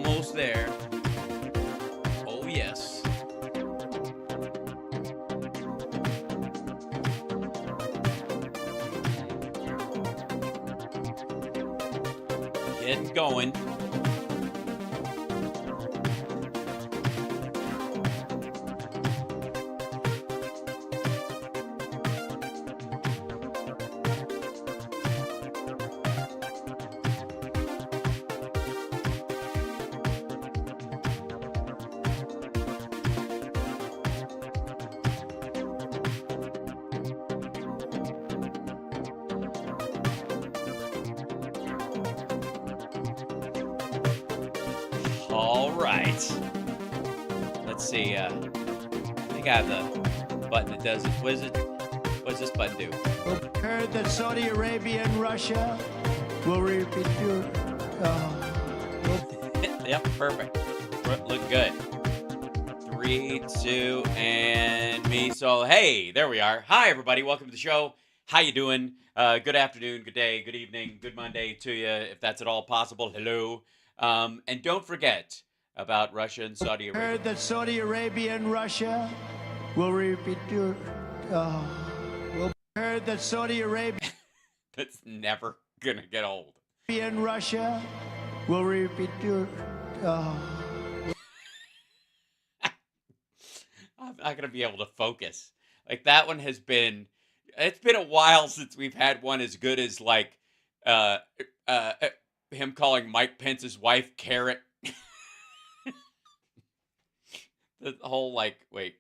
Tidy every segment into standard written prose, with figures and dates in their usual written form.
almost there. Oh, yes. Getting going. All right. Let's see. I think I have the button that does it. What does this button do? Heard that Saudi Arabia and Russia will repeat your. Yep, perfect. Look good. 3, 2, and me. So, hey, there we are. Hi, everybody. Welcome to the show. How you doing? Good afternoon, good day, good evening, good Monday to you, if that's at all possible. Hello. And don't forget about Russia and Saudi Arabia. Heard that Saudi Arabia and Russia will repeat your. Heard that Saudi Arabia That's never gonna get old. and Russia will repeat your. I'm not gonna be able to focus. Like that one has been. It's been a while since we've had one as good as like him calling Mike Pence's wife Carrot. The whole like wait.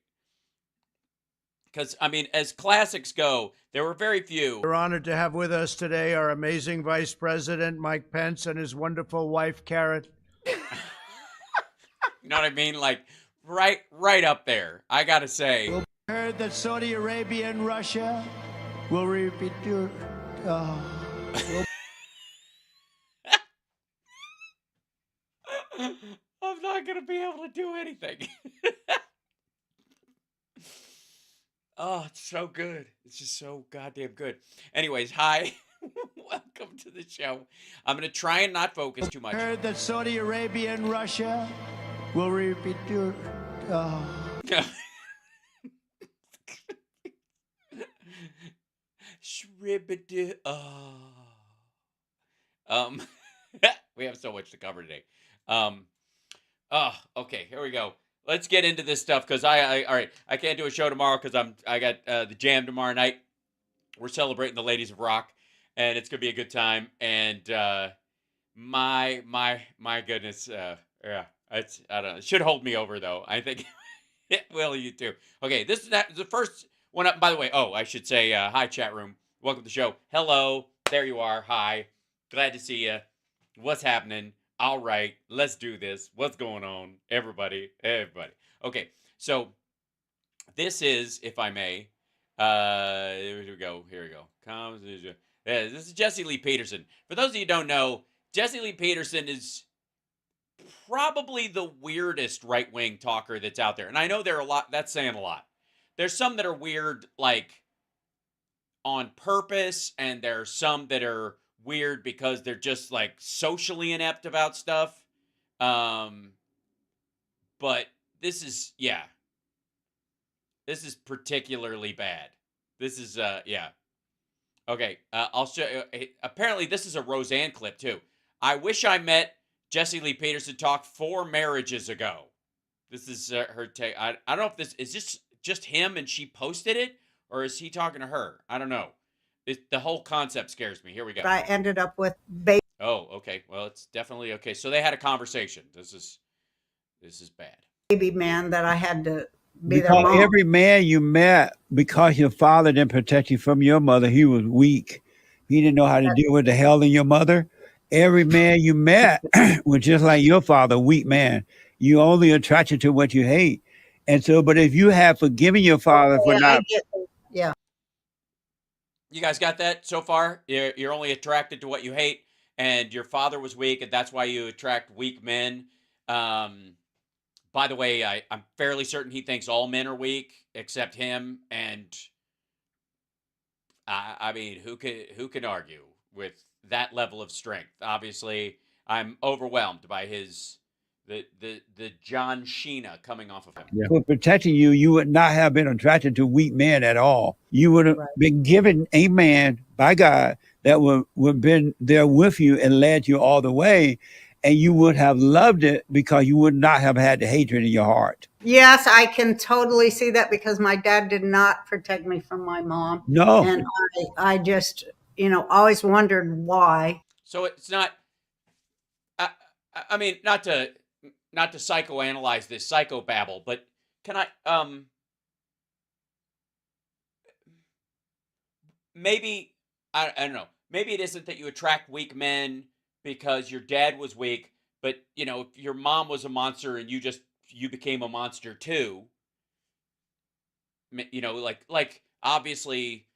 Because, I mean, as classics go, there were very few. We're honored to have with us today our amazing Vice President Mike Pence and his wonderful wife Carrot. You know what I mean? Like, right up there. I gotta say. Heard that Saudi Arabia and Russia will repeat your. I'm not gonna be able to do anything. Oh, it's so good. It's just so goddamn good. Anyways, hi. Welcome to the show. I'm going to try and not focus too much. Heard that Saudi Arabia and Russia will repeat your. Shribbity. We have so much to cover today. Okay, here we go. Let's get into this stuff because all right, I can't do a show tomorrow because I got the jam tomorrow night. We're celebrating the ladies of rock, and it's gonna be a good time. And my goodness, yeah, it's I don't know. It should hold me over though. I think it will. You too. Okay, this is the first one up. By the way, oh, I should say hi, chat room. Welcome to the show. Hello, there you are. Hi, glad to see you. What's happening? All right, let's do this. What's going on? Everybody. Okay, so this is, if I may, here we go. This is Jesse Lee Peterson. For those of you who don't know, Jesse Lee Peterson is probably the weirdest right-wing talker that's out there. And I know there are a lot, that's saying a lot. There's some that are weird, like, on purpose, and there are some that are weird because they're just like socially inept about stuff. But this is this is particularly bad. This is yeah. Okay, I'll show you. Apparently this is a Roseanne clip too. I wish I met Jesse Lee Peterson talk 4 marriages ago. This is her take. I don't know if this is just him and she posted it, or is he talking to her? I don't know. The whole concept scares me. Here we go. I ended up with baby. Oh, okay. Well, it's definitely okay. So they had a conversation. This is bad. Man that I had to be their Because mom. every man you met, because your father didn't protect you from your mother, he was weak. He didn't know how to deal with the hell in your mother. Every man you met was just like your father, weak man. You only attracted to what you hate. And so, but if you have forgiven your father for not. Yeah. You guys got that so far? You're only attracted to what you hate, and your father was weak, and that's why you attract weak men. By the way, I'm fairly certain he thinks all men are weak except him, and I mean, who can argue with that level of strength? Obviously, I'm overwhelmed by his the John Sheena coming off of him. Yeah. For protecting you, you would not have been attracted to weak men at all. You would have Right. been given a man by God that would have been there with you and led you all the way, and you would have loved it because you would not have had the hatred in your heart. Yes, I can totally see that because my dad did not protect me from my mom. No. And I just, always wondered why. So it's not. I mean, not to psychoanalyze this psychobabble, but can I maybe I don't know. Maybe it isn't that you attract weak men because your dad was weak, but if your mom was a monster and you became a monster too. Like obviously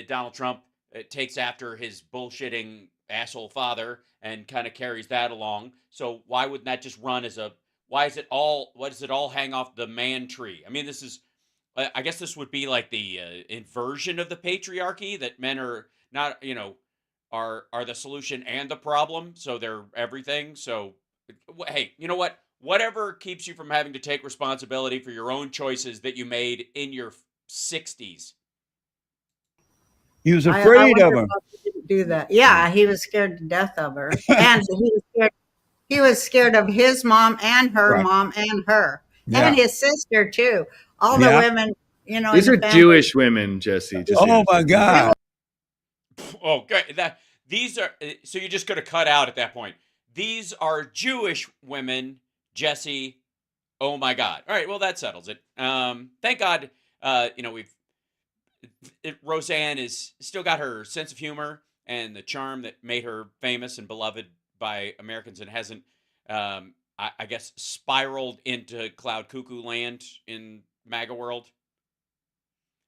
Donald Trump takes after his bullshitting asshole father and kind of carries that along. So why wouldn't that just run as why does it all hang off the man tree? I mean, this is, I guess this would be like the inversion of the patriarchy, that men are not, are the solution and the problem. So they're everything. So, hey, you know what? Whatever keeps you from having to take responsibility for your own choices that you made in your 60s. He was I afraid of wonder him. why he didn't do that. Yeah, he was scared to death of her. And he was scared of his mom and her Right. mom and her. Yeah. And his sister too. All the Yeah. women, These in are the family. Jewish women, Jesse. Just Oh my God. Oh, great. These are, so you're just going to cut out at that point. These are Jewish women, Jesse. Oh my God. All right. Well, that settles it. Thank God, Roseanne is still got her sense of humor and the charm that made her famous and beloved by Americans, and hasn't, I guess, spiraled into cloud cuckoo land in MAGA world.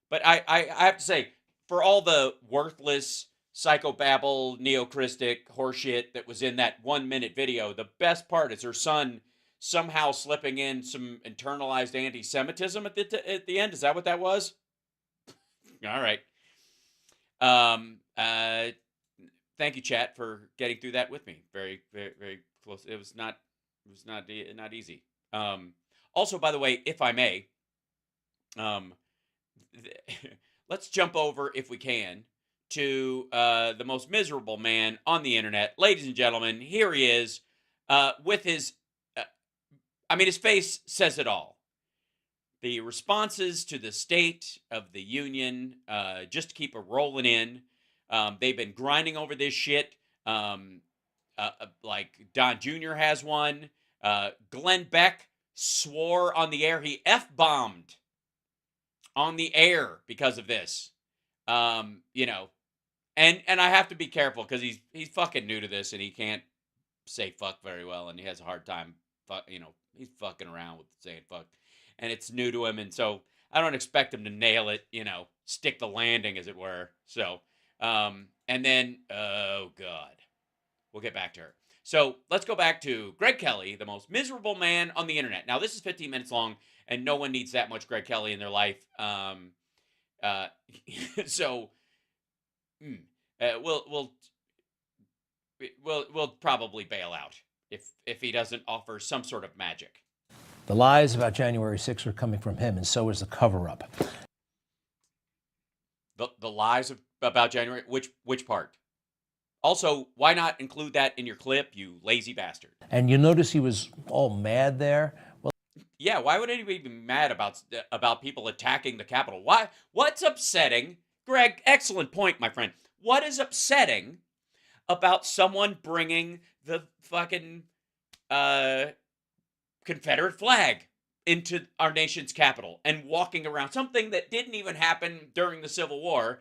But I have to say, for all the worthless psychobabble, neocristic horseshit that was in that 1-minute video, the best part is her son somehow slipping in some internalized anti-Semitism at the end. Is that what that was? All right. Thank you, chat, for getting through that with me. Very, very, very close. It was not easy. Also, by the way, if I may, let's jump over, if we can, to the most miserable man on the internet. Ladies and gentlemen, here he is with his, his face says it all. The responses to the State of the Union, just to keep it rolling in. They've been grinding over this shit. Like Don Jr. has one. Glenn Beck swore on the air. He F-bombed on the air because of this. And I have to be careful because he's fucking new to this and he can't say fuck very well, and he has a hard time. He's fucking around with saying fuck, and it's new to him, and so I don't expect him to nail it. Stick the landing, as it were. So, and then, oh God, we'll get back to her. So let's go back to Greg Kelly, the most miserable man on the internet. Now, this is 15 minutes long, and no one needs that much Greg Kelly in their life. So we'll probably bail out if he doesn't offer some sort of magic. The lies about January 6th are coming from him, and so is the cover-up. The lies about January, which part? Also, why not include that in your clip, you lazy bastard? And you notice he was all mad there. Well, yeah, why would anybody be mad about people attacking the Capitol? Why? What's upsetting? Greg, excellent point, my friend. What is upsetting about someone bringing the fucking Confederate flag into our nation's capital and walking around? Something that didn't even happen during the Civil War,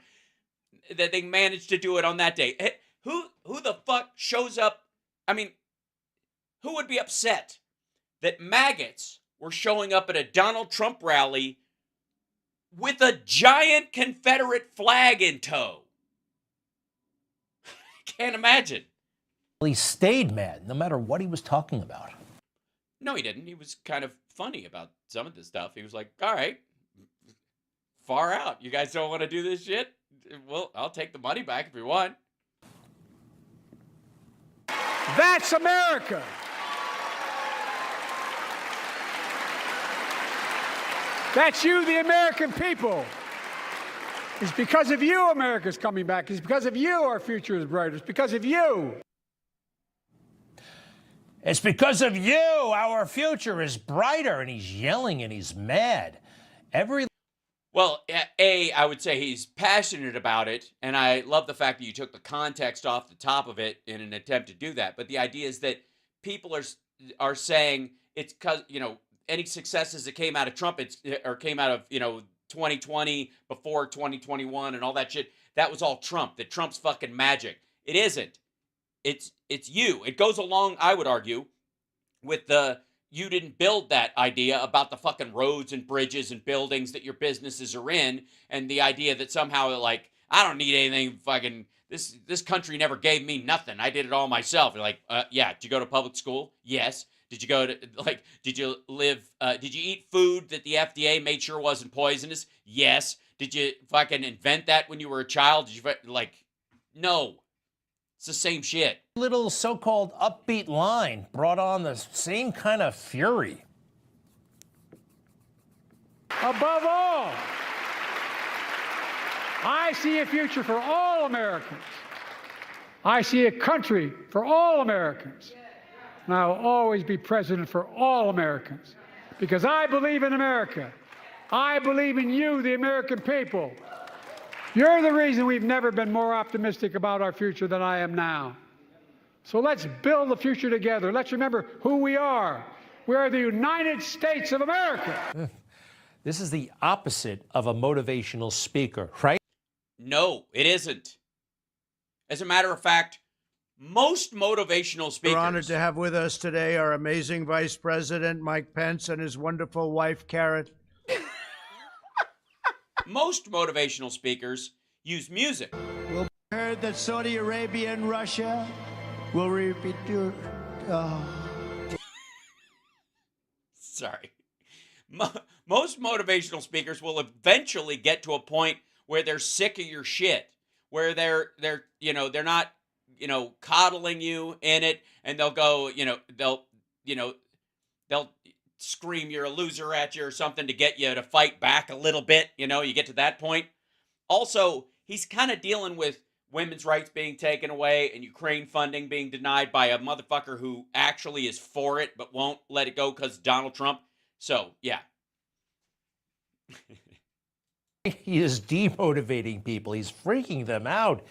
that they managed to do it on that day. Who the fuck shows up? I mean, who would be upset that MAGAts were showing up at a Donald Trump rally with a giant Confederate flag in tow? Can't imagine. he stayed mad, no matter what he was talking about. No, he didn't. He was kind of funny about some of this stuff. He was like, all right, far out. You guys don't want to do this shit? Well, I'll take the money back if you want. That's America. That's you, the American people. It's because of you America's coming back. It's because of you our future is brighter. It's because of you. It's because of you our future is brighter. And he's yelling and he's mad. Well, I would say he's passionate about it, and I love the fact that you took the context off the top of it in an attempt to do that. But the idea is that people are saying it's because, you know, any successes that came out of Trump, or came out of, you know, 2020 before 2021 and all that shit, that was all Trump. That Trump's fucking magic. It isn't. It's you. It goes along, I would argue, with the you didn't build that idea about the fucking roads and bridges and buildings that your businesses are in, and the idea that somehow, like, I don't need anything, fucking, this country never gave me nothing. I did it all myself. You're like, yeah, did you go to public school? Yes. Did you go to, like, did you eat food that the FDA made sure wasn't poisonous? Yes. Did you fucking invent that when you were a child? Did you, like, no. It's the same shit. Little so-called upbeat line brought on the same kind of fury. Above all, I see a future for all Americans. I see a country for all Americans. And I will always be president for all Americans because I believe in America. I believe in you, the American people. You're the reason we've never been more optimistic about our future than I am now. So let's build the future together. Let's remember who we are. We are the United States of America. This is the opposite of a motivational speaker, right? No, it isn't. As a matter of fact, most motivational speakers... We're honored to have with us today our amazing Vice President, Mike Pence, and his wonderful wife, Karen. Most motivational speakers use music. We'll heard that Saudi Arabia and Russia will repeat your... Sorry. Most motivational speakers will eventually get to a point where they're sick of your shit, where they're not, coddling you in it, and they'll go, they'll scream you're a loser at you or something to get you to fight back a little bit. You get to that point. Also, he's kind of dealing with women's rights being taken away and Ukraine funding being denied by a motherfucker who actually is for it but won't let it go because Donald Trump. So, yeah. He is demotivating people. He's freaking them out.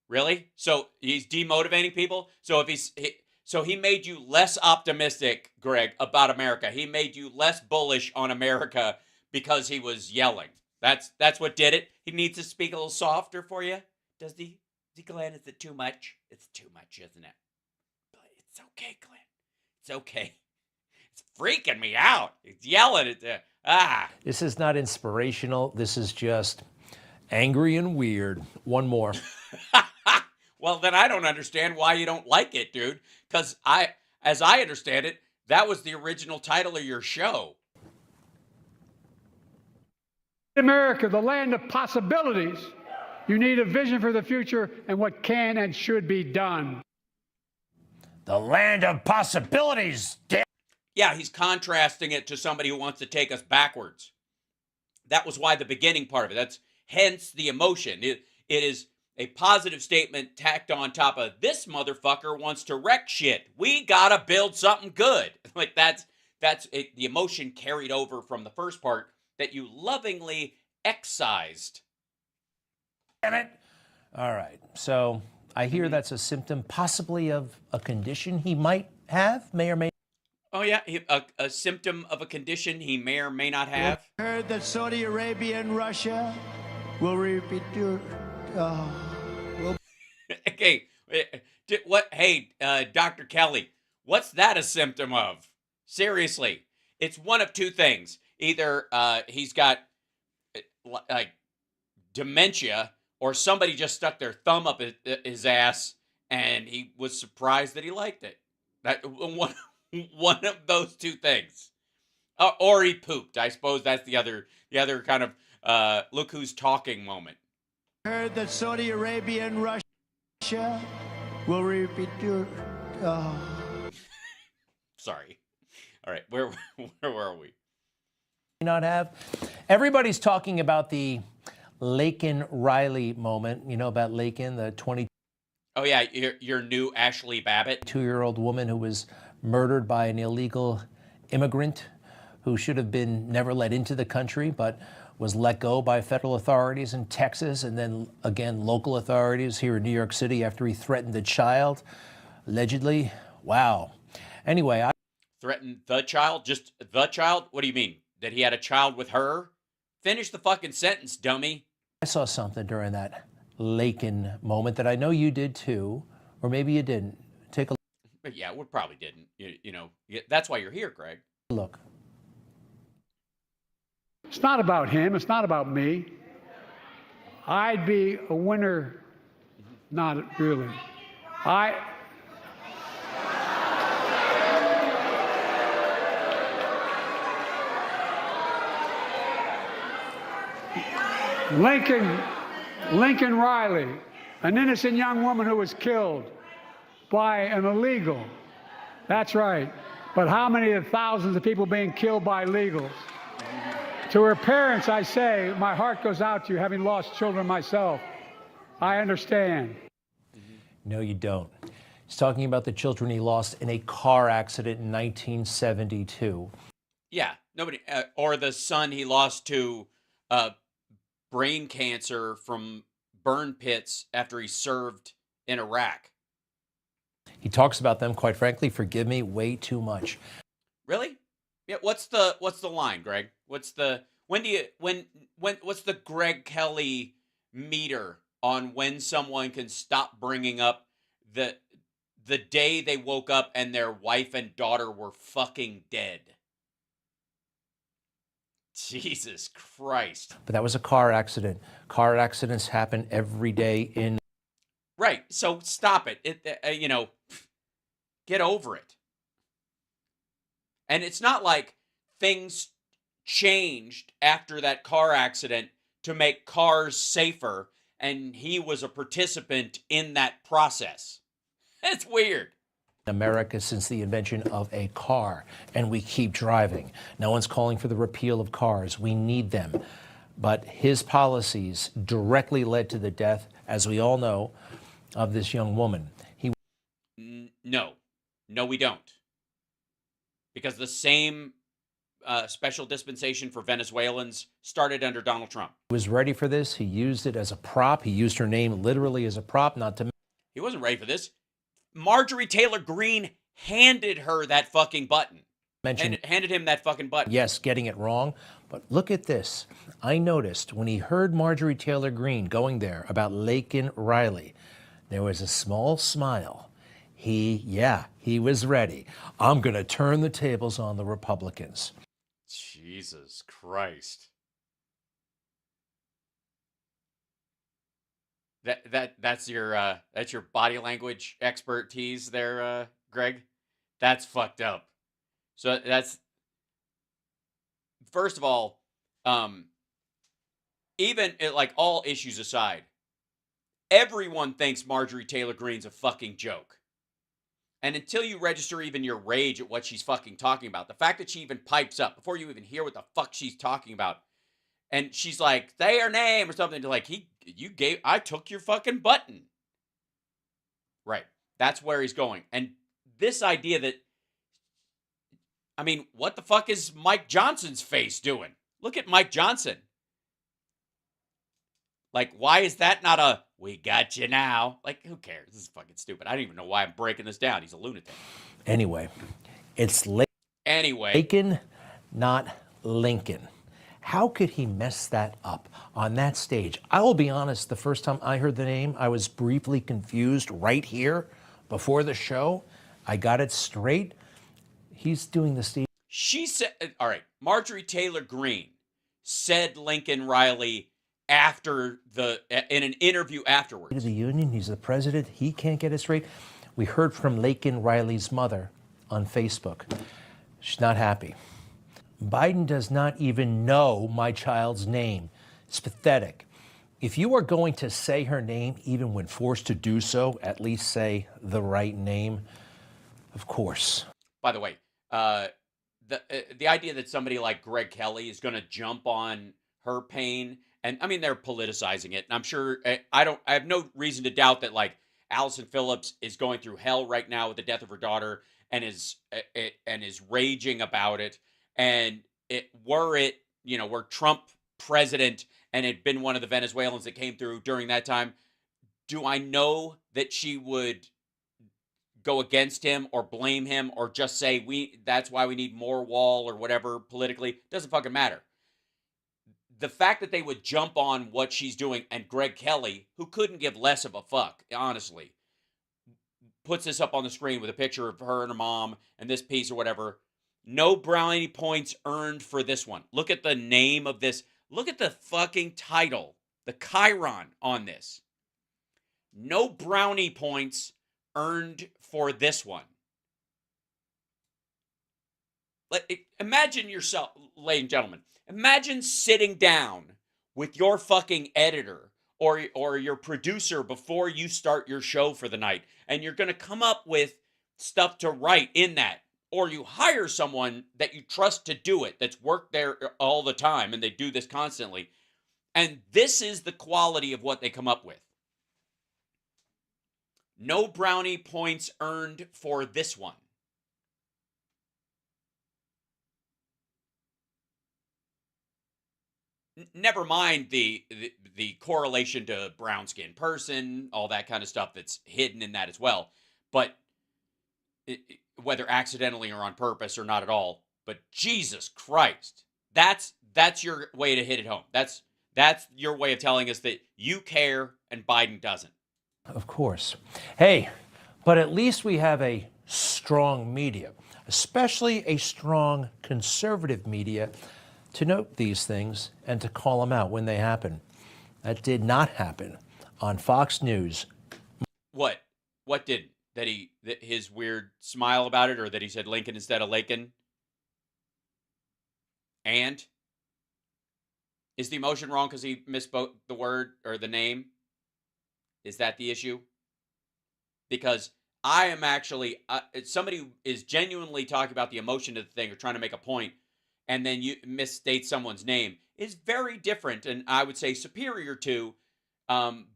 Really? So he's demotivating people? So if he made you less optimistic, Greg, about America. He made you less bullish on America because he was yelling. That's what did it. He needs to speak a little softer for you. Does he, Glenn? Is it too much? It's too much, isn't it? But it's okay, Glenn. It's okay. It's freaking me out. He's yelling at the This is not inspirational. This is just angry and weird. One more. Well, then I don't understand why you don't like it, dude. Because as I understand it, that was the original title of your show. America, the land of possibilities. You need a vision for the future and what can and should be done. The land of possibilities. Yeah, he's contrasting it to somebody who wants to take us backwards. That was why the beginning part of it. That's hence the emotion. It is a positive statement tacked on top of this motherfucker wants to wreck shit. We gotta build something good. Like that's it, the emotion carried over from the first part that you lovingly excised. Damn it. All right. So I hear that's a symptom possibly of a condition he might have, may or may. Oh, yeah, a symptom of a condition he may or may not have. We heard that Saudi Arabia and Russia will repeat your... Okay, what? Hey, Dr. Kelly, what's that a symptom of? Seriously, it's one of two things. Either he's got like dementia, or somebody just stuck their thumb up his ass and he was surprised that he liked it. That one of those two things, or he pooped. I suppose that's the other kind of look who's talking moment. Heard that Saudi Arabia and Russia will repeat your... Sorry. All right, where were we? not have. Everybody's talking about the Laken Riley moment. You know about Laken, the 22 Oh yeah, your new Ashley Babbitt. year-old woman who was murdered by an illegal immigrant who should have been never let into the country, but was let go by federal authorities in Texas and then again local authorities here in New York City after he threatened a child, allegedly. Wow. Anyway, I Threatened the child? Just the child? What do you mean? That he had a child with her? Finish the fucking sentence, dummy. saw something during that Laken moment that I know you did too, or maybe you didn't. Take a But yeah, we probably didn't. That's why you're here, Greg. look. It's not about him. It's not about me. I'd be a winner. Not really. Lincoln Riley, an innocent young woman who was killed by an illegal. That's right. But how many of thousands of people being killed by illegals? To her parents, I say, my heart goes out to you, having lost children myself. I understand. No, you don't. He's talking about the children he lost in a car accident in 1972. Yeah, nobody. Or the son he lost to brain cancer from burn pits after he served in Iraq. He talks about them, quite frankly, forgive me, way too much. Really? Yeah. What's the line, Greg? What's the what's the Greg Kelly meter on when someone can stop bringing up the day they woke up and their wife and daughter were fucking dead? Jesus Christ. But that was a car accident. Car accidents happen every day in. Right. So stop it. Get over it. And it's not like things changed after that car accident to make cars safer, and he was a participant in that process. That's weird. America since the invention of a car, and we keep driving. No one's calling for the repeal of cars. We need them. But his policies directly led to the death, as we all know, of this young woman. No, we don't. Because the same special dispensation for Venezuelans started under Donald Trump. He was ready for this. He used it as a prop. He used her name literally as a prop, not to He wasn't ready for this. Marjorie Taylor Greene handed her that fucking button. Handed him that fucking button. Yes, getting it wrong. But look at this. I noticed when he heard Marjorie Taylor Greene going there about Laken Riley, there was a small smile. He was ready. I'm going to turn the tables on the Republicans. Jesus Christ. That's your body language expertise there, Greg. That's fucked up. So that's, first of all, even like all issues aside, everyone thinks Marjorie Taylor Greene's a fucking joke. And until you register even your rage at what she's fucking talking about, the fact that she even pipes up before you even hear what the fuck she's talking about, and she's like, say her name or something, to like, I took your fucking button. Right. That's where he's going. And this idea that, I mean, what the fuck is Mike Johnson's face doing? Look at Mike Johnson. Like, why is that not a, we got you now? Like, who cares? This is fucking stupid. I don't even know why I'm breaking this down. He's a lunatic. Anyway, it's Laken, not Lincoln. How could he mess that up on that stage? I will be honest, the first time I heard the name, I was briefly confused right here before the show. I got it straight. He's doing the stage. She said, all right, Marjorie Taylor Greene said Lincoln Riley after in an interview afterwards. He's the union, he's the president, he can't get it straight. We heard from Laken Riley's mother on Facebook. She's not happy. Biden does not even know my child's name. It's pathetic. If you are going to say her name, even when forced to do so, at least say the right name, of course. By the way, the idea that somebody like Greg Kelly is going to jump on her pain, and I mean they're politicizing it. And I'm sure I have no reason to doubt that like Allison Phillips is going through hell right now with the death of her daughter and is raging about it. And were Trump president and had been one of the Venezuelans that came through during that time, do I know that she would go against him or blame him or just say that's why we need more wall or whatever politically? Doesn't fucking matter. The fact that they would jump on what she's doing, and Greg Kelly, who couldn't give less of a fuck, honestly, puts this up on the screen with a picture of her and her mom and this piece or whatever. No brownie points earned for this one. Look at the name of this. Look at the fucking title, the chyron on this. No brownie points earned for this one. Imagine yourself, ladies and gentlemen, imagine sitting down with your fucking editor or your producer before you start your show for the night, and you're going to come up with stuff to write in that, or you hire someone that you trust to do it, that's worked there all the time, and they do this constantly, and this is the quality of what they come up with. No brownie points earned for this one. Never mind the correlation to brown skinned person, all that kind of stuff that's hidden in that as well. But whether accidentally or on purpose or not at all, but Jesus Christ, that's your way to hit it home. That's your way of telling us that you care and Biden doesn't. Of course. Hey, but at least we have a strong media, especially a strong conservative media, to note these things and to call them out when they happen. That did not happen on Fox News. What did? That his weird smile about it, or that he said Lincoln instead of Lakin? And? Is the emotion wrong because he misspoke the word or the name? Is that the issue? Because I am actually, somebody who is genuinely talking about the emotion of the thing or trying to make a point, and then you misstate someone's name, is very different, and I would say superior to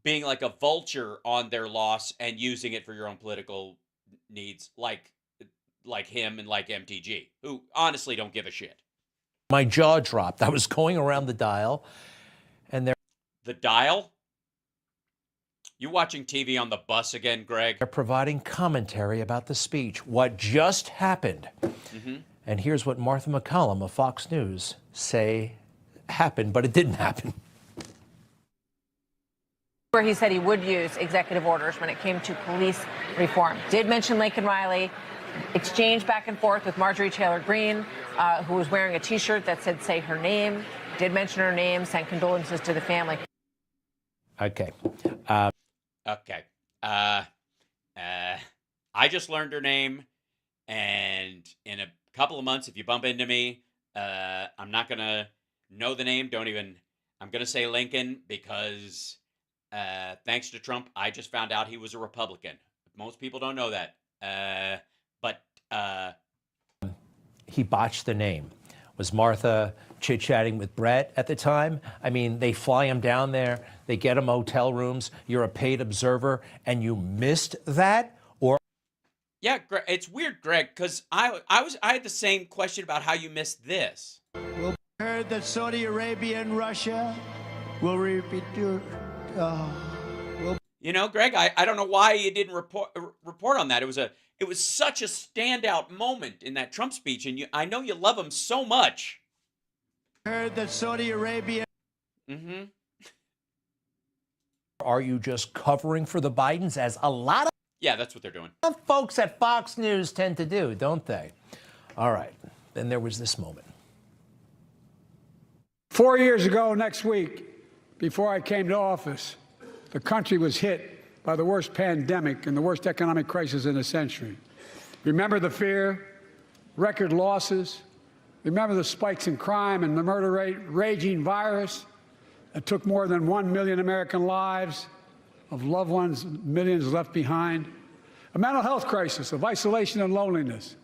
being like a vulture on their loss and using it for your own political needs, like him and like MTG, who honestly don't give a shit. My jaw dropped. I was going around the dial, and the dial? You watching TV on the bus again, Greg? They're providing commentary about the speech, what just happened. Mm-hmm. And here's what Martha McCallum of Fox News say happened, but it didn't happen. Where he said he would use executive orders when it came to police reform. Did mention Laken Riley, exchanged back and forth with Marjorie Taylor Greene, who was wearing a T-shirt that said, say her name, did mention her name, sent condolences to the family. Okay. Okay. I just learned her name, and in a couple of months, if you bump into me, I'm not going to know the name. I'm going to say Lincoln because thanks to Trump, I just found out he was a Republican. Most people don't know that. But he botched the name. Was Martha chit-chatting with Brett at the time? I mean, they fly him down there, they get him hotel rooms, you're a paid observer, and you missed that? Or yeah, it's weird, Greg, because I had the same question about how you missed this. We'll heard that Saudi Arabia and Russia will repeat your. You know, Greg, I don't know why you didn't report on that. It was such a standout moment in that Trump speech, and I know you love him so much. Heard that Saudi Arabia. Mm-hmm. Are you just covering for the Bidens, as a lot Yeah, that's what they're doing. of folks at Fox News tend to do, don't they? All right. Then there was this moment. 4 years ago next week, before I came to office, the country was hit by the worst pandemic and the worst economic crisis in a century. Remember the fear, record losses. Remember the spikes in crime and the murder rate, raging virus that took more than 1 million American lives, of loved ones, millions left behind. A mental health crisis of isolation and loneliness.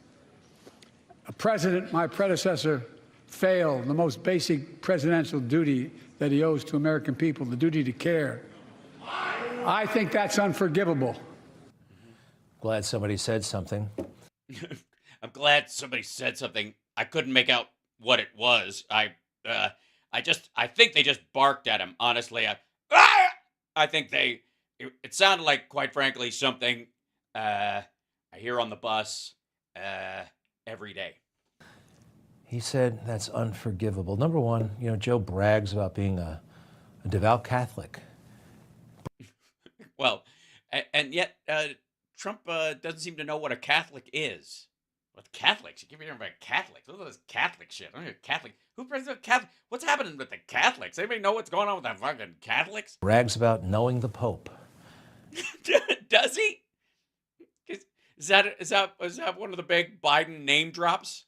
A president, my predecessor, failed the most basic presidential duty that he owes to American people, the duty to care. I think that's unforgivable. Glad somebody said something. I'm glad somebody said something. I couldn't make out what it was. I think they just barked at him. Honestly, I think it sounded like, quite frankly, something I hear on the bus every day. He said that's unforgivable. Number one, you know, Joe brags about being a devout Catholic. Well, and yet Trump doesn't seem to know what a Catholic is. With Catholics, you keep hearing about Catholics. Look at this Catholic shit. I'm a Catholic. Who presents Catholic? What's happening with the Catholics? Anybody know what's going on with the fucking Catholics? Brags about knowing the Pope. Does he? Is that one of the big Biden name drops?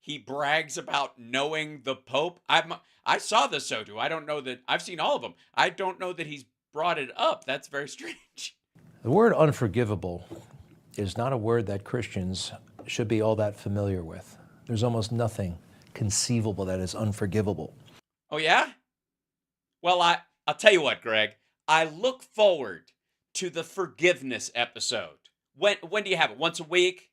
He brags about knowing the Pope. I saw this Sotu. I don't know that I've seen all of them. I don't know that he's brought it up. That's very strange. The word unforgivable is not a word that Christians should be all that familiar with. There's almost nothing conceivable that is unforgivable. Oh, yeah? Well, I'll tell you what, Greg. I look forward to the forgiveness episode. When do you have it? Once a week?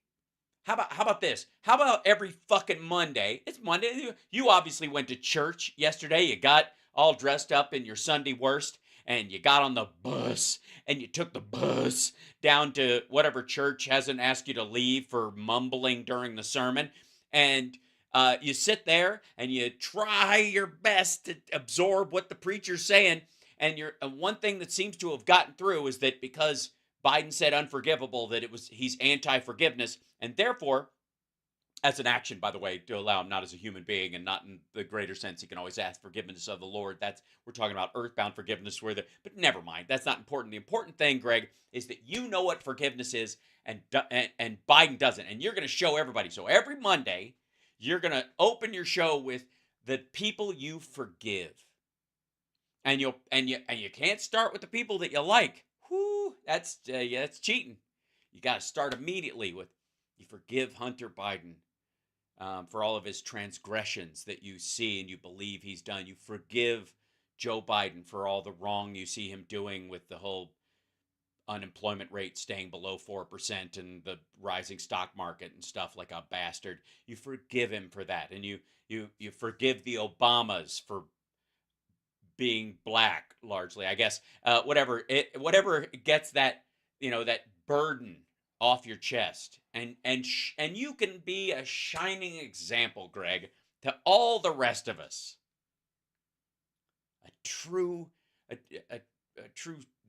How about this? How about every fucking Monday? It's Monday. You obviously went to church yesterday. You got all dressed up in your Sunday worst, and you got on the bus, and you took the bus down to whatever church hasn't asked you to leave for mumbling during the sermon. And you sit there, and you try your best to absorb what the preacher's saying. And one thing that seems to have gotten through is that because Biden said unforgivable, that he's anti-forgiveness, and therefore, as an action, by the way, to allow him not as a human being and not in the greater sense, he can always ask forgiveness of the Lord. We're talking about earthbound forgiveness, but never mind. That's not important. The important thing, Greg, is that you know what forgiveness is, and Biden doesn't, and you're going to show everybody. So every Monday, you're going to open your show with the people you forgive, and you can't start with the people that you like. Whoo, that's cheating. You got to start immediately with you forgive Hunter Biden for all of his transgressions that you see and you believe he's done. You forgive Joe Biden for all the wrong you see him doing with the whole unemployment rate staying below 4% and the rising stock market and stuff like a bastard. You forgive him for that, and you forgive the Obamas for being black, largely, I guess. Whatever gets that that burden off your chest, and you can be a shining example, Greg, to all the rest of us.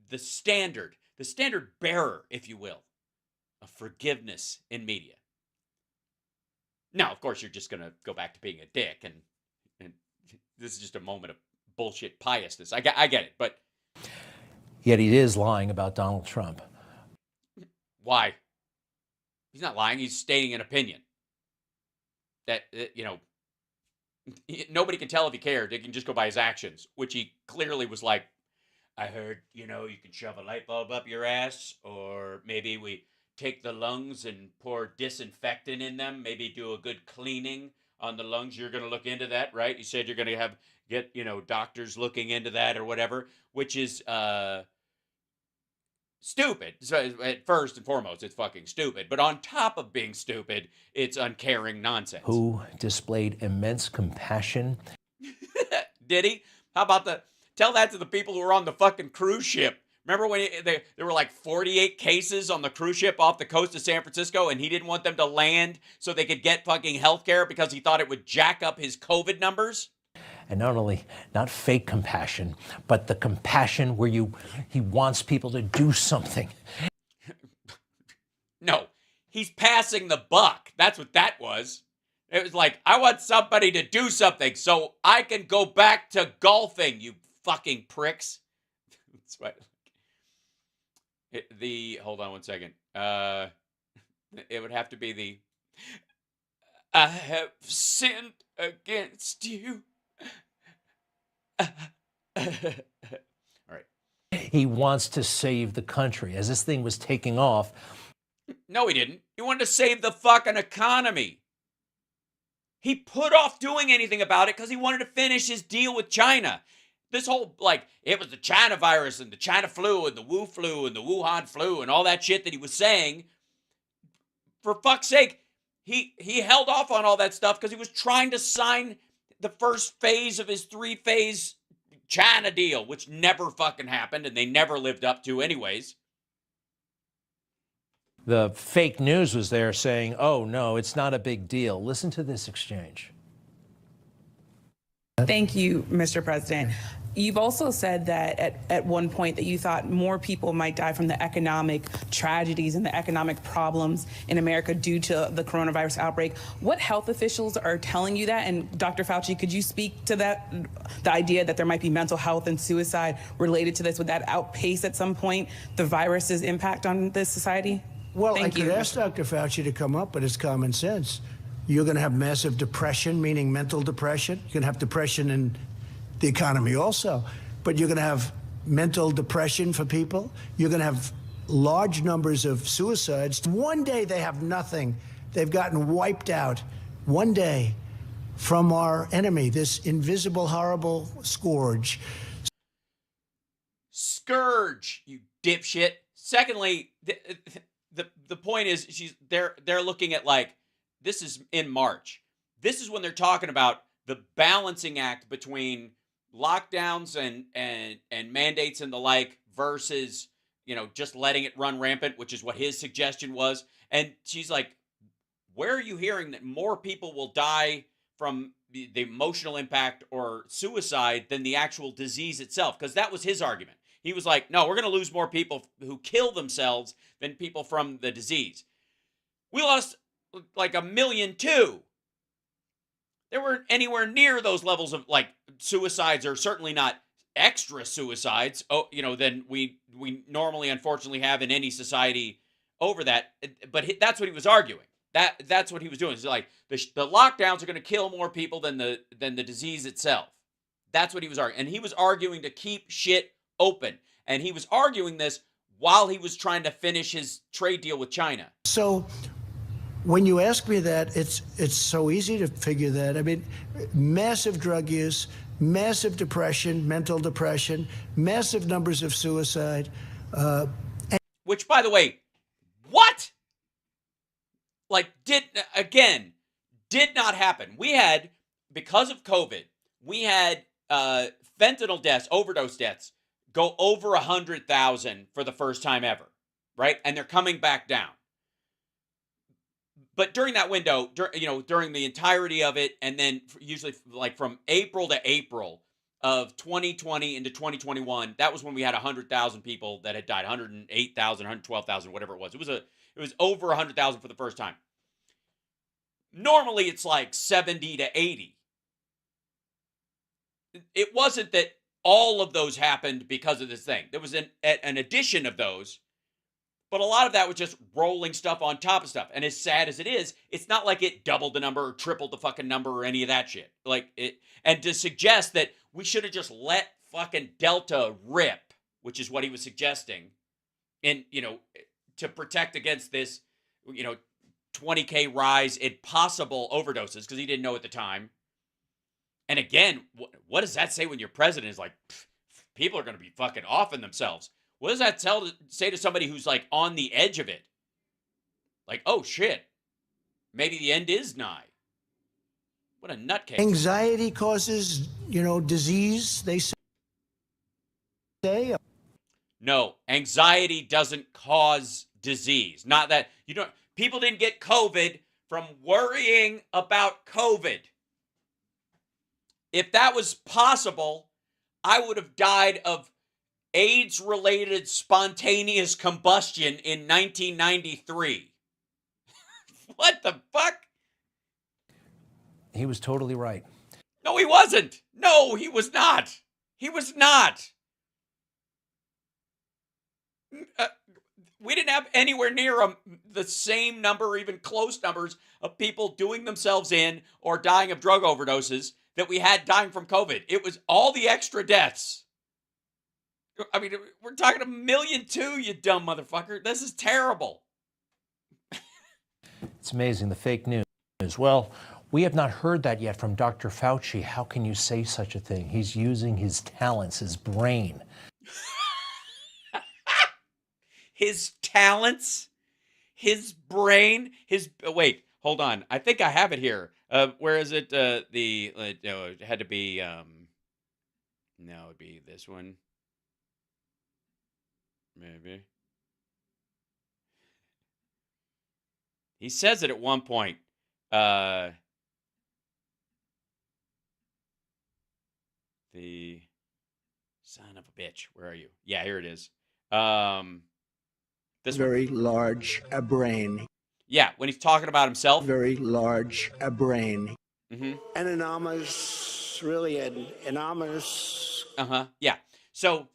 The standard bearer, if you will, of forgiveness in media. Now, of course, you're just going to go back to being a dick, and this is just a moment of bullshit piousness. I get it, but yet he is lying about Donald Trump. Why? He's not lying. He's stating an opinion that nobody can tell if he cared. They can just go by his actions, which he clearly was like, I heard, you can shove a light bulb up your ass, or maybe we take the lungs and pour disinfectant in them, maybe do a good cleaning on the lungs. You're going to look into that, right? You said you're going to get doctors looking into that or whatever, which is stupid. So first and foremost, it's fucking stupid. But on top of being stupid, it's uncaring nonsense. Who displayed immense compassion. Did he? How about tell that to the people who were on the fucking cruise ship. Remember when there were like 48 cases on the cruise ship off the coast of San Francisco, and he didn't want them to land so they could get fucking health care because he thought it would jack up his COVID numbers? And not fake compassion, but the compassion where he wants people to do something. No, he's passing the buck. That's what that was. It was like, I want somebody to do something so I can go back to golfing, you fucking pricks. That's right. Hold on one second. It would have to be I have sinned against you. All right. He wants to save the country. As this thing was taking off. No, he didn't. He wanted to save the fucking economy. He put off doing anything about it because he wanted to finish his deal with China. This whole, like, it was the China virus and the China flu and the Wu flu and the Wuhan flu and all that shit that he was saying. For fuck's sake, he held off on all that stuff because he was trying to sign the first phase of his 3-phase China deal, which never fucking happened and they never lived up to anyways. The fake news was there saying, oh, no, it's not a big deal. Listen to this exchange. Thank you, Mr. President. You've also said that at one point that you thought more people might die from the economic tragedies and the economic problems in America due to the coronavirus outbreak. What health officials are telling you that? And Dr. Fauci, could you speak to that, the idea that there might be mental health and suicide related to this? Would that outpace at some point the virus's impact on this society? Well, Thank I could you. ask Dr. Fauci to come up, but it's common sense. You're going to have massive depression, meaning mental depression. You're going to have depression in the economy also, but you're going to have mental depression for people. You're going to have large numbers of suicides. One day they have nothing. They've gotten wiped out. One day from our enemy, this invisible, horrible scourge. Scourge, you dipshit. Secondly, the point is they're looking at, like, this is in March. This is when they're talking about the balancing act between lockdowns and mandates and the like versus, you know, just letting it run rampant, which is what his suggestion was. And she's like, where are you hearing that more people will die from the emotional impact or suicide than the actual disease itself? Because that was his argument. He was like, no, we're going to lose more people who kill themselves than people from the disease. We lost like 1 million too. There weren't anywhere near those levels of, like, suicides, or certainly not extra suicides, than we normally unfortunately have in any society over that. But that's what he was arguing. That's what he was doing. It's like the lockdowns are going to kill more people than the disease itself. That's what he was arguing. And he was arguing to keep shit open. And he was arguing this while he was trying to finish his trade deal with China. So when you ask me that, it's so easy to figure that. I mean, massive drug use, massive depression, mental depression, massive numbers of suicide. Which, by the way, what? Like, did not happen. We had, because of COVID, we had fentanyl deaths, overdose deaths, go over 100,000 for the first time ever, right? And they're coming back down. But during that window, during the entirety of it, and then usually like from April to April of 2020 into 2021, that was when we had 100,000 people that had died, 108,000, 112,000, whatever it was. It was over 100,000 for the first time. Normally, it's like 70 to 80. It wasn't that all of those happened because of this thing. There was an addition of those. But a lot of that was just rolling stuff on top of stuff. And as sad as it is, it's not like it doubled the number or tripled the fucking number or any of that shit. And to suggest that we should have just let fucking Delta rip, which is what he was suggesting, and, to protect against this, 20K rise in possible overdoses, because he didn't know at the time. And again, what does that say when your president is like, people are going to be fucking offing themselves? What does that say to somebody who's, like, on the edge of it? Like, oh, shit. Maybe the end is nigh. What a nutcase. Anxiety causes, disease, they say. No, anxiety doesn't cause disease. Not that, people didn't get COVID from worrying about COVID. If that was possible, I would have died of AIDS-related spontaneous combustion in 1993. What the fuck? He was totally right. No, he wasn't. No, he was not. He was not. We didn't have anywhere near the same number or even close numbers of people doing themselves in or dying of drug overdoses that we had dying from COVID. It was all the extra deaths. I mean, we're talking 1 million too, you dumb motherfucker. This is terrible. It's amazing, the fake news. Well, We have not heard that yet from Dr. Fauci. How can you say such a thing? He's using his talents, his brain. His talents, his brain, his... Wait, hold on. I think I have it here. Where is it? It had to be... No, it'd be this one. Maybe. He says it at one point. The son of a bitch. Where are you? Yeah, here it is. This Very one. large a brain. Yeah, when he's talking about himself. Very large a brain. Mm-hmm. An enormous, really an enormous. Yeah. So,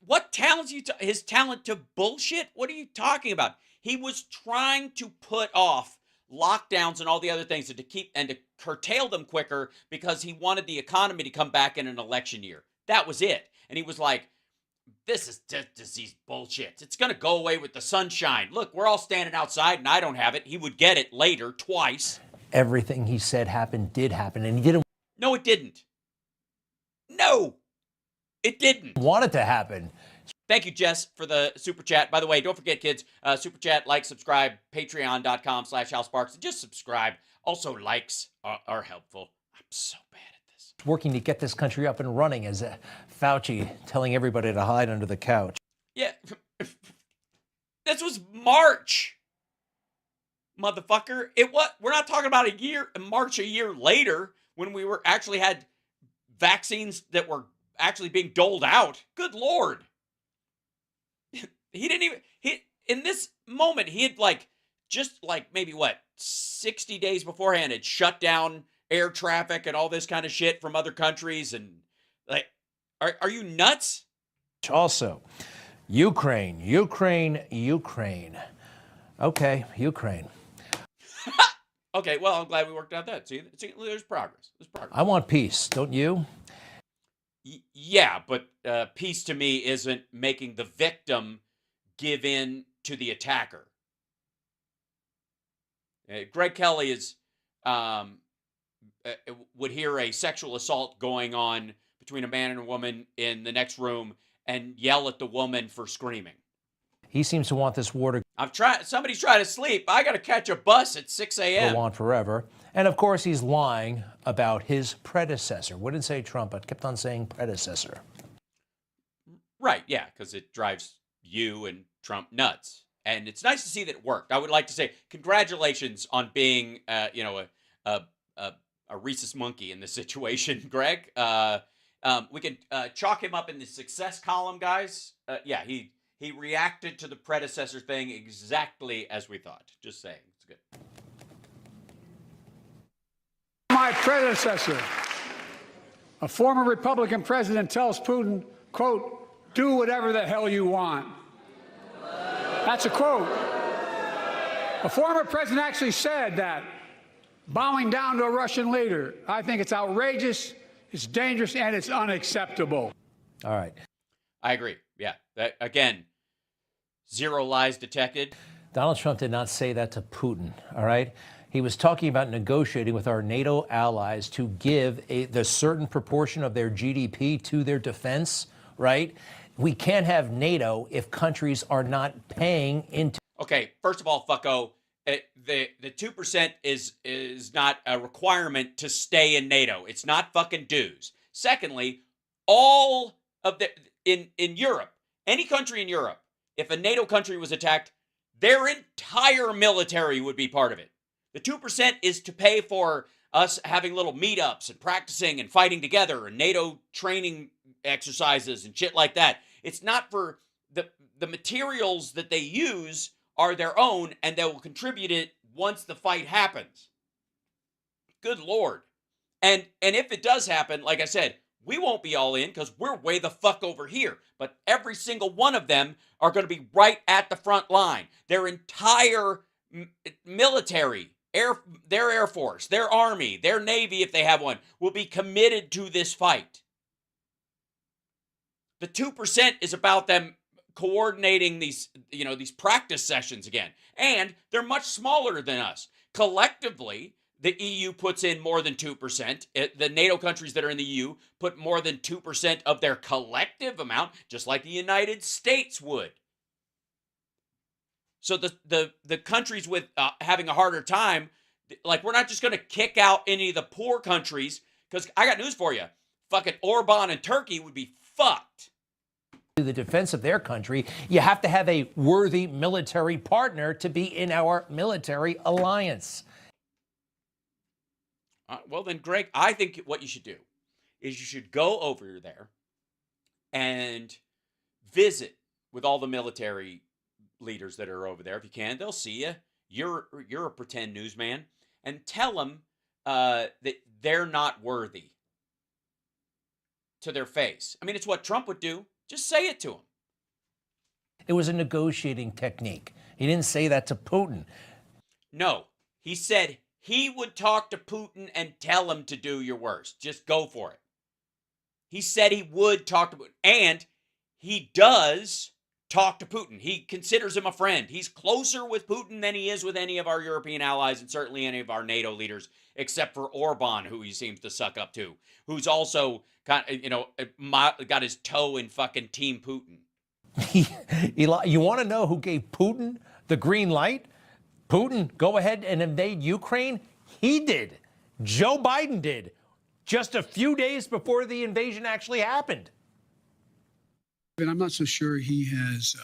what talents his talent to bullshit? What are you talking about? He was trying to put off lockdowns and all the other things to keep and to curtail them quicker because he wanted the economy to come back in an election year. That was it. And he was like, this is disease bullshit. It's going to go away with the sunshine. Look, we're all standing outside and I don't have it. He would get it later twice. Everything he said did happen, and he didn't. No, it didn't. No, it didn't. Want it to happen. Thank you, Jess, for the super chat. By the way, don't forget, kids, super chat, like, subscribe, patreon.com/HalSparks. And just subscribe. Also, likes are helpful. I'm so bad at this. Working to get this country up and running, as Fauci telling everybody to hide under the couch. Yeah. This was March, motherfucker. We're not talking about March a year later when we were actually had vaccines that were actually being doled out. Good Lord. He didn't even, in this moment, he had just maybe 60 days beforehand had shut down air traffic and all this kind of shit from other countries. And are you nuts? Also, Ukraine. Okay, Ukraine. Okay, well, I'm glad we worked out that. See, there's progress. I want peace, don't you? Yeah, but peace to me isn't making the victim give in to the attacker. Greg Kelly would hear a sexual assault going on between a man and a woman in the next room and yell at the woman for screaming. He seems to want this war to somebody's trying to sleep. I got to catch a bus at 6 a.m. go on forever. And of course, he's lying about his predecessor. Wouldn't say Trump, but kept on saying predecessor. Right, yeah, because it drives you and Trump nuts. And it's nice to see that it worked. I would like to say congratulations on being, a rhesus monkey in this situation, Greg. We can chalk him up in the success column, guys. Yeah, he reacted to the predecessor thing exactly as we thought. Just saying, it's good. My predecessor, a former Republican president, tells Putin, quote, "Do whatever the hell you want." That's a quote. A former president actually said that, bowing down to a Russian leader. I think it's outrageous, it's dangerous, and it's unacceptable. All right. I agree. Yeah. That, again, zero lies detected. Donald Trump did not say that to Putin, all right? He was talking about negotiating with our NATO allies to give the certain proportion of their GDP to their defense, right? We can't have NATO if countries are not paying into. Okay, first of all, fucko, the 2% is not a requirement to stay in NATO. It's not fucking dues. Secondly, all of in Europe, any country in Europe, if a NATO country was attacked, their entire military would be part of it. The 2% is to pay for us having little meetups and practicing and fighting together and NATO training exercises and shit like that. It's not for the materials that they use are their own and they will contribute it once the fight happens. Good Lord. And if it does happen, like I said, we won't be all in because we're way the fuck over here. But every single one of them are going to be right at the front line. Their entire military, their Air Force, their Army, their Navy, if they have one, will be committed to this fight. The 2% is about them coordinating these, these practice sessions again. And they're much smaller than us. Collectively, the EU puts in more than 2%. The NATO countries that are in the EU put more than 2% of their collective amount, just like the United States would. So the countries with having a harder time, like, we're not just going to kick out any of the poor countries, because I got news for you. Fucking Orban and Turkey would be fucked. The defense of their country, you have to have a worthy military partner to be in our military alliance. Well, then, Greg, I think what you should do is you should go over there and visit with all the military leaders that are over there. If you can, they'll see you. You're a pretend newsman, and tell them that they're not worthy to their face. I mean, it's what Trump would do. Just say it to them. It was a negotiating technique. He didn't say that to Putin. No, he said he would talk to Putin and tell him to do your worst. Just go for it. He said he would talk to Putin. And he does talk to Putin. He considers him a friend. He's closer with Putin than he is with any of our European allies, and certainly any of our NATO leaders, except for Orban, who he seems to suck up to, who's also got his toe in fucking Team Putin. You want to know who gave Putin the green light? Putin, go ahead and invade Ukraine? He did. Joe Biden did. Just a few days before the invasion actually happened. And I'm not so sure he is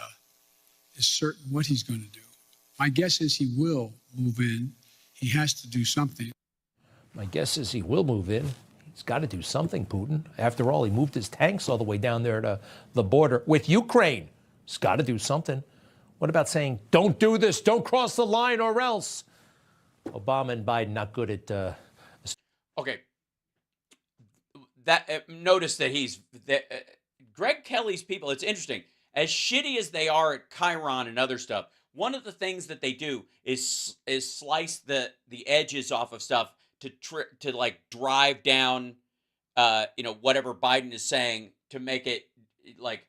certain what he's going to do. My guess is he will move in. He has to do something. My guess is he will move in. He's got to do something, Putin. After all, he moved his tanks all the way down there to the border with Ukraine. He's got to do something. What about saying, don't do this, don't cross the line or else? Obama and Biden not good at... Okay. Notice that Greg Kelly's people, it's interesting. As shitty as they are at Chiron and other stuff, one of the things that they do is slice the edges off of stuff to like drive down, whatever Biden is saying, to make it like,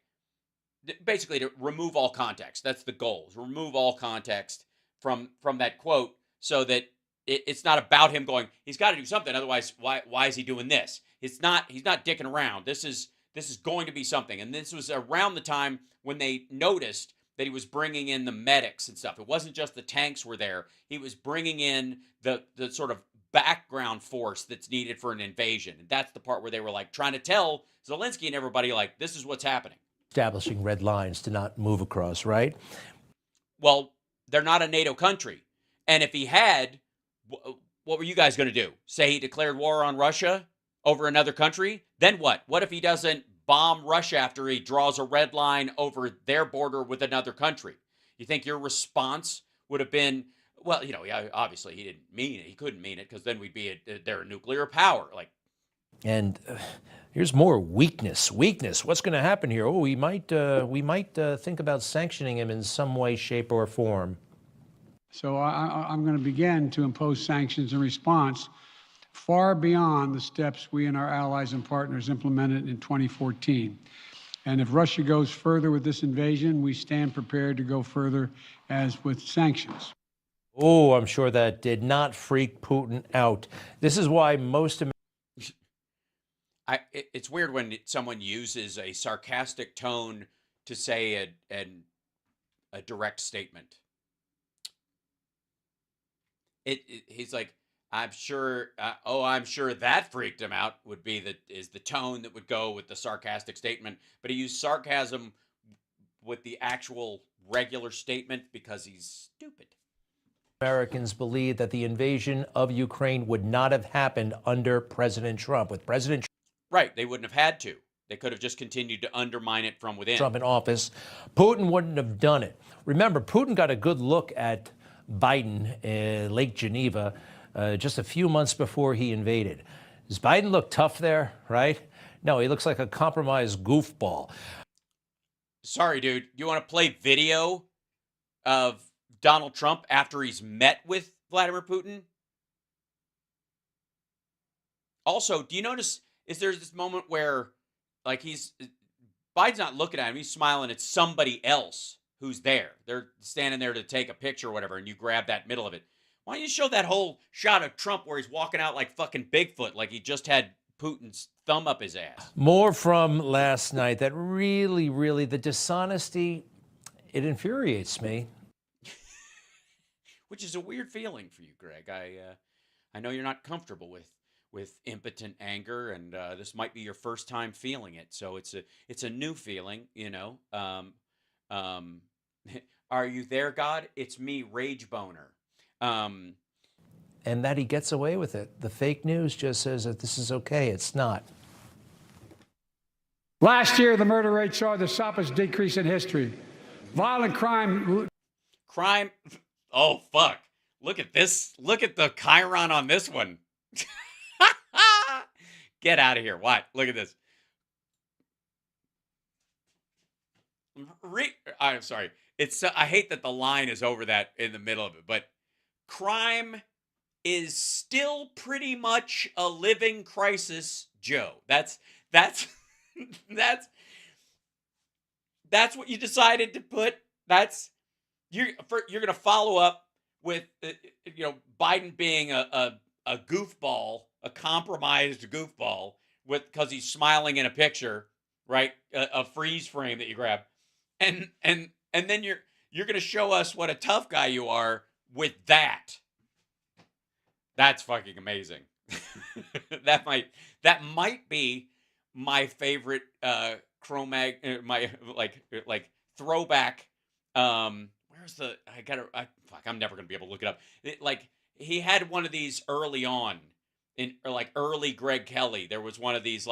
basically to remove all context. That's the goal, is remove all context from that quote, so that it's not about him going, he's got to do something. Otherwise, why is he doing this? He's not dicking around. This is going to be something. And this was around the time when they noticed that he was bringing in the medics and stuff. It wasn't just the tanks were there. He was bringing in the sort of background force that's needed for an invasion. And that's the part where they were like trying to tell Zelensky and everybody, like, this is what's happening. Establishing red lines to not move across, right? Well, they're not a NATO country. And if he had, what were you guys going to do? Say he declared war on Russia over another country? Then what? What if he doesn't bomb Russia after he draws a red line over their border with another country? You think your response would have been, well, yeah, obviously he didn't mean it. He couldn't mean it, because then we'd be they're a nuclear power. Like, and here's more weakness. What's going to happen here? Oh, we might think about sanctioning him in some way, shape, or form. So I'm going to begin to impose sanctions in response far beyond the steps we and our allies and partners implemented in 2014. And if Russia goes further with this invasion, we stand prepared to go further as with sanctions. Oh, I'm sure that did not freak Putin out. This is why most Americans... It's weird when someone uses a sarcastic tone to say a direct statement. He's like, I'm sure that freaked him out is the tone that would go with the sarcastic statement. But he used sarcasm with the actual regular statement because he's stupid. Americans believe that the invasion of Ukraine would not have happened under President Trump. With President Right, they wouldn't have had to. They could have just continued to undermine it from within. Trump in office, Putin wouldn't have done it. Remember, Putin got a good look at Biden in Lake Geneva just a few months before he invaded. Does Biden look tough there, right? No, he looks like a compromised goofball. Sorry, dude. You want to play video of Donald Trump after he's met with Vladimir Putin? Also, do you notice, is there this moment where, like, Biden's not looking at him. He's smiling at somebody else who's there. They're standing there to take a picture or whatever, and you grab that middle of it. Why don't you show that whole shot of Trump where he's walking out like fucking Bigfoot, like he just had Putin's thumb up his ass? More from last night that really, really, the dishonesty, it infuriates me. Which is a weird feeling for you, Greg. I know you're not comfortable with impotent anger, and this might be your first time feeling it. So it's a new feeling, you know. Are you there, God? It's me, Rage Boner. And that he gets away with it. The fake news just says that this is okay. It's not. Last year, the murder rate saw the sharpest decrease in history. Violent crime. Oh, fuck. Look at this. Look at the Chiron on this one. Get out of here. What? Look at this. I'm sorry. I hate that the line is over that in the middle of it, but crime is still pretty much a living crisis, Joe. That's that's what you decided to put. You're going to follow up with Biden being a goofball, a compromised goofball, because he's smiling in a picture, right? A freeze frame that you grab, and then you're going to show us what a tough guy you are with that. That's fucking amazing. that might be my favorite my throwback. Where's the? I'm never gonna be able to look it up. He had one of these early on early Greg Kelly. There was one of these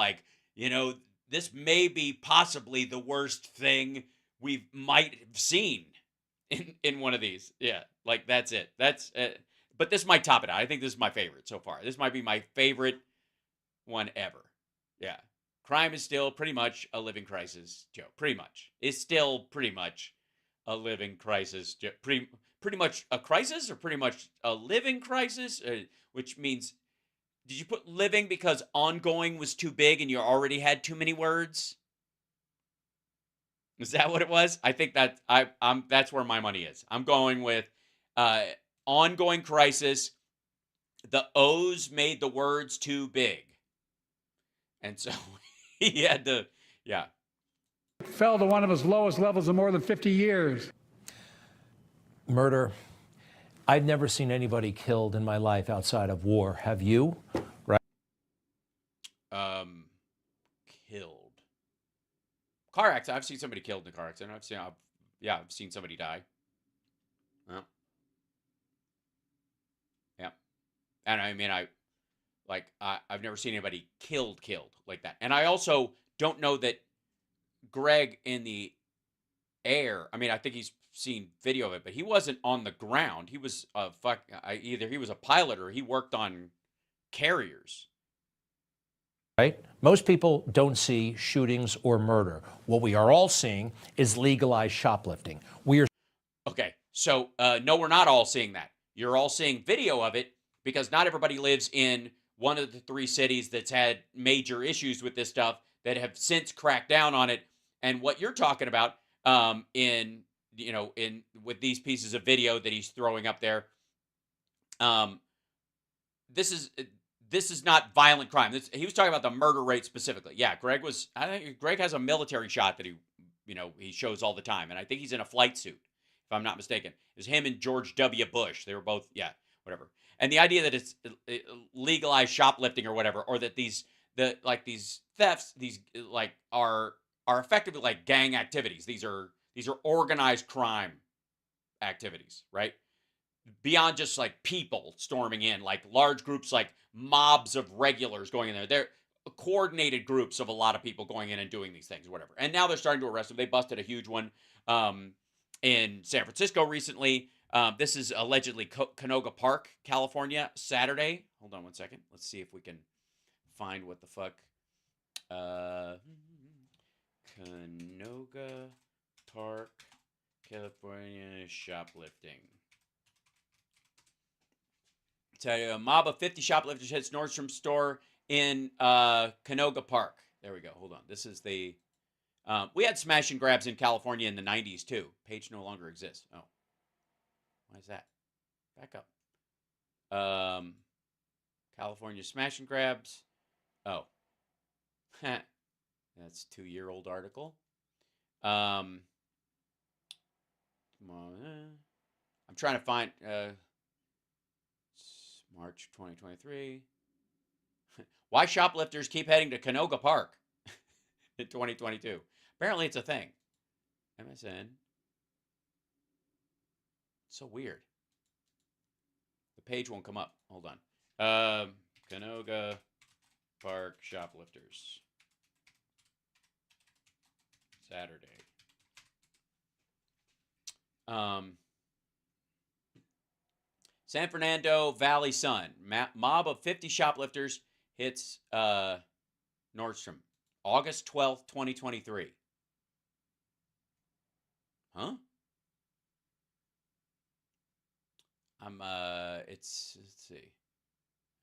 this may be possibly the worst thing we might have seen in one of these. Yeah, that's it. But this might top it out. I think this is my favorite so far. This might be my favorite one ever. Yeah. Crime is still pretty much a living crisis, Joe. Pretty much. It's still pretty much a living crisis. Joe. Pretty much a crisis or pretty much a living crisis? Which means, did you put living because ongoing was too big and you already had too many words? Is that what it was? I think that that's where my money is. I'm going with ongoing crisis. The O's made the words too big. And so he had to, yeah. Fell to one of his lowest levels in more than 50 years. Murder. I've never seen anybody killed in my life outside of war. Have you? Right. Killed. Car accident. I've seen somebody killed in a car accident. I've seen somebody die. Well, yeah. And I mean, I've never seen anybody killed like that. And I also don't know that Greg in the air, I mean, I think he's seen video of it, but he wasn't on the ground. He was either he was a pilot or he worked on carriers. Right? Most people don't see shootings or murder. What we are all seeing is legalized shoplifting. Okay, so no, we're not all seeing that. You're all seeing video of it because not everybody lives in one of the three cities that's had major issues with this stuff that have since cracked down on it. And what you're talking about with these pieces of video that he's throwing up there, this is not violent crime. He was talking about the murder rate specifically. Yeah, I think Greg has a military shot that he shows all the time. And I think he's in a flight suit, if I'm not mistaken. It was him and George W. Bush. They were both, yeah, whatever. And the idea that it's legalized shoplifting or whatever, or that these thefts, are effectively like gang activities. These are organized crime activities, right? Beyond just like people storming in, like large groups, like mobs of regulars going in there. They're coordinated groups of a lot of people going in and doing these things or whatever. And now they're starting to arrest them. They busted a huge one in San Francisco recently. This is allegedly Canoga Park, California, Saturday. Hold on one second. Let's see if we can find what the fuck. Canoga Park, California, shoplifting. A mob of 50 shoplifters hits Nordstrom store in Canoga Park. There we go. Hold on. This is the We had smash and grabs in California in the 90s, too. Page no longer exists. Oh. Why is that? Back up. California smash and grabs. Oh. That's a 2-year-old article. Come on. I'm trying to find March 2023. Why shoplifters keep heading to Canoga Park in 2022. Apparently it's a thing. MSN. So weird. The page won't come up. Hold on. Canoga Park shoplifters. Saturday. San Fernando Valley Sun. Mob of 50 shoplifters hits Nordstrom. August 12th, 2023. Huh? Let's see.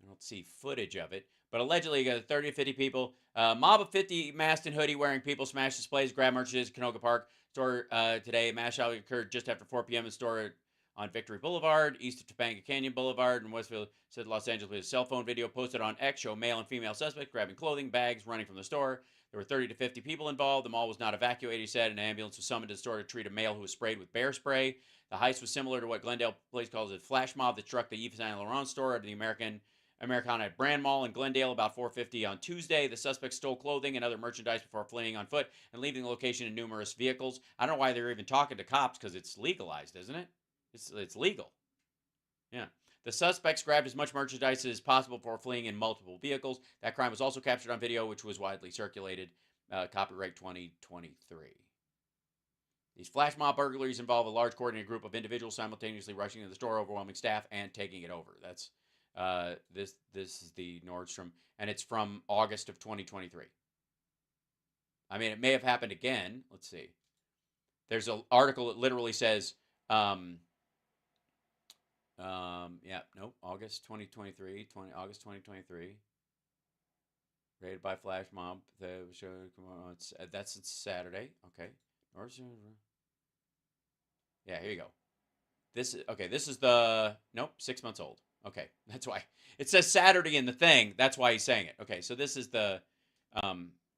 I don't see footage of it, but allegedly you got 30 to 50 people. Mob of 50 masked and hoodie wearing people smashed displays, grab merchandise at Canoga Park store today. Mass shooting occurred just after 4 p.m. in store on Victory Boulevard, east of Topanga Canyon Boulevard in Westfield, said Los Angeles. A cell phone video posted on X show male and female suspects grabbing clothing, bags, running from the store. There were 30 to 50 people involved. The mall was not evacuated, he said. An ambulance was summoned to the store to treat a male who was sprayed with bear spray. The heist was similar to what Glendale police calls a flash mob that struck the Yves Saint Laurent store at the Americana Brand Mall in Glendale about 4:50 on Tuesday. The suspects stole clothing and other merchandise before fleeing on foot and leaving the location in numerous vehicles. I don't know why they're even talking to cops because it's legalized, isn't it? It's legal. Yeah. The suspects grabbed as much merchandise as possible before fleeing in multiple vehicles. That crime was also captured on video, which was widely circulated. Copyright 2023. These flash mob burglaries involve a large coordinated group of individuals simultaneously rushing into the store, overwhelming staff, and taking it over. That's this is the Nordstrom, and it's from August of 2023. I mean, it may have happened again. Let's see. There's an article that literally says, August 2023, August 2023. Raided by flash mob. That's Saturday. Okay. Yeah, here you go. This is the 6 months old. Okay, that's why it says Saturday in the thing. That's why he's saying it. Okay, so this is the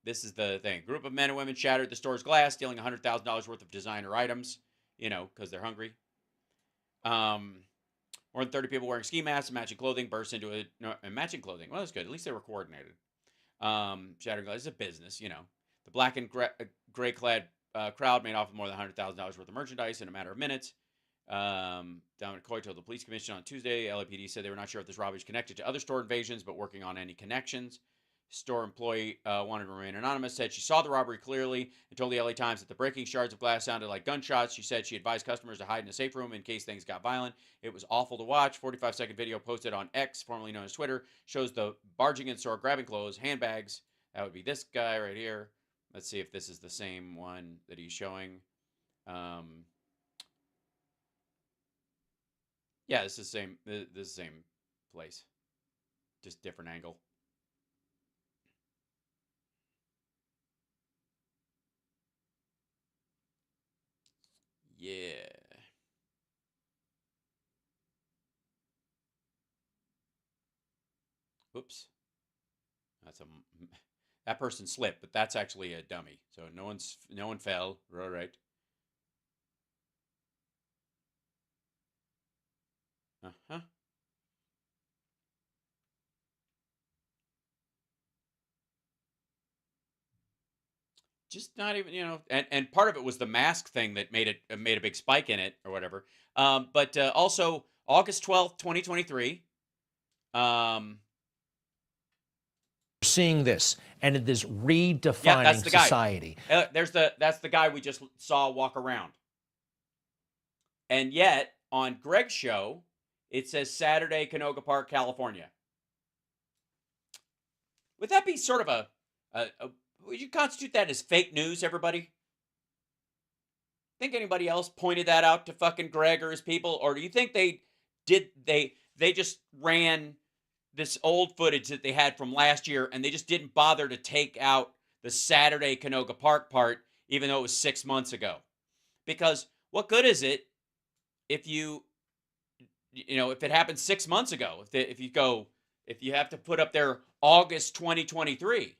thing. Group of men and women shattered the store's glass, stealing $100,000 worth of designer items. Because they're hungry. More than 30 people wearing ski masks and matching clothing burst into matching clothing. Well, that's good. At least they were coordinated. Shattering glass is a business, The black and gray clad crowd made off with more than $100,000 worth of merchandise in a matter of minutes. Dominic Coy told the police commission on Tuesday. LAPD said they were not sure if this robbery is connected to other store invasions, but working on any connections. Store employee wanted to remain anonymous, said she saw the robbery clearly and told the LA Times that the breaking shards of glass sounded like gunshots. She said she advised customers to hide in a safe room in case things got violent. It was awful to watch. 45-second video posted on X, formerly known as Twitter, shows the barging in store, grabbing clothes, handbags. That would be this guy right here. Let's see if this is the same one that he's showing. Yeah, this is the same. This is the same place, just different angle. Yeah. Oops. That person slipped, but that's actually a dummy. So no one fell. All right. Uh-huh. Just not even, and part of it was the mask thing that made a big spike in it or whatever. But also August 12th, 2023. Seeing this, and it is redefining society. That's the guy we just saw walk around. And yet on Greg's show, it says Saturday, Canoga Park, California. Would that be sort of would you constitute that as fake news, everybody? Think anybody else pointed that out to fucking Greg or his people? Or do you think they just ran this old footage that they had from last year and they just didn't bother to take out the Saturday Canoga Park part even though it was 6 months ago. Because what good is it if if it happened 6 months ago, if you have to put up there August 2023.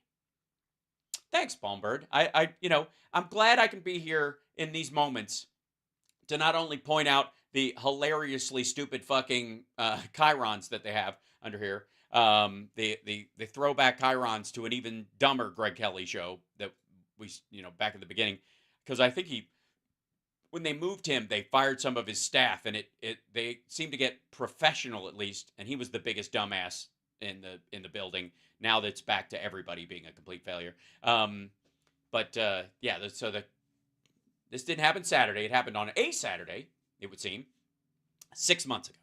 Thanks, Palmbird. I'm glad I can be here in these moments to not only point out the hilariously stupid fucking chyrons that they have under here, the throwback chyrons to an even dumber Greg Kelly show that we, back in the beginning, because I think when they moved him, they fired some of his staff, and they seemed to get professional at least, and he was the biggest dumbass in the building. Now that's back to everybody being a complete failure. This didn't happen Saturday. It happened on a Saturday, it would seem, 6 months ago.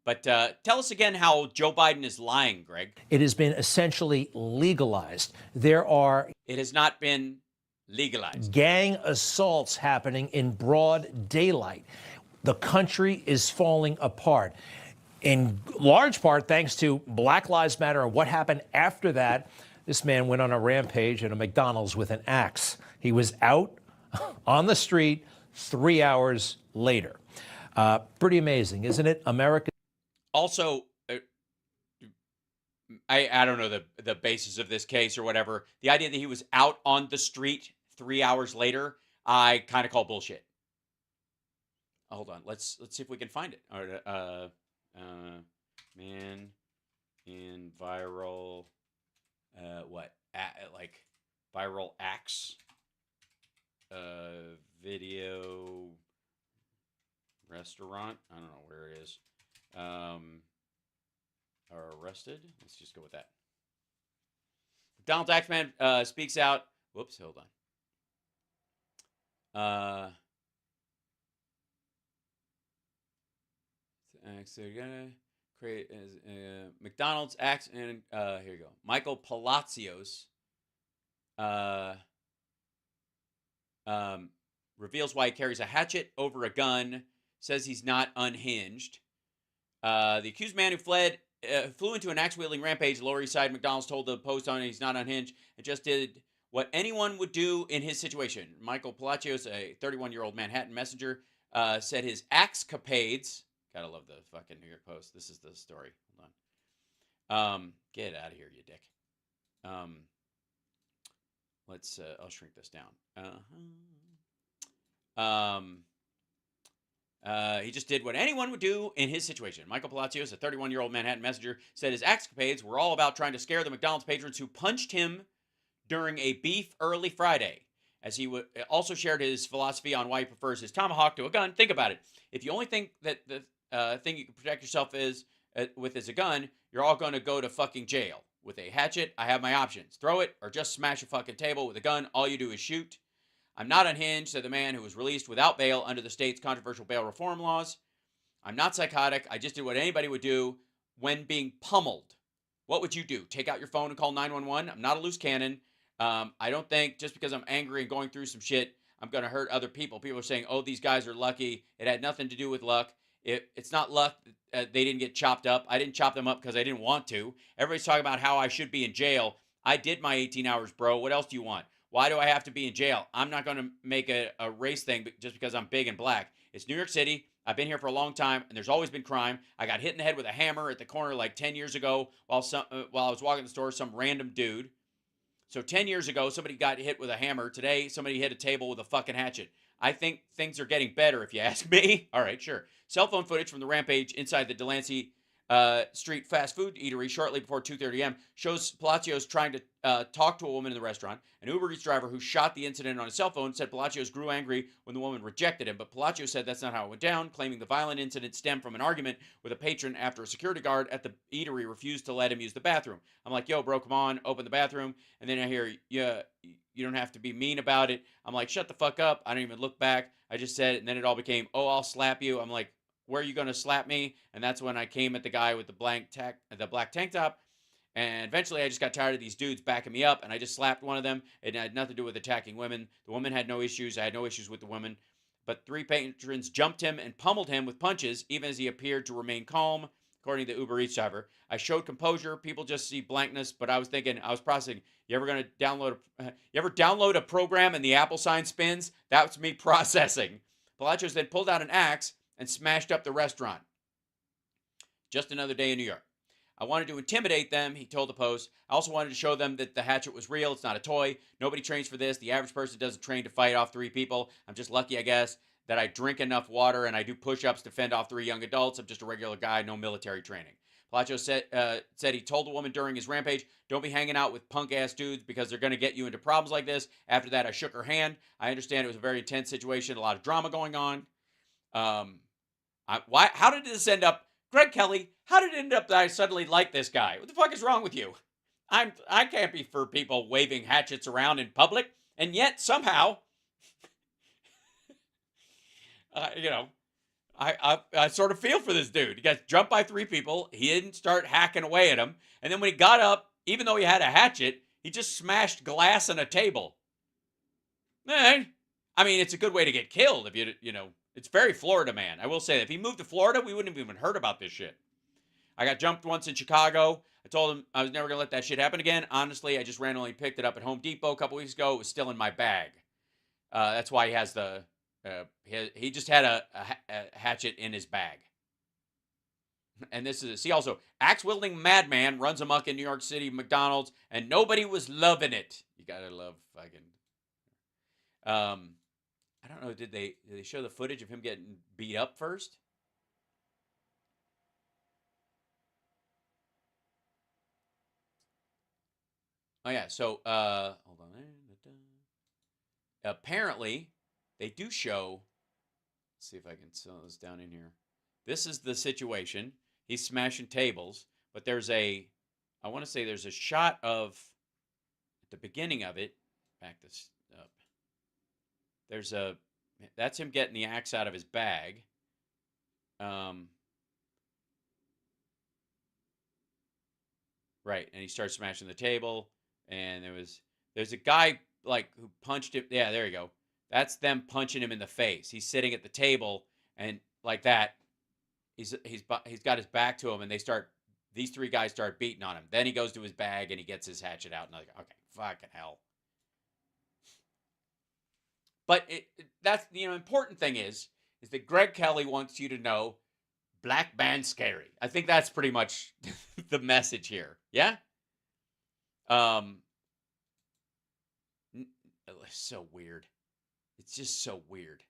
But tell us again how Joe Biden is lying, Greg. It has been essentially legalized. It has not been legalized. Gang assaults happening in broad daylight. The country is falling apart, in large part thanks to Black Lives Matter and what happened after that. This man went on a rampage at a McDonald's with an axe. He was out on the street 3 hours later. Pretty amazing, isn't it? America. Also, I don't know the basis of this case or whatever. The idea that he was out on the street 3 hours later, I kind of call bullshit. Hold on, let's see if we can find it. All right, man in viral, like viral axe, video restaurant. I don't know where it is. Arrested. Let's just go with that. McDonald's Axeman speaks out. Whoops, hold on. So you're gonna create as McDonald's Axe, and here you go. Michael Palacios reveals why he carries a hatchet over a gun. Says he's not unhinged. The accused man who flew into an axe-wielding rampage, Lower East Side McDonald's, told the Post on he's not unhinged and just did what anyone would do in his situation. Michael Palacios, a 31-year-old Manhattan messenger, said his axe-capades. Gotta love the fucking New York Post. This is the story. Hold on. Get out of here, you dick. I'll shrink this down. He just did what anyone would do in his situation. Michael Palacios, a 31-year-old Manhattan messenger, said his axecapades were all about trying to scare the McDonald's patrons who punched him during a beef early Friday. As he also shared his philosophy on why he prefers his tomahawk to a gun. Think about it. If you only think that the thing you can protect yourself with is a gun, you're all going to go to fucking jail. With a hatchet, I have my options. Throw it or just smash a fucking table. With a gun, all you do is shoot. I'm not unhinged, said the man who was released without bail under the state's controversial bail reform laws. I'm not psychotic. I just did what anybody would do when being pummeled. What would you do? Take out your phone and call 911? I'm not a loose cannon. I don't think just because I'm angry and going through some shit, I'm going to hurt other people. People are saying, oh, these guys are lucky. It had nothing to do with luck. It's not luck. They didn't get chopped up. I didn't chop them up because I didn't want to. Everybody's talking about how I should be in jail. I did my 18 hours, bro. What else do you want? Why do I have to be in jail? I'm not going to make a race thing just because I'm big and black. It's New York City. I've been here for a long time, and there's always been crime. I got hit in the head with a hammer at the corner like 10 years ago while I was walking the store, some random dude. So 10 years ago, somebody got hit with a hammer. Today, somebody hit a table with a fucking hatchet. I think things are getting better, if you ask me. All right, sure. Cell phone footage from the rampage inside the Delancey Street fast food eatery shortly before 2:30 a.m. shows Palacios trying to talk to a woman in the restaurant. An Uber Eats driver who shot the incident on his cell phone said Palacios grew angry when the woman rejected him, but Palacios said that's not how it went down, claiming the violent incident stemmed from an argument with a patron after a security guard at the eatery refused to let him use the bathroom. I'm like, yo, bro, come on, open the bathroom. And then I hear, yeah, you don't have to be mean about it. I'm like, shut the fuck up. I don't even look back. I just said it, and then it all became, oh, I'll slap you. I'm like, where are you going to slap me? And that's when I came at the guy with the black tank top. And eventually I just got tired of these dudes backing me up, and I just slapped one of them. It had nothing to do with attacking women. The woman had no issues. I had no issues with the woman. But 3 patrons jumped him and pummeled him with punches, even as he appeared to remain calm. according to the Uber Eats driver. I showed composure. People just see blankness, but I was processing. You ever download a program and the Apple sign spins? That was me processing. Palacios then pulled out an axe and smashed up the restaurant. Just another day in New York. I wanted to intimidate them, he told the Post. I also wanted to show them that the hatchet was real. It's not a toy. Nobody trains for this. The average person doesn't train to fight off 3 people. I'm just lucky, I guess, that I drink enough water and I do push-ups to fend off 3 young adults. I'm just a regular guy, no military training. Palacios said he told the woman during his rampage, don't be hanging out with punk-ass dudes because they're going to get you into problems like this. After that, I shook her hand. I understand it was a very intense situation, a lot of drama going on. How did this end up? Greg Kelly, how did it end up that I suddenly like this guy? What the fuck is wrong with you? I can't be for people waving hatchets around in public, and yet somehow, I sort of feel for this dude. He got jumped by 3 people. He didn't start hacking away at him, and then when he got up, even though he had a hatchet, he just smashed glass on a table. I mean, it's a good way to get killed if you know. It's very Florida man. I will say that if he moved to Florida, we wouldn't have even heard about this shit. I got jumped once in Chicago. I told him I was never going to let that shit happen again. Honestly, I just randomly picked it up at Home Depot a couple weeks ago. It was still in my bag. That's why he has the... he just had a hatchet in his bag. And this is... See, also, axe-wielding madman runs amok in New York City McDonald's, and nobody was loving it. You gotta love fucking... I don't know, did they show the footage of him getting beat up first? Oh yeah, so hold on. Apparently, they do show, let's see if I can slow this down in here. This is the situation. He's smashing tables, but there's I want to say there's a shot of at the beginning of it. Back this up. That's him getting the axe out of his bag. Right, and he starts smashing the table, and there's a guy like who punched him. Yeah, there you go. That's them punching him in the face. He's sitting at the table, and like that, he's got his back to him, and these 3 guys start beating on him. Then he goes to his bag and he gets his hatchet out, and I'm like, okay, fucking hell. But that's the important thing is that Greg Kelly wants you to know black man scary. I think that's pretty much the message here. Yeah? It's so weird. It's just so weird.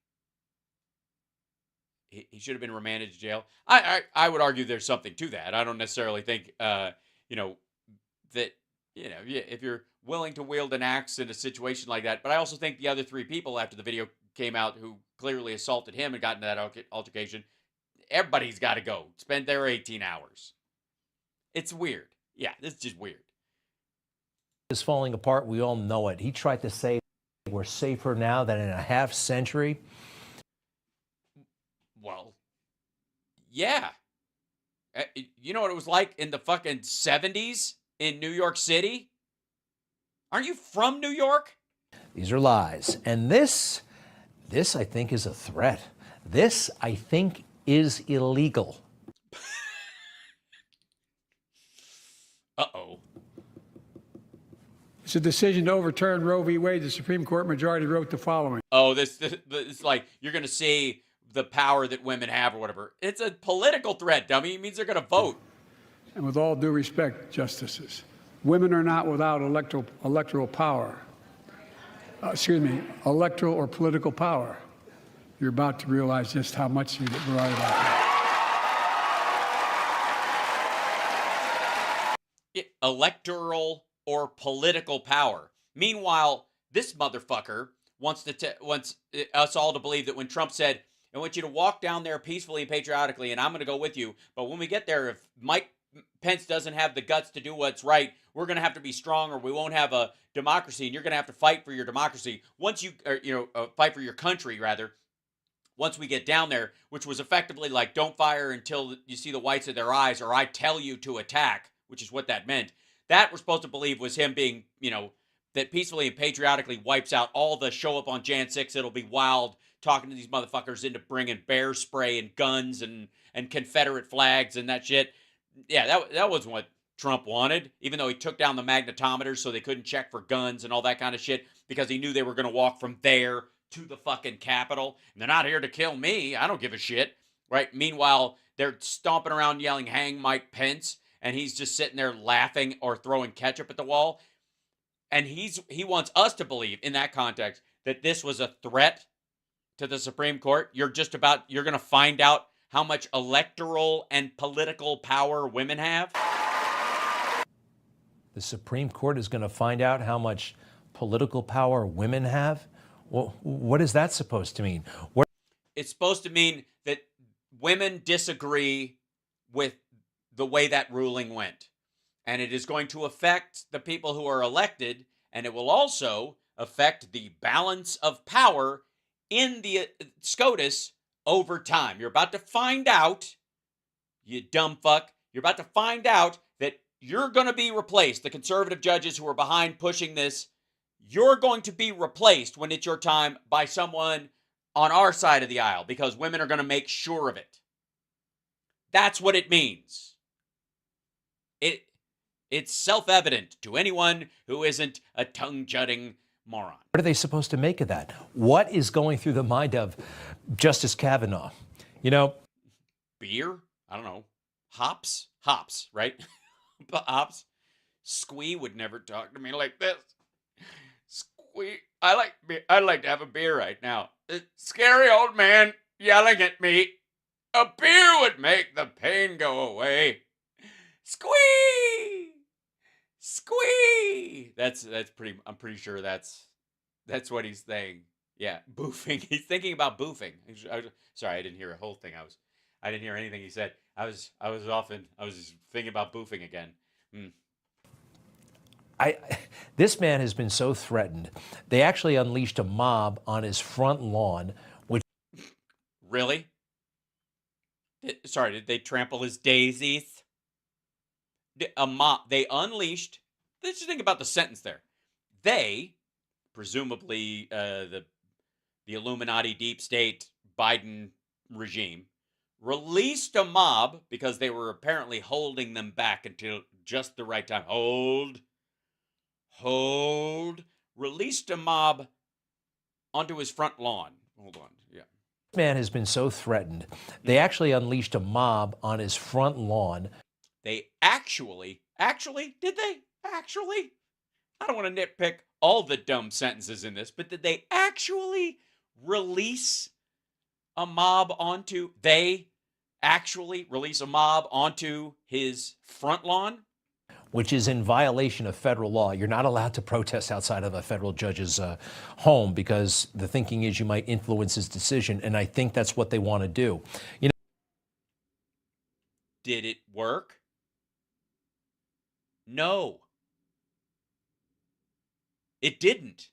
He should have been remanded to jail. I would argue there's something to that. I don't necessarily think that if you're willing to wield an axe in a situation like that. But I also think the other 3 people after the video came out who clearly assaulted him and got into that altercation, everybody's got to go. Spend their 18 hours. It's weird. Yeah, this is just weird. Is falling apart. We all know it. He tried to say we're safer now than in a half century. Well, yeah. You know what it was like in the fucking 70s in New York City? Aren't you from New York? These are lies. And this I think is a threat. This, I think, is illegal. Uh-oh. It's a decision to overturn Roe v. Wade. The Supreme Court majority wrote the following. Oh, it's like you're going to see the power that women have or whatever. It's a political threat, dummy. It means they're going to vote. And with all due respect, justices, women are not without electoral power. Electoral or political power. You're about to realize just how much you're right about that. Electoral or political power. Meanwhile, this motherfucker wants us all to believe that when Trump said, I want you to walk down there peacefully and patriotically, and I'm going to go with you. But when we get there, if Mike Pence doesn't have the guts to do what's right, we're going to have to be strong or we won't have a democracy, and you're going to have to fight for your democracy. Once you, fight for your country, rather, once we get down there, which was effectively like, don't fire until you see the whites of their eyes, or I tell you to attack, which is what that meant. That we're supposed to believe was him being, that peacefully and patriotically wipes out all the show up on Jan 6, it'll be wild, talking to these motherfuckers into bringing bear spray and guns and Confederate flags and that shit. Yeah, that wasn't what Trump wanted, even though he took down the magnetometers so they couldn't check for guns and all that kind of shit because he knew they were going to walk from there to the fucking Capitol. And they're not here to kill me. I don't give a shit. Right? Meanwhile, they're stomping around yelling, hang Mike Pence. And he's just sitting there laughing or throwing ketchup at the wall. And he wants us to believe in that context that this was a threat to the Supreme Court. You're going to find out how much electoral and political power women have. The Supreme Court is going to find out how much political power women have? Well, what is that supposed to mean? It's supposed to mean that women disagree with the way that ruling went. And it is going to affect the people who are elected, and it will also affect the balance of power in the SCOTUS over time. You're about to find out, you dumb fuck, you're about to find out that you're going to be replaced. The conservative judges who are behind pushing this, you're going to be replaced when it's your time by someone on our side of the aisle because women are going to make sure of it. That's what it means. It's self-evident to anyone who isn't a tongue-jutting moron. What are they supposed to make of that? What is going through the mind of Justice Kavanaugh? You know, beer? I don't know. Hops, right? Hops. Squee would never talk to me like this. Squee, I'd like to have a beer right now. Scary old man yelling at me. A beer would make the pain go away. Squee! Squee! That's pretty. I'm pretty sure that's what he's saying. Yeah, boofing. He's thinking about boofing. Sorry, I didn't hear a whole thing. I didn't hear anything he said. I was just thinking about boofing again. This man has been so threatened. They actually unleashed a mob on his front lawn, which... Really? Sorry, did they trample his daisies? A mob. They unleashed... Let's just think about the sentence there. They, presumably the Illuminati deep state Biden regime, released a mob because they were apparently holding them back until just the right time. Released a mob onto his front lawn. Hold on. Yeah. This man has been so threatened. They actually unleashed a mob on his front lawn. They actually, did they? Actually? I don't want to nitpick all the dumb sentences in this, but did they actually release a mob onto his front lawn? Which is in violation of federal law. You're not allowed to protest outside of a federal judge's home because the thinking is you might influence his decision, and I think that's what they want to do. You know, did it work? No. It didn't.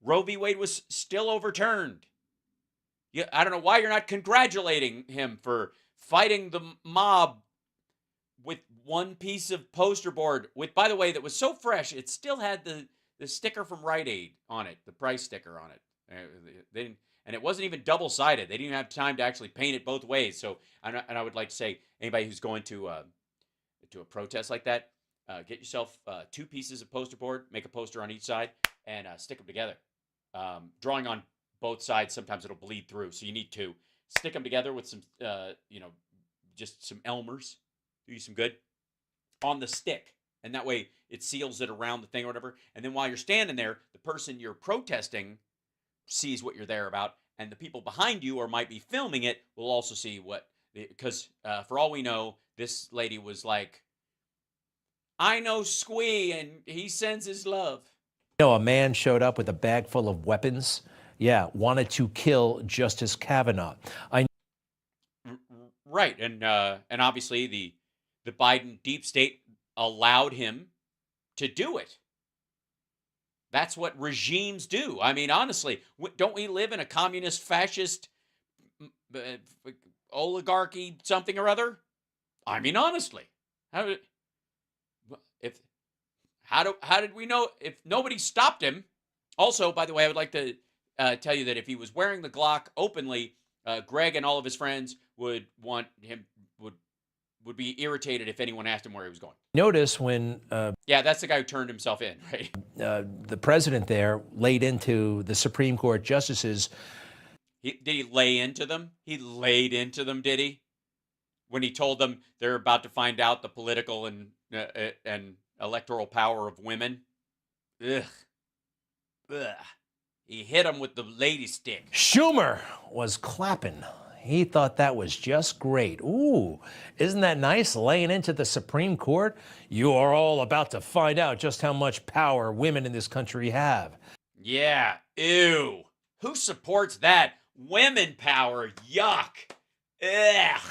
Roe v. Wade was still overturned. I don't know why you're not congratulating him for fighting the mob with one piece of poster board, by the way, that was so fresh, it still had the sticker from Rite Aid on it, the price sticker on it. And it wasn't even double-sided. They didn't even have time to actually paint it both ways. So, and I would like to say, anybody who's going to a protest like that, get yourself 2 pieces of poster board, make a poster on each side, and stick them together. Drawing on both sides, sometimes it'll bleed through, so you need 2. Stick them together with some, just some Elmers. Do you some good on the stick, and that way it seals it around the thing or whatever. And then while you're standing there, the person you're protesting sees what you're there about, and the people behind you or might be filming it will also see what, because for all we know, this lady was like, I know Squee and he sends his love. You know, a man showed up with a bag full of weapons. Yeah, wanted to kill Justice Kavanaugh. Right, and obviously the Biden deep state allowed him to do it. That's what regimes do. I mean, honestly, don't we live in a communist, fascist, oligarchy, something or other? I mean, honestly, how did we know if nobody stopped him? Also, by the way, I would like to tell you that if he was wearing the Glock openly, Greg and all of his friends would would be irritated if anyone asked him where he was going. Notice when yeah, that's the guy who turned himself in, right? The president there laid into the Supreme Court justices. Did he lay into them? He laid into them, did he? When he told them they're about to find out the political and electoral power of women. Ugh. Ugh. He hit him with the lady stick. Schumer was clapping. He thought that was just great. Ooh, isn't that nice, laying into the Supreme Court? You are all about to find out just how much power women in this country have. Yeah, ew. Who supports that? Women power, yuck. Ugh.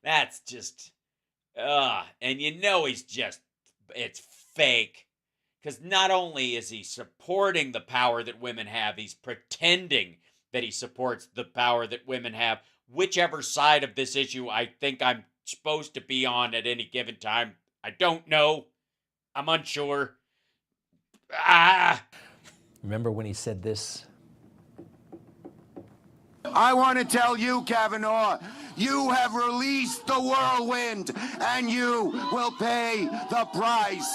That's just, and you know it's fake. Because not only is he supporting the power that women have, he's pretending that he supports the power that women have. Whichever side of this issue I think I'm supposed to be on at any given time, I don't know. I'm unsure. Remember when he said this? I want to tell you, Kavanaugh, you have released the whirlwind, and you will pay the price.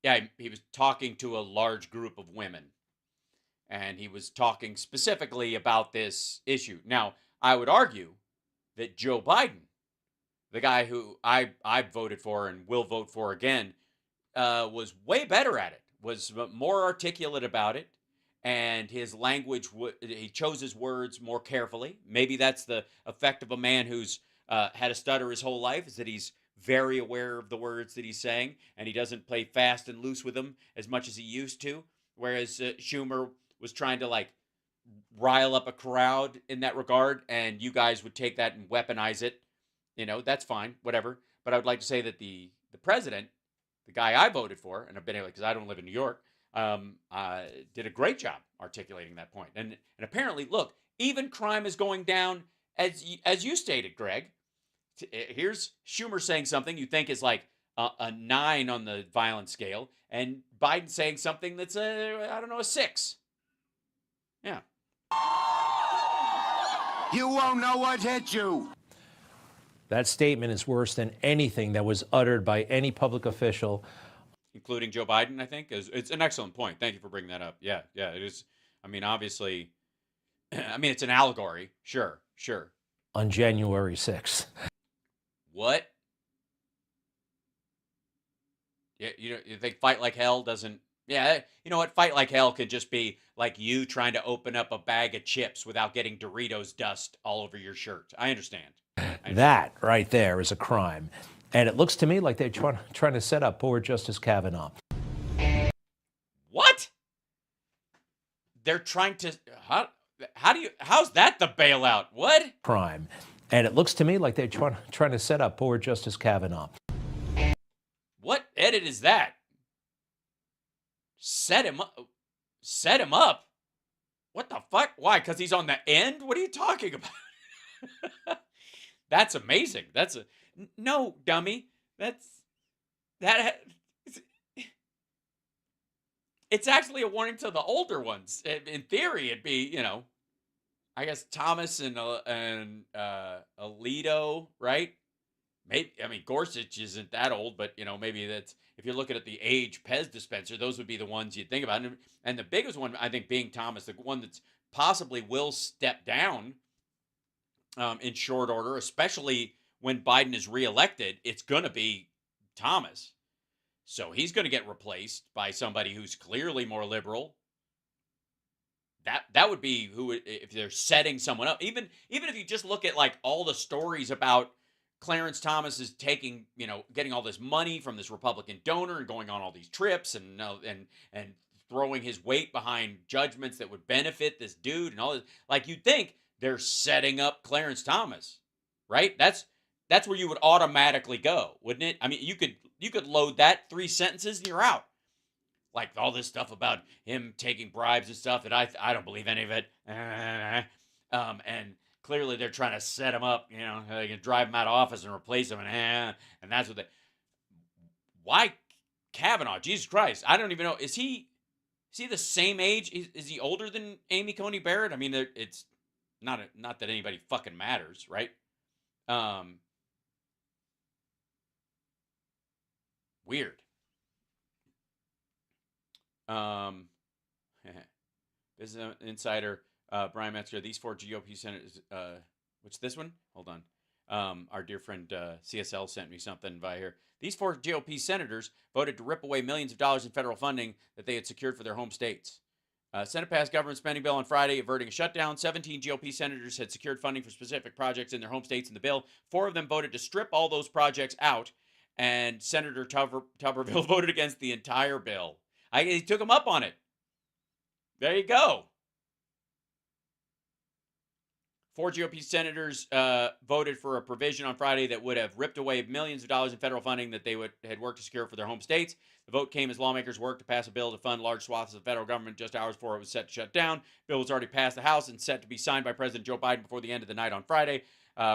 Yeah, he was talking to a large group of women, and he was talking specifically about this issue. Now, I would argue that Joe Biden, the guy who I voted for and will vote for again, was way better at it, was more articulate about it, and his language, he chose his words more carefully. Maybe that's the effect of a man who's had a stutter his whole life, is that he's very aware of the words that he's saying, and he doesn't play fast and loose with them as much as he used to, whereas Schumer was trying to, like, rile up a crowd in that regard, and you guys would take that and weaponize it. You know, that's fine, whatever. But I would like to say that the president, the guy I voted for, and I've been able, because I don't live in New York, did a great job articulating that point. And apparently, look, even crime is going down, as you stated, Greg. Here's Schumer saying something you think is like a 9 on the violence scale, and Biden saying something that's a 6. Yeah. You won't know what hit you. That statement is worse than anything that was uttered by any public official, including Joe Biden, I think. It's an excellent point. Thank you for bringing that up. Yeah, it is. I mean, obviously, it's an allegory. Sure. On January 6th. What? Yeah, you think Fight Like Hell doesn't... Yeah, you know what? Fight Like Hell could just be like you trying to open up a bag of chips without getting Doritos dust all over your shirt. I understand. That right there is a crime. And it looks to me like they're trying to set up poor Justice Kavanaugh. What? They're trying to... How's that the bailout? What? Crime. And it looks to me like they're trying to set up poor Justice Kavanaugh. What edit is that? Set him up? What the fuck? Why? Because he's on the end? What are you talking about? That's amazing. No, dummy. It's actually a warning to the older ones. In theory, it'd be, I guess Thomas and Alito, right? Maybe, Gorsuch isn't that old, but maybe that's, if you're looking at the age Pez dispenser, those would be the ones you'd think about. And the biggest one, I think, being Thomas, the one that's possibly will step down in short order, especially when Biden is reelected, it's going to be Thomas. So he's going to get replaced by somebody who's clearly more liberal. That would be who, if they're setting someone up. Even if you just look at like all the stories about Clarence Thomas is taking, getting all this money from this Republican donor and going on all these trips and throwing his weight behind judgments that would benefit this dude and all this. Like, you'd think they're setting up Clarence Thomas, right? That's where you would automatically go, wouldn't it? I mean, you could load that 3 sentences and you're out. Like all this stuff about him taking bribes and stuff that I don't believe any of it. And clearly they're trying to set him up, they can drive him out of office and replace him, and that's what why Kavanaugh? Jesus Christ. I don't even know. Is he the same age? Is he older than Amy Coney Barrett? I mean, it's not that anybody fucking matters, right? Weird. Business Insider, Brian Metzger, these 4 GOP senators, what's this one? Hold on. Our dear friend CSL sent me something via here. These 4 GOP senators voted to rip away millions of dollars in federal funding that they had secured for their home states. Senate passed government spending bill on Friday, averting a shutdown. 17 GOP senators had secured funding for specific projects in their home states in the bill. 4 of them voted to strip all those projects out, and Senator Tuberville voted against the entire bill. He took him up on it. There you go. 4 GOP senators voted for a provision on Friday that would have ripped away millions of dollars in federal funding that they had worked to secure for their home states. The vote came as lawmakers worked to pass a bill to fund large swaths of the federal government just hours before it was set to shut down. The bill was already passed the House and set to be signed by President Joe Biden before the end of the night on Friday.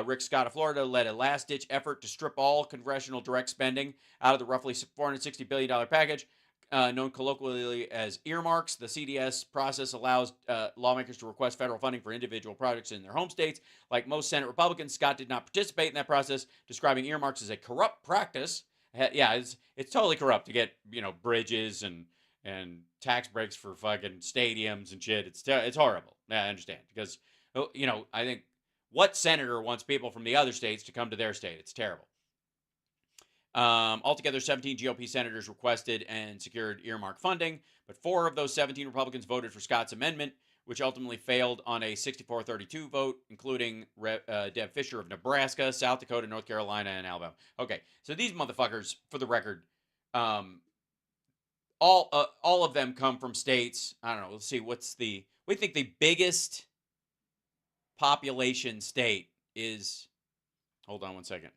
Rick Scott of Florida led a last-ditch effort to strip all congressional direct spending out of the roughly $460 billion package. Known colloquially as earmarks, the CDS process allows lawmakers to request federal funding for individual projects in their home states. Like most Senate Republicans, Scott did not participate in that process, describing earmarks as a corrupt practice. Yeah, it's totally corrupt to get, bridges and tax breaks for fucking stadiums and shit. It's horrible. Yeah, I understand, because I think what senator wants people from the other states to come to their state? It's terrible. Altogether, 17 GOP senators requested and secured earmark funding, but 4 of those 17 Republicans voted for Scott's amendment, which ultimately failed on a 64-32 vote, including Deb Fischer of Nebraska, South Dakota, North Carolina, and Alabama. Okay, so these motherfuckers, for the record, all of them come from states. I don't know. Let's see. We think the biggest population state is. Hold on one second.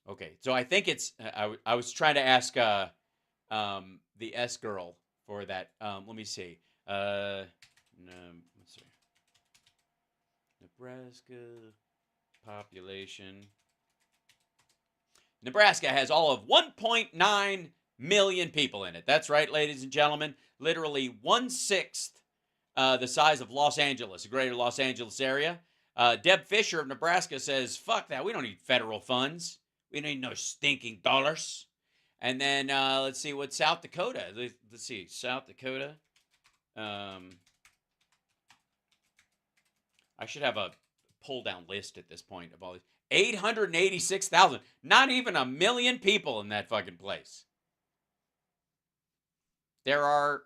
Okay, so I think it's. I was trying to ask the S girl for that. Let me see. Let's see. Nebraska population. Nebraska has all of 1.9 million people in it. That's right, ladies and gentlemen. Literally 1/6 the size of Los Angeles, the greater Los Angeles area. Deb Fischer of Nebraska says, "Fuck that. We don't need federal funds. We don't need no stinking dollars." And then let's see what South Dakota. Let's see, South Dakota. I should have a pull down list at this point of all these. 886,000. Not even 1 million people in that fucking place. There are,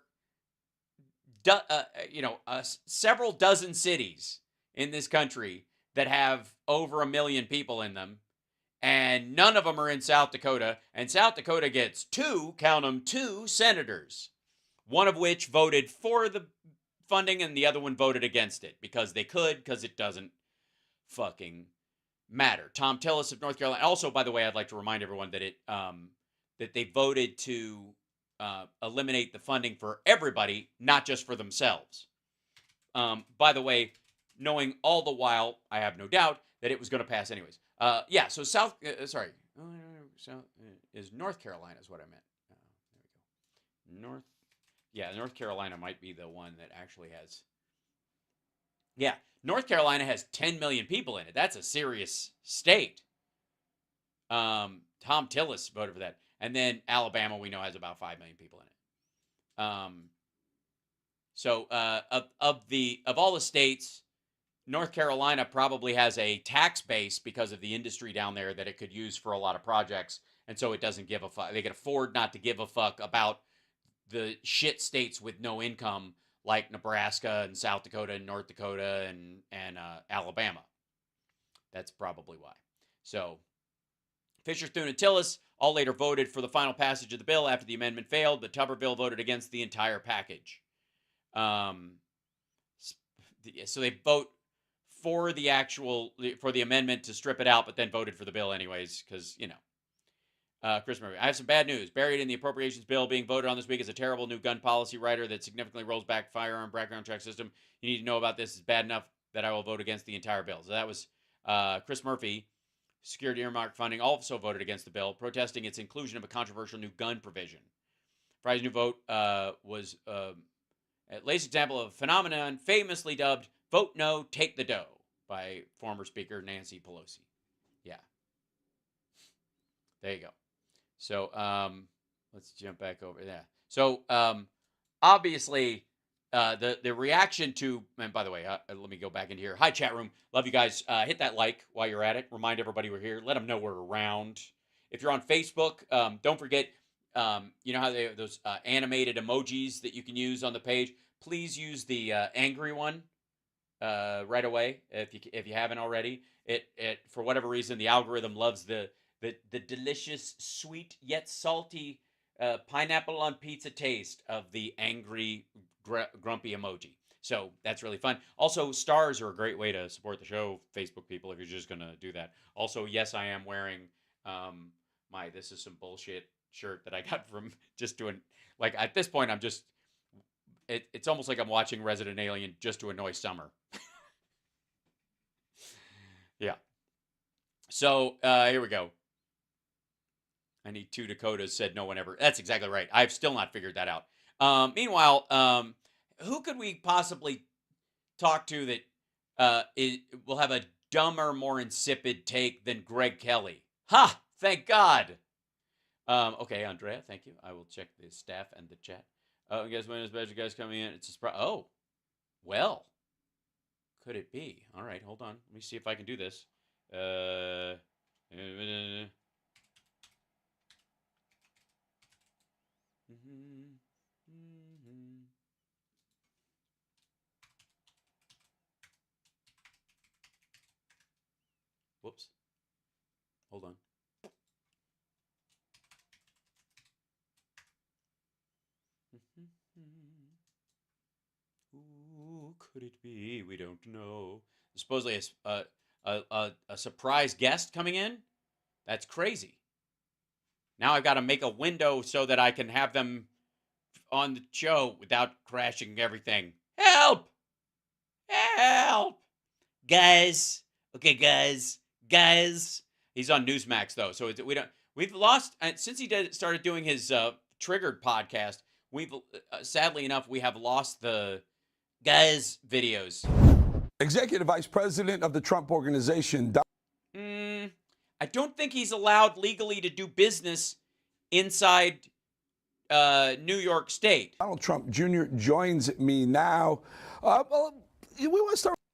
several dozen cities in this country that have over 1 million people in them. And none of them are in South Dakota. And South Dakota gets 2, count them, 2 senators. One of which voted for the funding and the other one voted against it. Because they could, because it doesn't fucking matter. Tom Tillis of North Carolina. Also, by the way, I'd like to remind everyone that that they voted to eliminate the funding for everybody, not just for themselves. By the way, knowing all the while, I have no doubt that it was going to pass anyways. So South is North Carolina is what I meant. There we go. North Carolina might be the one that actually has. Yeah, North Carolina has 10 million people in it. That's a serious state. Tom Tillis voted for that. And then Alabama, we know, has about 5 million people in it. So of all the states, North Carolina probably has a tax base because of the industry down there that it could use for a lot of projects. And so it doesn't give a fuck. They can afford not to give a fuck about the shit states with no income like Nebraska and South Dakota and North Dakota and Alabama. That's probably why. So Fischer, Thune, and Tillis all later voted for the final passage of the bill after the amendment failed, but Tuberville voted against the entire package. So they vote for the amendment to strip it out, but then voted for the bill anyways, because, Chris Murray. I have some bad news. Buried in the appropriations bill being voted on this week is a terrible new gun policy rider that significantly rolls back firearm background check system. You need to know about this. It's bad enough that I will vote against the entire bill. So that was Chris Murphy Security earmark funding also voted against the bill, protesting its inclusion of a controversial new gun provision. Friday's new vote was a latest example of a phenomenon famously dubbed "Vote No, Take the Dough" by former Speaker Nancy Pelosi. Yeah. There you go. So let's jump back over there. So obviously the reaction to, and by the way, let me go back into here. Hi, chat room. Love you guys. Hit that like while you're at it. Remind everybody we're here. Let them know we're around. If you're on Facebook, don't forget, you know how they have those animated emojis that you can use on the page? Please use the angry one right away if you haven't already. It for whatever reason, the algorithm loves the delicious, sweet yet salty pineapple on pizza taste of the angry, grumpy emoji. So that's really fun. Also, stars are a great way to support the show, Facebook people, if you're just going to do that. Also, yes, I am wearing my "This Is Some Bullshit" shirt that I got from just doing, like, at this point, I'm just, it's almost like I'm watching Resident Alien just to annoy Summer. Yeah. So here we go. I need 2 Dakotas, said no one ever. That's exactly right. I've still not figured that out. Meanwhile, who could we possibly talk to that will have a dumber, more insipid take than Greg Kelly? Ha! Thank God. Okay, Andrea, thank you. I will check the staff and the chat. Oh, guys, when is special guys coming in? It's a surprise. Oh, well, could it be? All right, hold on. Let me see if I can do this. Whoops. Hold on. Who could it be? We don't know. Supposedly a surprise guest coming in? That's crazy. Now I've got to make a window so that I can have them on the show without crashing everything. Help! Help! Guys. Okay, guys. He's on Newsmax though, so we've lost since he started doing his Triggered podcast. We've sadly enough we have lost the guys videos. Executive Vice President of the Trump Organization. I don't think he's allowed legally to do business inside New York State. Donald Trump Jr. joins me now. We want to start with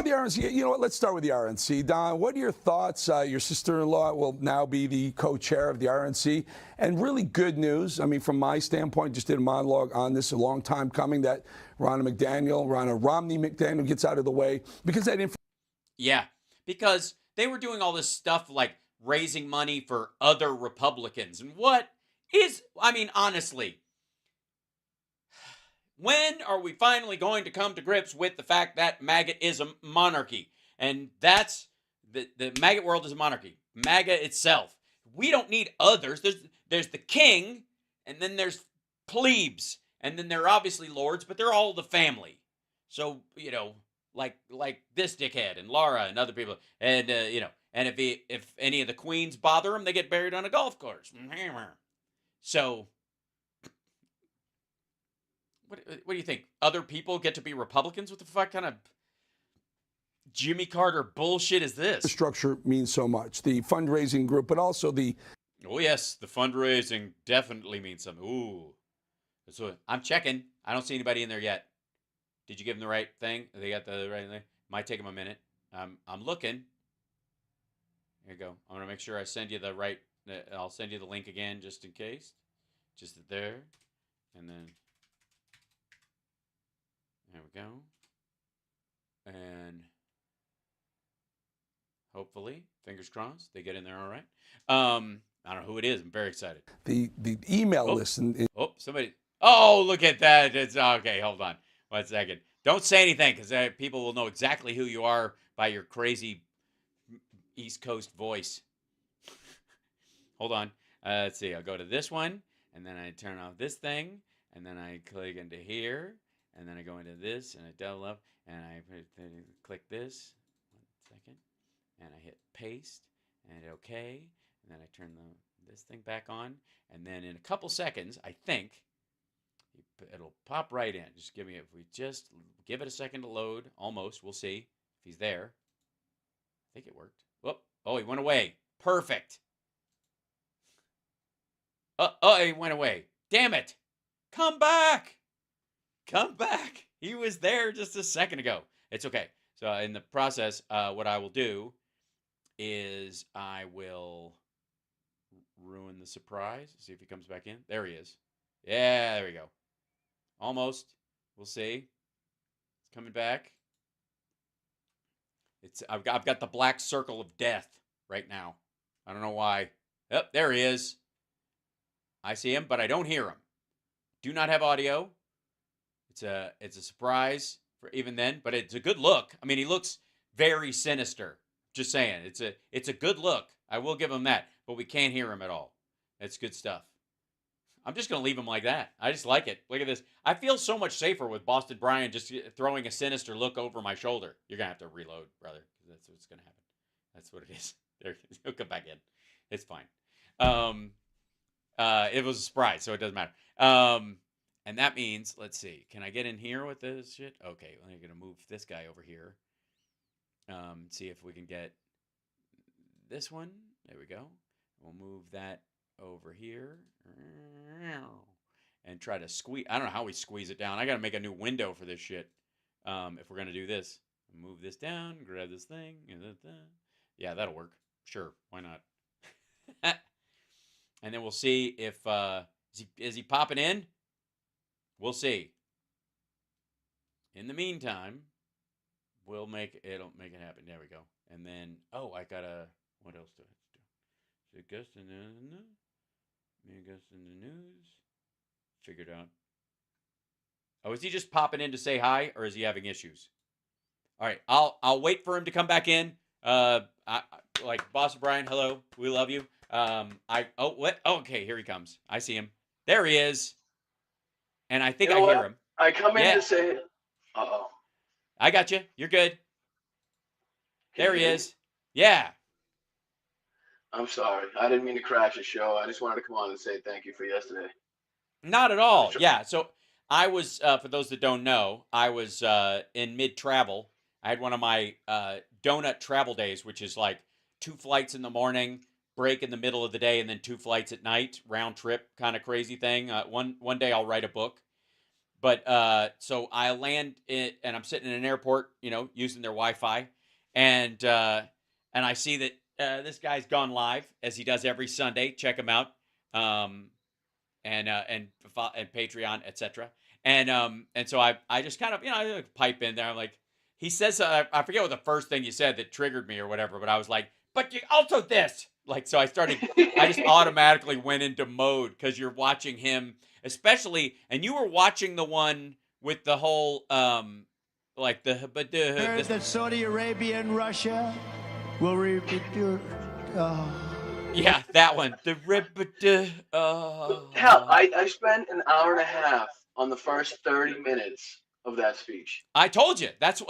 the RNC. You know what? Let's start with the RNC. Don, what are your thoughts? Your sister-in-law will now be the co-chair of the RNC. And really good news. I mean, from my standpoint, just did a monologue on this a long time coming that Ronna Romney McDaniel gets out of the way because that Yeah, because they were doing all this stuff like raising money for other Republicans. And honestly, when are we finally going to come to grips with the fact that MAGA is a monarchy? And that's the MAGA world is a monarchy. MAGA itself. We don't need others. There's the king, and then there's plebes, and then there are obviously lords, but they're all the family. So, like this dickhead and Laura and other people. And, and if any of the queens bother them, they get buried on a golf course. So, what do you think? Other people get to be Republicans? What the fuck kind of Jimmy Carter bullshit is this? Structure means so much. The fundraising group, but also the... Oh, yes, the fundraising definitely means something. Ooh. So I'm checking. I don't see anybody in there yet. Did you give them the right thing? They got the right thing? Might take them a minute. I'm looking. Here you go. I'm going to make sure I send you the right... I'll send you the link again just in case. Just there. And then... There we go. And hopefully, fingers crossed, they get in there all right. I don't know who it is. I'm very excited. The email list. Somebody. Oh, look at that. It's okay. Hold on. 1 second. Don't say anything because people will know exactly who you are by your crazy East Coast voice. Hold on. Let's see. I'll go to this one, and then I turn off this thing, and then I click into here. And then I go into this, and I double up, and I click this. 1 second. and I hit paste, and okay, and then I turn this thing back on, and then in a couple seconds, I think it'll pop right in. Just if we just give it a second to load, almost, we'll see if he's there. I think it worked. Whoop. Oh, he went away. Perfect. Oh, he went away. Damn it. Come back. Come back. He was there just a second ago. It's okay. So in the process, what I will do is I will ruin the surprise. See if he comes back in. There he is. Yeah, there we go. Almost. We'll see. It's coming back. I've got the black circle of death right now. I don't know why. Oh, there he is. I see him, but I don't hear him. Do not have audio. It's a surprise for even then, but it's a good look. I mean, he looks very sinister. Just saying. It's a good look. I will give him that, but we can't hear him at all. It's good stuff. I'm just going to leave him like that. I just like it. Look at this. I feel so much safer with Boston Brian just throwing a sinister look over my shoulder. You're going to have to reload, brother, because that's what's going to happen. That's what it is. There, he'll come back in. It's fine. It was a surprise, so it doesn't matter. And that means, let's see. Can I get in here with this shit? Okay, I'm going to move this guy over here. See if we can get this one. There we go. We'll move that over here and try to squeeze. I don't know how we squeeze it down. I got to make a new window for this shit. If we're going to do this, move this down, grab this thing. Yeah, that'll work. Sure. Why not? And then we'll see if, is he popping in? We'll see. In the meantime, it'll make it happen. There we go. And then, oh, I gotta, what else do I have to do? MEGAt in the news. Figured out. Oh, is he just popping in to say hi, or is he having issues? All right, I'll wait for him to come back in. Like Boss Brian, hello, we love you. What? Oh, okay, here he comes. I see him. There he is. And I think I hear him. I come in to say, uh-oh. I got you. You're good. There he is. Yeah. I'm sorry. I didn't mean to crash the show. I just wanted to come on and say thank you for yesterday. Not at all. Yeah. So I was, for those that don't know, I was in mid-travel. I had one of my donut travel days, which is like 2 flights in the morning, break in the middle of the day, and then 2 flights at night, round trip kind of crazy thing. One day I'll write a book. But so I land it, and I'm sitting in an airport, using their Wi-Fi, and I see that this guy's gone live as he does every Sunday. Check him out, and Patreon, etc. And so I just kind of I pipe in there. I'm like, he says I forget what the first thing you said that triggered me or whatever, but I was like, but you also this. Like, so I just automatically went into mode because you're watching him, especially, and you were watching the one with the whole, like Heard that Saudi Arabia and Russia will repeat your. Yeah, that one. Hell, I spent an hour and a half on the first 30 minutes of that speech. I told you. That's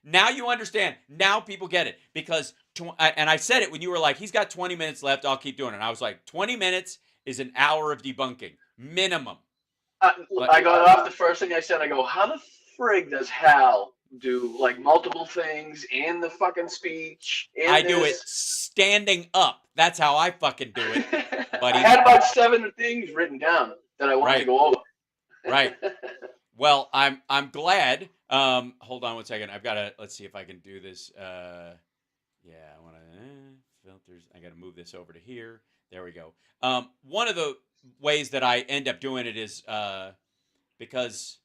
now you understand. Now people get it because. And I said it when you were like, he's got 20 minutes left. I'll keep doing it. And I was like, 20 minutes is an hour of debunking minimum. I got off the first thing I said. I go, how the frig does HAL do like multiple things and the fucking speech? I do it standing up. That's how I fucking do it. Buddy. I had about 7 things written down that I wanted to go over. Right. Well, I'm glad. Hold on one second. I've got to, let's see if I can do this. Yeah, I want to filters. I got to move this over to here. There we go. One of the ways that I end up doing it is because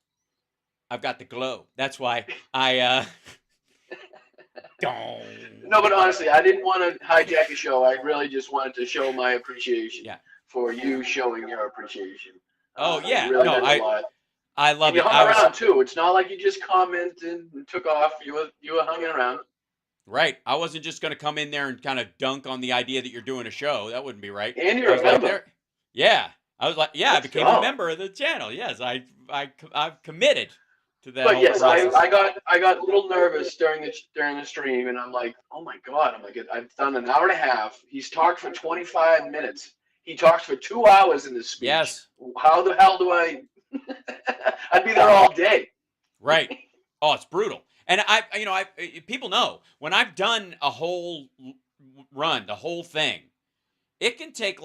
I've got the glow. That's why I. No, but honestly, I didn't want to hijack a show. I really just wanted to show my appreciation for you showing your appreciation. Oh yeah, really no, I love and you it. hung around too. It's not like you just commented and took off. You were hanging around. Right. I wasn't just going to come in there and kind of dunk on the idea that you're doing a show. That wouldn't be right. And you're a member. Yeah. I was like, yeah, I became a member of the channel. Yes, I've committed. to that But whole yes, process. I got a little nervous during the stream, and I'm like, oh my god, I'm like, I've done an hour and a half. He's talked for 25 minutes. He talks for 2 hours in this speech. Yes. How the hell do I? I'd be there all day. Right. Oh, it's brutal. And people know when I've done a whole run, the whole thing, it can take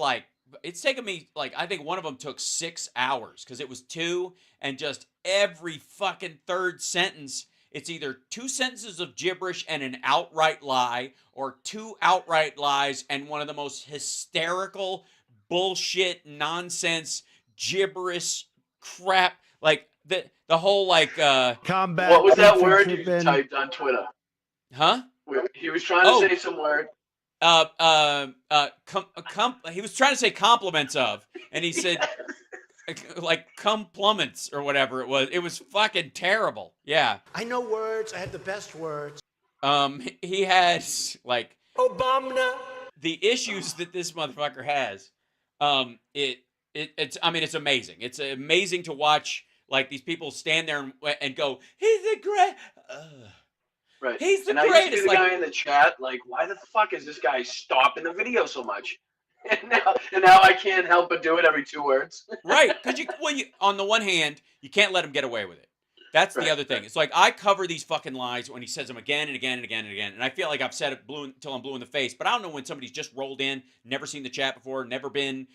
it's taken me I think one of them took 6 hours because it was 2 and just every fucking third sentence, it's either 2 sentences of gibberish and an outright lie or 2 outright lies and one of the most hysterical bullshit nonsense gibberish crap the whole combat. What was that word you typed on Twitter? Huh? He was trying to say some word. He was trying to say compliments of, and he said compliments or whatever it was. It was fucking terrible. Yeah. I know words. I have the best words. He has Obama. The issues that this motherfucker has. It's amazing. It's amazing to watch these people stand there and go, he's the great. Right. He's the and greatest. I used to be the guy in the chat, why the fuck is this guy stopping the video so much? And now I can't help but do it every 2 words. Right. Because you on the one hand, you can't let him get away with it. That's the other thing. It's I cover these fucking lies when he says them again and again and again and again. And I feel like I've said it until I'm blue in the face. But I don't know when somebody's just rolled in, never seen the chat before, never been,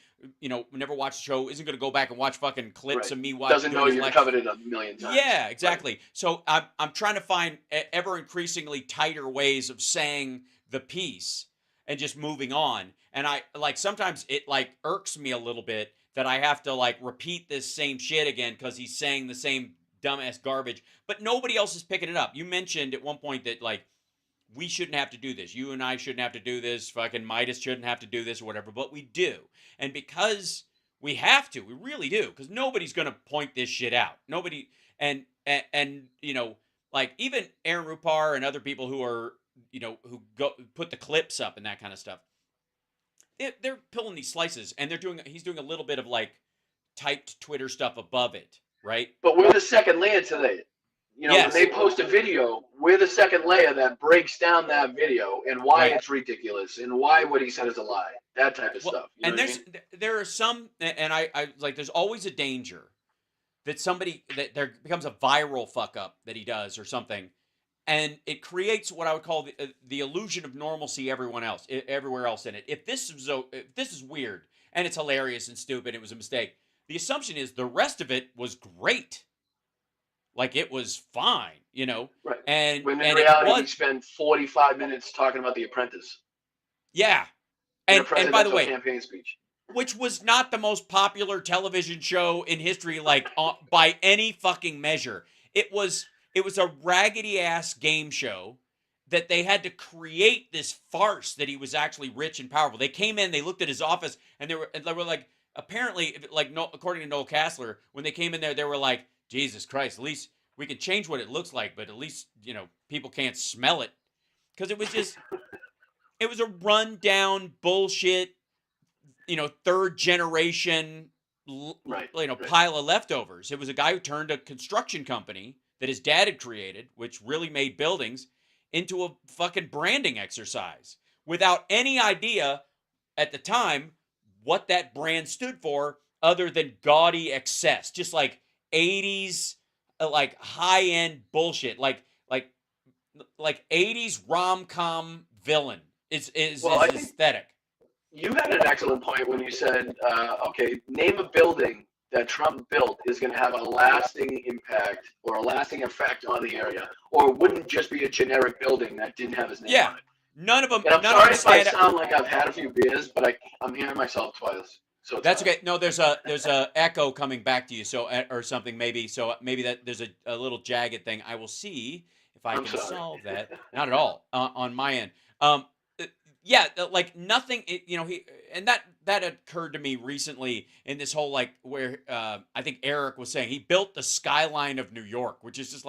never watched the show, isn't going to go back and watch fucking clips of me watching. Doesn't know you've covered it a million times. Yeah, exactly. Right. So I'm trying to find ever increasingly tighter ways of saying the piece and just moving on. And I sometimes it irks me a little bit that I have to repeat this same shit again because he's saying the same dumbass garbage, but nobody else is picking it up. You mentioned at one point that we shouldn't have to do this. You and I shouldn't have to do this. Fucking Midas shouldn't have to do this or whatever, but we do. And because we have to, we really do, because nobody's going to point this shit out. Nobody, and even Aaron Rupar and other people who are, who go put the clips up and that kind of stuff. They're pulling these slices and he's doing a little bit of typed Twitter stuff above it. Right. But we're the second layer to that. When they post a video, we're the second layer that breaks down that video and why it's ridiculous and why what he said is a lie. That type of stuff. And there are some, and I there's always a danger that there becomes a viral fuck up that he does or something, and it creates what I would call the illusion of normalcy everywhere else in it. If this is weird and it's hilarious and stupid, it was a mistake. The assumption is the rest of it was great. It was fine, Right. And when in reality, he spent 45 minutes talking about The Apprentice. Yeah. And by the way, campaign speech. Which was not the most popular television show in history, by any fucking measure. It was a raggedy ass game show that they had to create this farce that he was actually rich and powerful. They came in, they looked at his office, and they were like, apparently, according to Noel Kassler, when they came in there, they were like, Jesus Christ, at least we can change what it looks like, but at least, people can't smell it. Because it was just, it was a rundown bullshit, third generation, pile of leftovers. It was a guy who turned a construction company that his dad had created, which really made buildings, into a fucking branding exercise without any idea at the time what that brand stood for other than gaudy excess, just 80s high-end bullshit, like 80s rom-com villain is aesthetic. You had an excellent point when you said, okay, name a building that Trump built is going to have a lasting impact or a lasting effect on the area, or wouldn't just be a generic building that didn't have his name on it. None of them. And I'm sorry if I sound like I've had a few beers, but I'm hearing myself twice. So that's okay. No, there's a echo coming back to you, or something maybe. So maybe that there's a little jagged thing. I will see if I can solve that. Not at all on my end. Yeah, nothing. And that occurred to me recently in this whole where I think Eric was saying he built the skyline of New York, which is just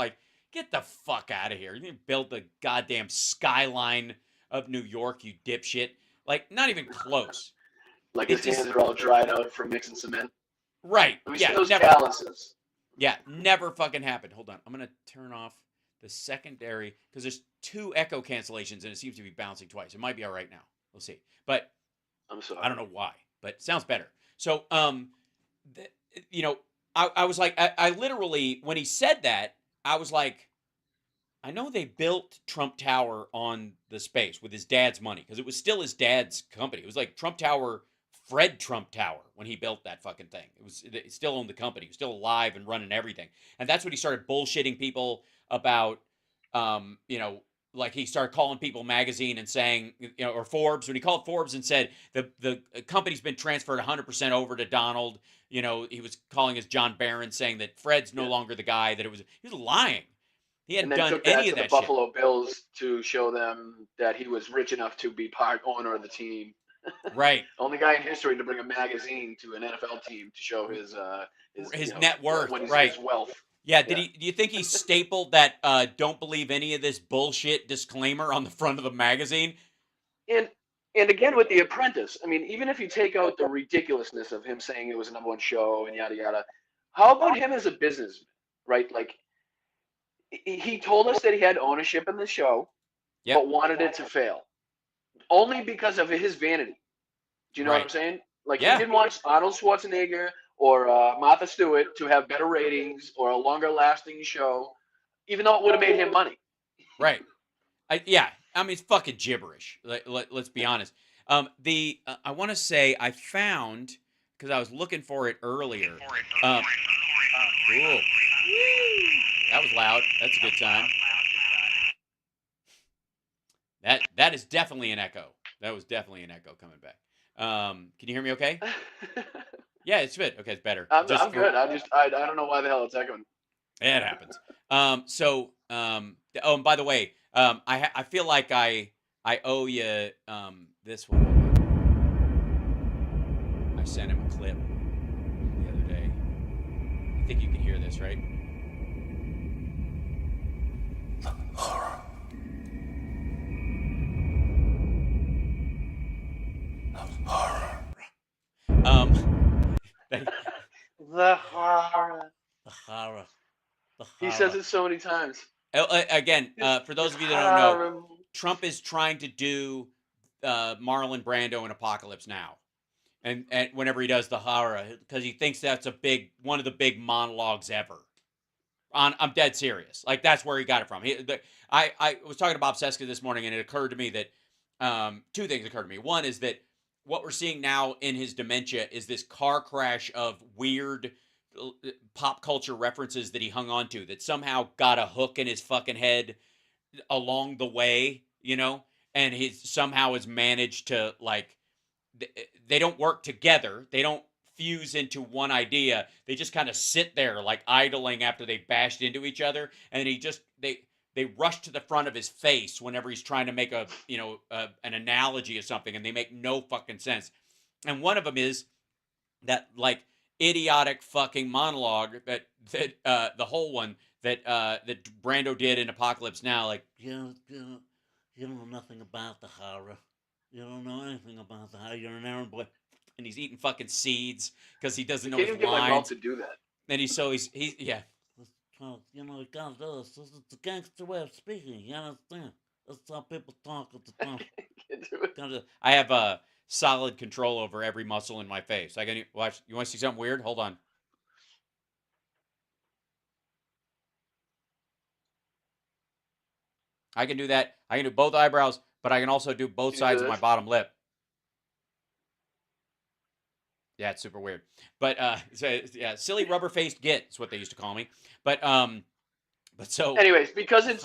get the fuck out of here. You didn't build the goddamn skyline of New York, you dipshit. Not even close. His hands are all dried out from mixing cement. Right. Let me see those calluses. Yeah, never fucking happened. Hold on. I'm going to turn off the secondary because there's 2 echo cancellations and it seems to be bouncing twice. It might be all right now. We'll see. But I'm sorry. I don't know why, but it sounds better. So, you know, I was like, I literally, when he said that, I was like, I know they built Trump Tower on the space with his dad's money because it was still his dad's company. It was like Trump Tower, Fred Trump Tower when he built that fucking thing. It still owned the company. He was still alive and running everything. And that's when he started bullshitting people about, you know, like he started calling People Magazine and saying, you know, or Forbes, when he called Forbes and said the company's been transferred 100% over to Donald. You know, he was calling us John Barron, saying that Fred's no longer the guy, that he was lying. He hadn't and then done took that any to of the that shit. Buffalo Bills to show them that he was rich enough to be part owner of the team. Right. Only guy in history to bring a magazine to an NFL team to show his net worth, what right? His wealth. Yeah. Do you think he stapled that "Don't believe any of this bullshit" disclaimer on the front of the magazine? And again with The Apprentice, I mean, even if you take out the ridiculousness of him saying it was a #1 show and yada yada, how about him as a businessman, right? Like, he told us that he had ownership in the show, but wanted it to fail, only because of his vanity. Do you know what I'm saying? Like, he didn't want Arnold Schwarzenegger or Martha Stewart to have better ratings or a longer lasting show, even though it would have made him money. Right. Yeah. I mean, it's fucking gibberish. Let's be honest. I want to say I found, because I was looking for it earlier. Cool. That was loud. That's a good time. That is definitely an echo. That was definitely an echo coming back. Can you hear me okay? Yeah, it's good. Okay, it's better. I'm good. I don't know why the hell it's echoing. Yeah, it happens. Oh, and by the way, I feel like I owe you this one. I sent him a clip the other day. I think you can hear this, right? The horror. The horror. He says it so many times. Again, for those of you that don't know, Trump is trying to do Marlon Brando in Apocalypse Now, and whenever he does the horror, because he thinks that's one of the big monologues ever. I'm dead serious. Like, that's where he got it from. I was talking to Bob Seska this morning, and it occurred to me that 2 things occurred to me. One is that what we're seeing now in his dementia is this car crash of weird pop culture references that he hung on to that somehow got a hook in his fucking head along the way, you know, and he somehow has managed to, like, they don't work together. They don't fuse into one idea. They just kind of sit there like idling after they bashed into each other. And they rush to the front of his face whenever he's trying to make an analogy of something, and they make no fucking sense. And one of them is that, like, idiotic fucking monologue that the whole one that Brando did in Apocalypse Now, like, you know nothing about the horror. You don't know anything about the horror. You're an errand boy. And he's eating fucking seeds because he doesn't know his Can't even get my mouth lines. to do that. And he's yeah. You know, you gotta do this. This is the gangster way of speaking. You understand? That's how people talk at the time. I have solid control over every muscle in my face. I can watch. You want to see something weird? Hold on. I can do that. I can do both eyebrows, but I can also do both sides of my bottom lip. Yeah, it's super weird. But yeah, silly rubber-faced git is what they used to call me. But so anyways, because it's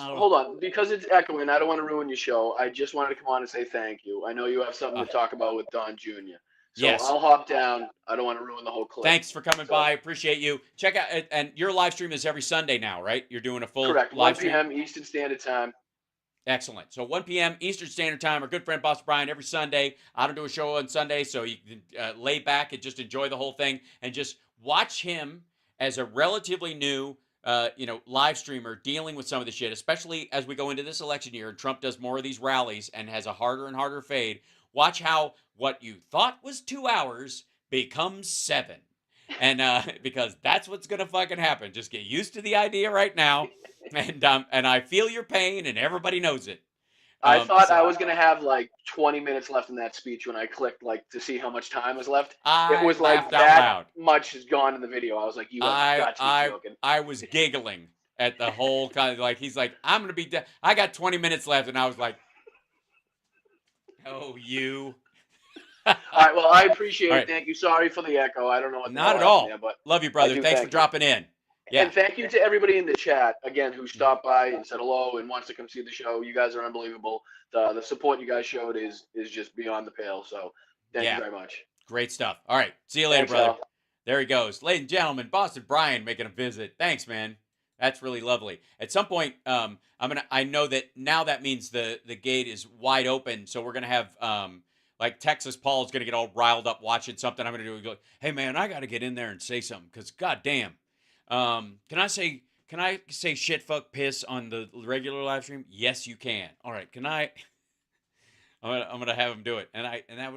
echoing, I don't want to ruin your show. I just wanted to come on and say thank you. I know you have something to talk about with Don Jr. So yes. I'll hop down. I don't want to ruin the whole clip. Thanks for coming by. Appreciate you. Check out, and your live stream is every Sunday now, right? You're doing a full correct. live 1 stream? p.m. Eastern Standard Time. Excellent. So 1 p.m. Eastern Standard Time, our good friend Boss Brian every Sunday. I don't do a show on Sunday, so you can lay back and just enjoy the whole thing and just watch him as a relatively new live streamer dealing with some of the shit, especially as we go into this election year and Trump does more of these rallies and has a harder and harder fade. Watch how what you thought was 2 hours becomes 7. And because that's what's gonna fucking happen. Just get used to the idea right now, and I feel your pain, and everybody knows it. I thought I was gonna have like 20 minutes left in that speech when I clicked like to see how much time was left. It was like laughed out that loud. much is gone in the video. I was like, you have got to be joking. I was giggling at the whole kind of like he's like, I'm gonna be dead. I got 20 minutes left, and I was like, oh, you. All right, well, I appreciate All it. right. Thank you. Sorry for the echo. I don't know what the Not hell at all. happened there, but Love you, brother. I do Thanks for thank you. dropping in. Yeah. And thank you to everybody in the chat again who stopped by and said hello and wants to come see the show. You guys are unbelievable. The support you guys showed is just beyond the pale. So thank you very much. Great stuff. All right. See you later, Thanks, brother. Al. There he goes. Ladies and gentlemen, Boston Brian making a visit. Thanks, man. That's really lovely. At some point, I know that now that means the gate is wide open, so we're gonna have like Texas Paul's gonna get all riled up watching something. I'm gonna do go, hey man, I gotta get in there and say something, because goddamn. Can I say shit, fuck, piss on the regular live stream? Yes, you can. All right, can I? I'm gonna have him do it, and that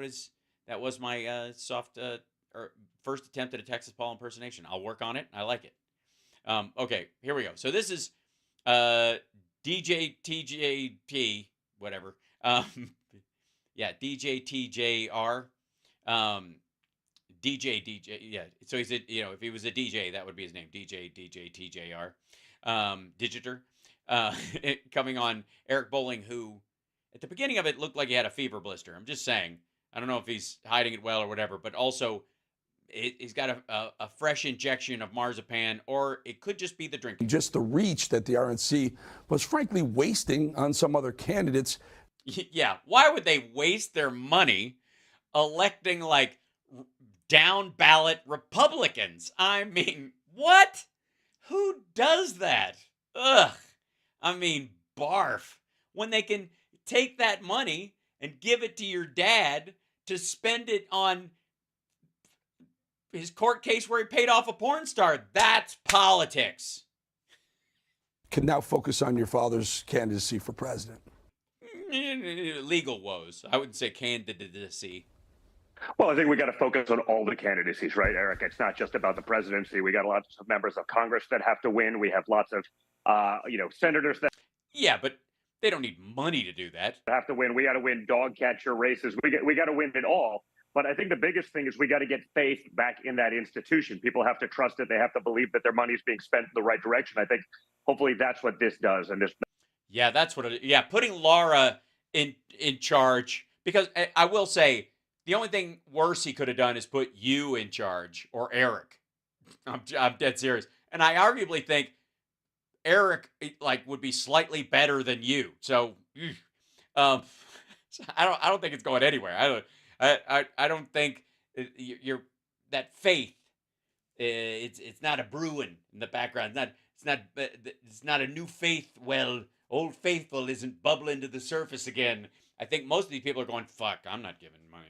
was my soft or first attempt at a Texas Paul impersonation. I'll work on it. I like it. Okay, here we go. So this is DJ TJP, whatever. Yeah, DJ TJR. DJ, yeah. So he said, if he was a DJ, that would be his name. DJ TJR. Digitor. Coming on Eric Bowling, who at the beginning of it looked like he had a fever blister. I'm just saying. I don't know if he's hiding it well or whatever, but also he's got a fresh injection of marzipan, or it could just be the drinking. Just the reach that the RNC was frankly wasting on some other candidates. Yeah, why would they waste their money electing like down ballot Republicans? I mean, what? Who does that? Ugh. I mean, barf. When they can take that money and give it to your dad to spend it on his court case where he paid off a porn star. That's politics. Can now focus on your father's candidacy for president. Legal woes. I wouldn't say candidacy. Well, I think we got to focus on all the candidacies, right, Eric? It's not just about the presidency. We got lots of members of Congress that have to win. We have lots of, senators that. Yeah, but they don't need money to do that. Have to win. We got to win dog catcher races. We got to win it all. But I think the biggest thing is we got to get faith back in that institution. People have to trust it. They have to believe that their money is being spent in the right direction. I think hopefully that's what this does. And this. Yeah, that's what it. Yeah, putting Laura in charge, because I will say the only thing worse he could have done is put you in charge, or Eric. I'm dead serious, and I arguably think Eric would be slightly better than you. So, I don't think it's going anywhere. I don't think you're that faith. It's not a brewing in the background. It's not a new faith. Well, Old Faithful isn't bubbling to the surface again. I think most of these people are going, fuck, I'm not giving money.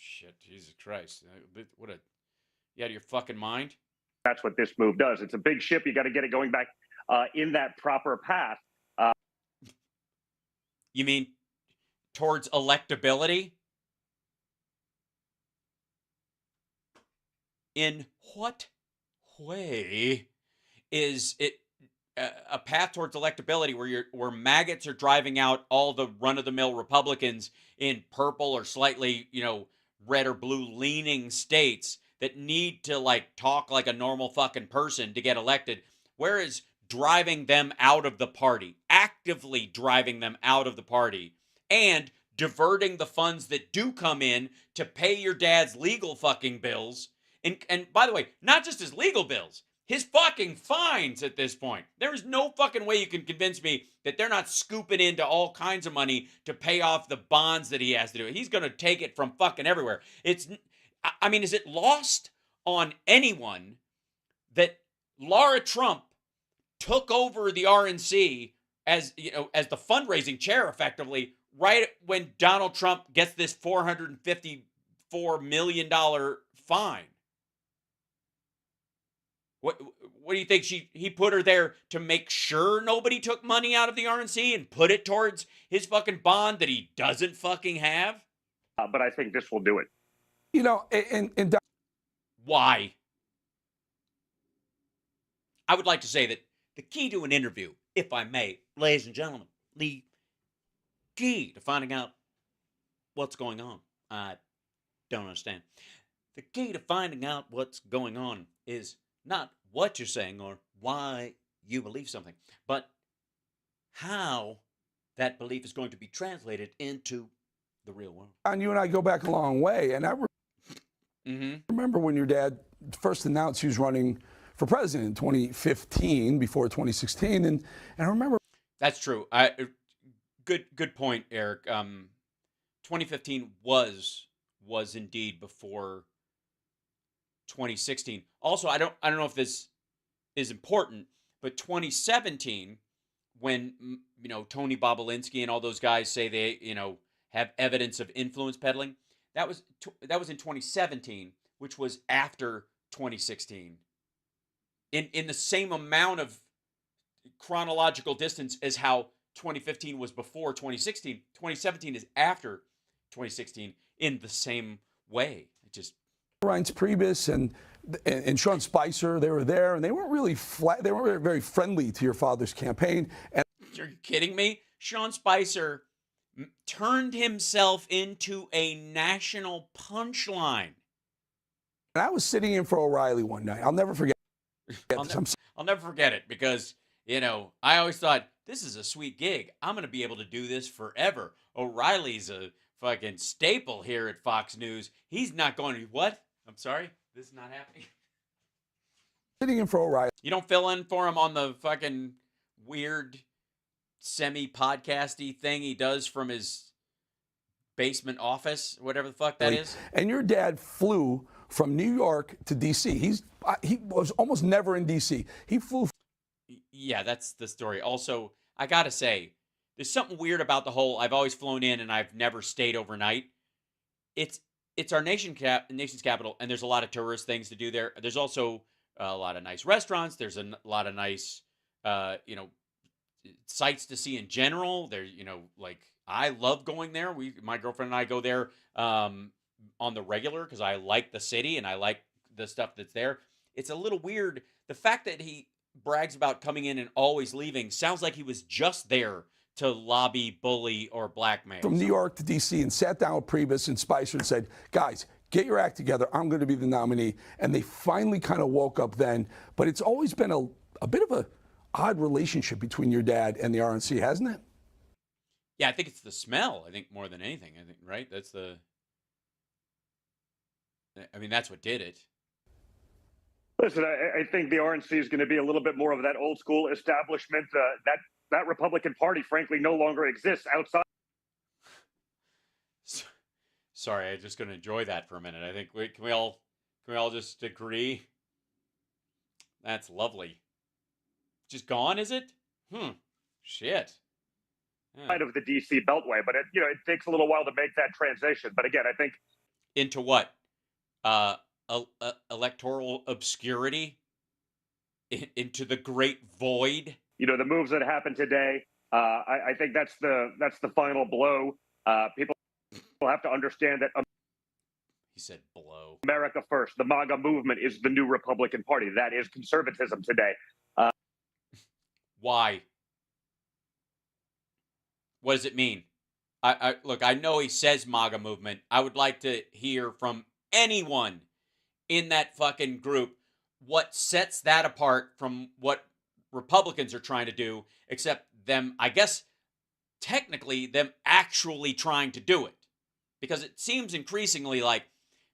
Shit, Jesus Christ. You out of your fucking mind? That's what this move does. It's a big ship. You got to get it going back in that proper path. You mean towards electability? In what way is it a path towards electability where MAGAts are driving out all the run-of-the-mill Republicans in purple or slightly, red or blue leaning states that need to talk like a normal fucking person to get elected, whereas driving them out of the party, actively driving them out of the party, and diverting the funds that do come in to pay your dad's legal fucking bills. And by the way, not just his legal bills, his fucking fines at this point. There is no fucking way you can convince me that they're not scooping into all kinds of money to pay off the bonds that he has to do. He's going to take it from fucking everywhere. Is it lost on anyone that Laura Trump took over the RNC as the fundraising chair effectively right when Donald Trump gets this $454 million fine? What do you think he put her there to make sure nobody took money out of the RNC and put it towards his fucking bond that he doesn't fucking have? But I think this will do it. And why? I would like to say that the key to an interview, if I may, ladies and gentlemen, the key to finding out what's going on, I don't understand. The key to finding out what's going on is not what you're saying or why you believe something, but how that belief is going to be translated into the real world. And you and I go back a long way, and I remember when your dad first announced he was running for president in 2015, before 2016, and I remember. That's true. Good point, Eric. 2015 was indeed before 2016. Also, I don't know if this is important, but 2017, when Tony Bobolinsky and all those guys say they have evidence of influence peddling, that was in 2017, which was after 2016. In the same amount of chronological distance as how 2015 was before 2016, 2017 is after 2016 in the same way. It just Reince Priebus and Sean Spicer, they were there, and they weren't really they weren't very friendly to your father's campaign. And you're kidding me? Sean Spicer turned himself into a national punchline. And I was sitting in for O'Reilly one night. I'll never forget. I'll never forget it because, I always thought, this is a sweet gig. I'm going to be able to do this forever. O'Reilly's a fucking staple here at Fox News. He's not going to, what? I'm sorry? This is not happening? Sitting in for O'Reilly. You don't fill in for him on the fucking weird semi-podcasty thing he does from his basement office, whatever the fuck that is? And your dad flew from New York to D.C. He was almost never in D.C. He flew. Yeah, that's the story. Also, I gotta say, there's something weird about the whole I've always flown in and I've never stayed overnight. It's our nation's capital, and there's a lot of tourist things to do there. There's also a lot of nice restaurants. There's a lot of nice, sights to see in general. There's, like, I love going there. My girlfriend and I go there on the regular because I like the city and I like the stuff that's there. It's a little weird. The fact that he brags about coming in and always leaving sounds like he was just there to lobby, bully, or blackmail. From New York to D.C. and sat down with Priebus and Spicer and said, guys, get your act together. I'm going to be the nominee. And they finally kind of woke up then. But it's always been a bit of a odd relationship between your dad and the RNC, hasn't it? Yeah, I think it's the smell. I think more than anything. I think, right? That's what did it. Listen, I think the RNC is going to be a little bit more of that old school establishment. That Republican Party, frankly, no longer exists outside. Sorry, I'm just going to enjoy that for a minute. I think can we all just agree? That's lovely. Just gone, is it? Shit. Out of the DC Beltway, but it takes a little while to make that transition. But again, I think into what? Electoral obscurity? Into the great void? The moves that happened today. I think that's the final blow. People will have to understand that. He said blow. America first. The MAGA movement is the new Republican Party. That is conservatism today. Why? What does it mean? Look, I know he says MAGA movement. I would like to hear from anyone in that fucking group what sets that apart from what Republicans are trying to do, except them, I guess, technically them actually trying to do it. Because it seems increasingly like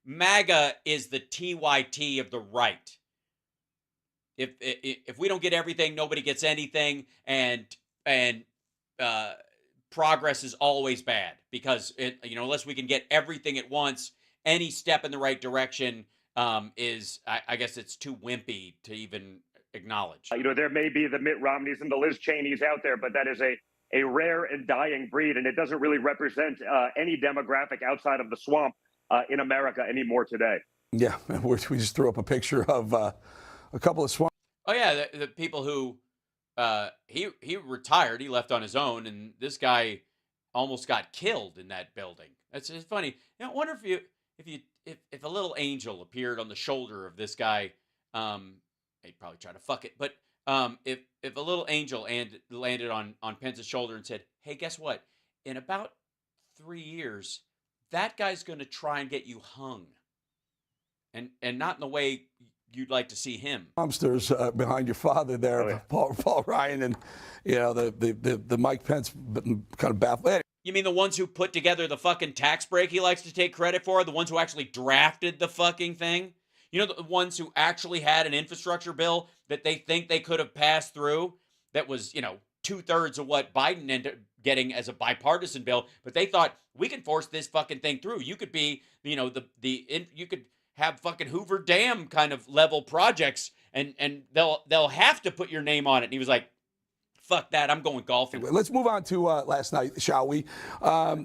MAGA is the TYT of the right. If we don't get everything, nobody gets anything, and progress is always bad because unless we can get everything at once, any step in the right direction is, I guess, it's too wimpy to even acknowledge. There may be the Mitt Romneys and the Liz Cheneys out there, but that is a rare and dying breed, and it doesn't really represent any demographic outside of the swamp in America anymore today. Yeah, we just threw up a picture of a couple of swamp. Oh yeah, the people who he retired, he left on his own, and this guy almost got killed in that building. It's funny. I wonder if a little angel appeared on the shoulder of this guy, he'd probably try to fuck it. But if a little angel landed on Pence's shoulder and said, "Hey, guess what? In about 3 years, that guy's going to try and get you hung, and not in the way you'd like to see him." Monsters behind your father there, Paul Ryan, and the Mike Pence kind of baffled. You mean the ones who put together the fucking tax break he likes to take credit for? The ones who actually drafted the fucking thing? You know, the ones who actually had an infrastructure bill that they think they could have passed through that was, 2/3 of what Biden ended up getting as a bipartisan bill, but they thought, we can force this fucking thing through. You could be, you could have fucking Hoover Dam kind of level projects, and they'll have to put your name on it. And he was like, fuck that, I'm going golfing. Let's move on to last night, shall we?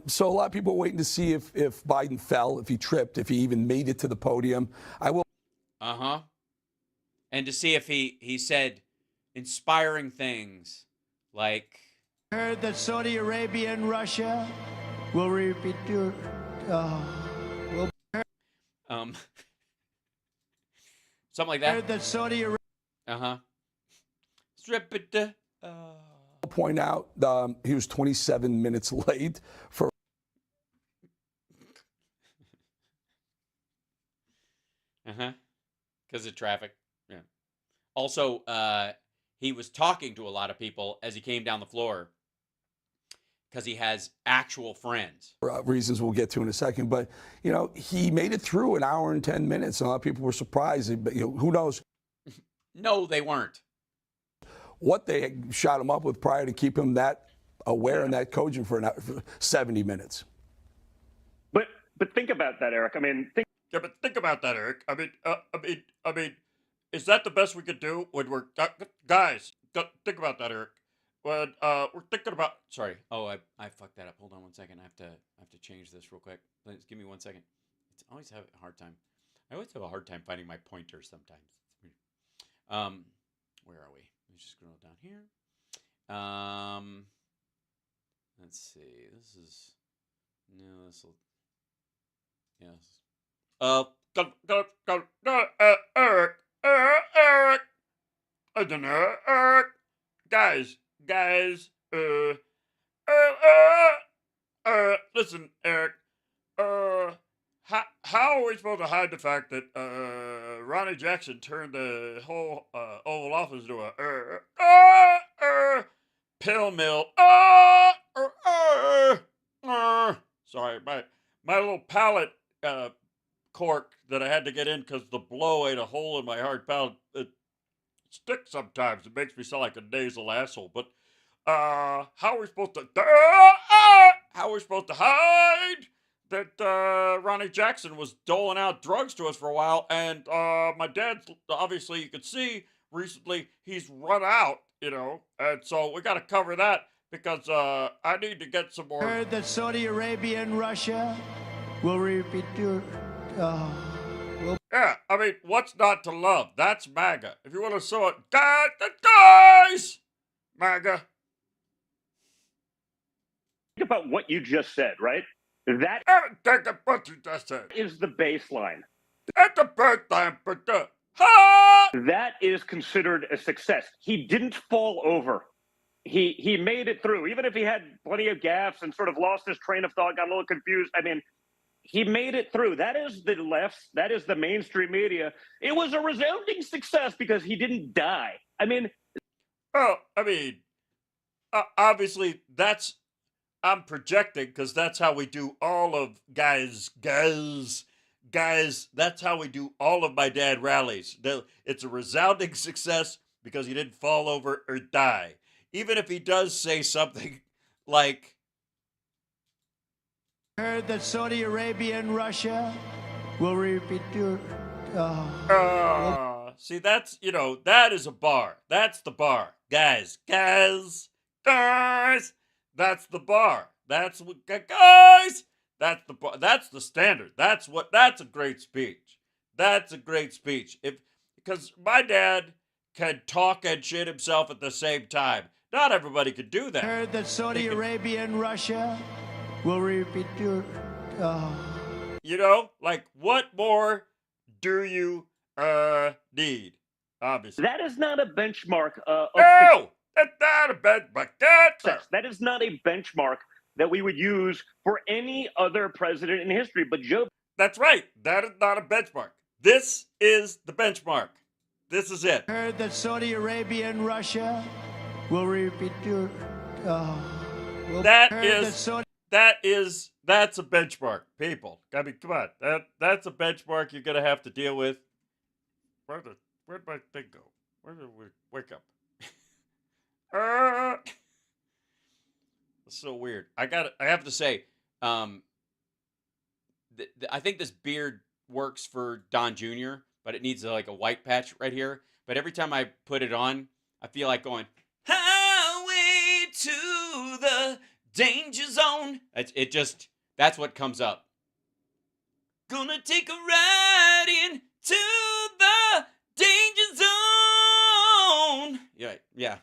So a lot of people are waiting to see if Biden fell, if he tripped, if he even made it to the podium. And to see if he said inspiring things like, I heard that Saudi Arabia and Russia will repeat your something like that. I heard that Saudi Arabia Strip it. Point out he was 27 minutes late for. Because of traffic. Yeah. Also, he was talking to a lot of people as he came down the floor because he has actual friends. Reasons we'll get to in a second, but he made it through an hour and 10 minutes. A lot of people were surprised, but who knows? No, they weren't. What they shot him up with prior to keep him that aware and that cogent for 70 minutes. But think about that, Eric. Think about that, Eric. I mean, is that the best we could do when we're guys? Think about that, Eric. When we're thinking about. Sorry. Oh, I fucked that up. Hold on 1 second. I have to change this real quick. Please give me 1 second. I always have a hard time. I always have a hard time finding my pointer sometimes. Where are we? Let me just scroll down here. Let's see. This is no. This will. Yes. Eric. I don't know, Eric. Guys. Listen, Eric. How are we supposed to hide the fact that Ronnie Jackson turned the whole Oval Office into a pill mill? Sorry, my little palate cork that I had to get in because the blow ate a hole in my hard palate. It sticks sometimes. It makes me sound like a nasal asshole. But how are we supposed to? How are we supposed to hide that Ronnie Jackson was doling out drugs to us for a while? And my dad's, obviously, you could see recently he's run out, and so we got to cover that because I need to get some more. I heard that Saudi Arabia and Russia will repeat your. Yeah, what's not to love? That's MAGA. If you want to saw it, guys, MAGA. Think about what you just said, right? That think of what you just said is the baseline. At the baseline, but that is considered a success. He didn't fall over. He made it through, even if he had plenty of gaffes and sort of lost his train of thought, got a little confused. He made it through. That is the left. That is the mainstream media. It was a resounding success because he didn't die. Obviously, I'm projecting because that's how we do all of guys, that's how we do all of my dad rallies. It's a resounding success because he didn't fall over or die. Even if he does say something like, I heard that Saudi Arabia and Russia will repeat your. See, that's, that is a bar. That's the bar. Guys. That's the bar. That's what, guys. That's the bar. That's the standard. That's a great speech. That's a great speech. Because my dad can talk and shit himself at the same time. Not everybody could do that. I heard that Saudi Arabia and Russia will repeat your. What more do you need? obviously. That is not a benchmark of No! That's not a benchmark. success. That is not a benchmark that we would use for any other president in history. But Joe. That's right. That is not a benchmark. This is the benchmark. This is it. Heard that Saudi Arabia and Russia will repeat your. That's a benchmark, people. I mean, come on. That's a benchmark you're gonna have to deal with. Where'd my thing go? Where did we wake up? It's so weird. I have to say, I think this beard works for Don Jr., but it needs like a white patch right here. But every time I put it on, I feel like going, highway to the danger zone. That's what comes up. Gonna take a ride into the danger zone. Yeah.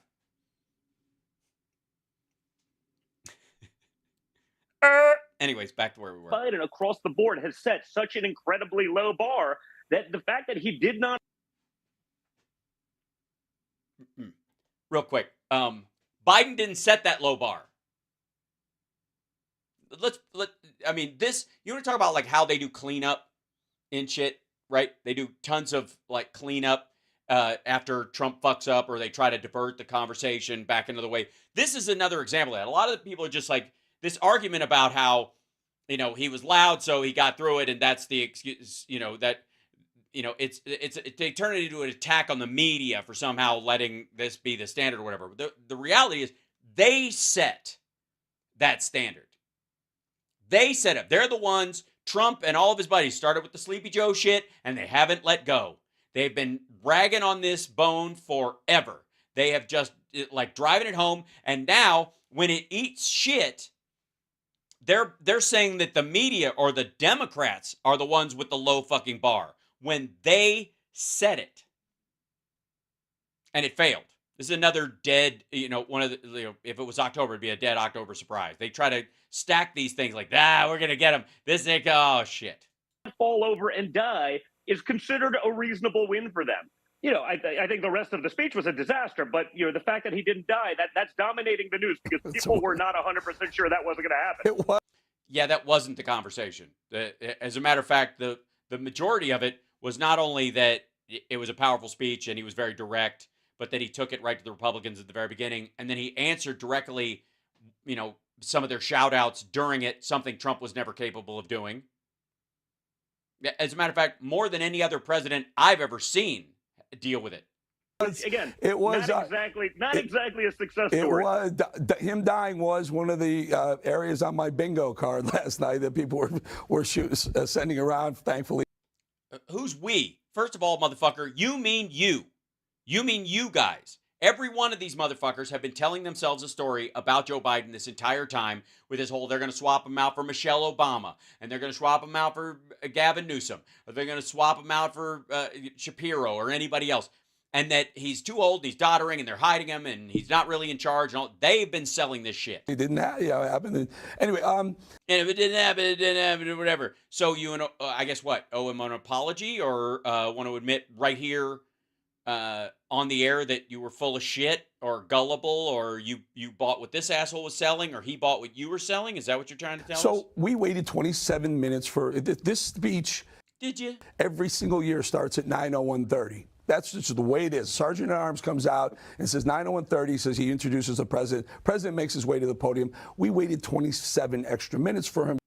Anyways, back to where we were. Biden across the board has set such an incredibly low bar that the fact that he did not. Real quick, Biden didn't set that low bar. I mean, this, you want to talk about like how they do cleanup and shit, right? They do tons of like cleanup after Trump fucks up, or they try to divert the conversation back into the way. This is another example of that. A lot of people are just like, this argument about how, he was loud, so he got through it, and that's the excuse, they turn it into an attack on the media for somehow letting this be the standard or whatever. The reality is they set that standard. They set it. They're the ones, Trump and all of his buddies started with the Sleepy Joe shit, and they haven't let go. They've been bragging on this bone forever. They have just like driving it home, and now when it eats shit, they're saying that the media or the Democrats are the ones with the low fucking bar when they said it. And it failed. This is another dead, one of the, if it was October, it'd be a dead October surprise. They try to stack these things like, we're going to get them. This thing, oh, shit. Fall over and die is considered a reasonable win for them. I think the rest of the speech was a disaster, but the fact that he didn't die, that's dominating the news because people were not 100% sure that wasn't going to happen. It was. Yeah, that wasn't the conversation. As a matter of fact, the majority of it was not only that it was a powerful speech and he was very direct, but that he took it right to the Republicans at the very beginning, and then he answered directly, some of their shout outs during it, something Trump was never capable of doing. As a matter of fact, more than any other president I've ever seen deal with it. Again, it was not exactly a success story. It was him dying was one of the areas on my bingo card last night that people were sending around. Thankfully, who's we? First of all, motherfucker, you mean you. You mean you guys. Every one of these motherfuckers have been telling themselves a story about Joe Biden this entire time with this whole, they're going to swap him out for Michelle Obama, and they're going to swap him out for Gavin Newsom, or they're going to swap him out for Shapiro or anybody else, and that he's too old and he's doddering and they're hiding him and he's not really in charge. And all. They've been selling this shit. It didn't happen. Anyway, and if it didn't happen, whatever. So you, I guess what, owe him an apology or want to admit right here on the air that you were full of shit or gullible, or you bought what this asshole was selling, or he bought what you were selling? Is that what you're trying to tell us? So we waited 27 minutes for this speech. Did you? Every single year starts at 9:01:30. That's just the way it is. Sergeant at Arms comes out and says 9:01:30, says he introduces the president. President makes his way to the podium. We waited 27 extra minutes for him.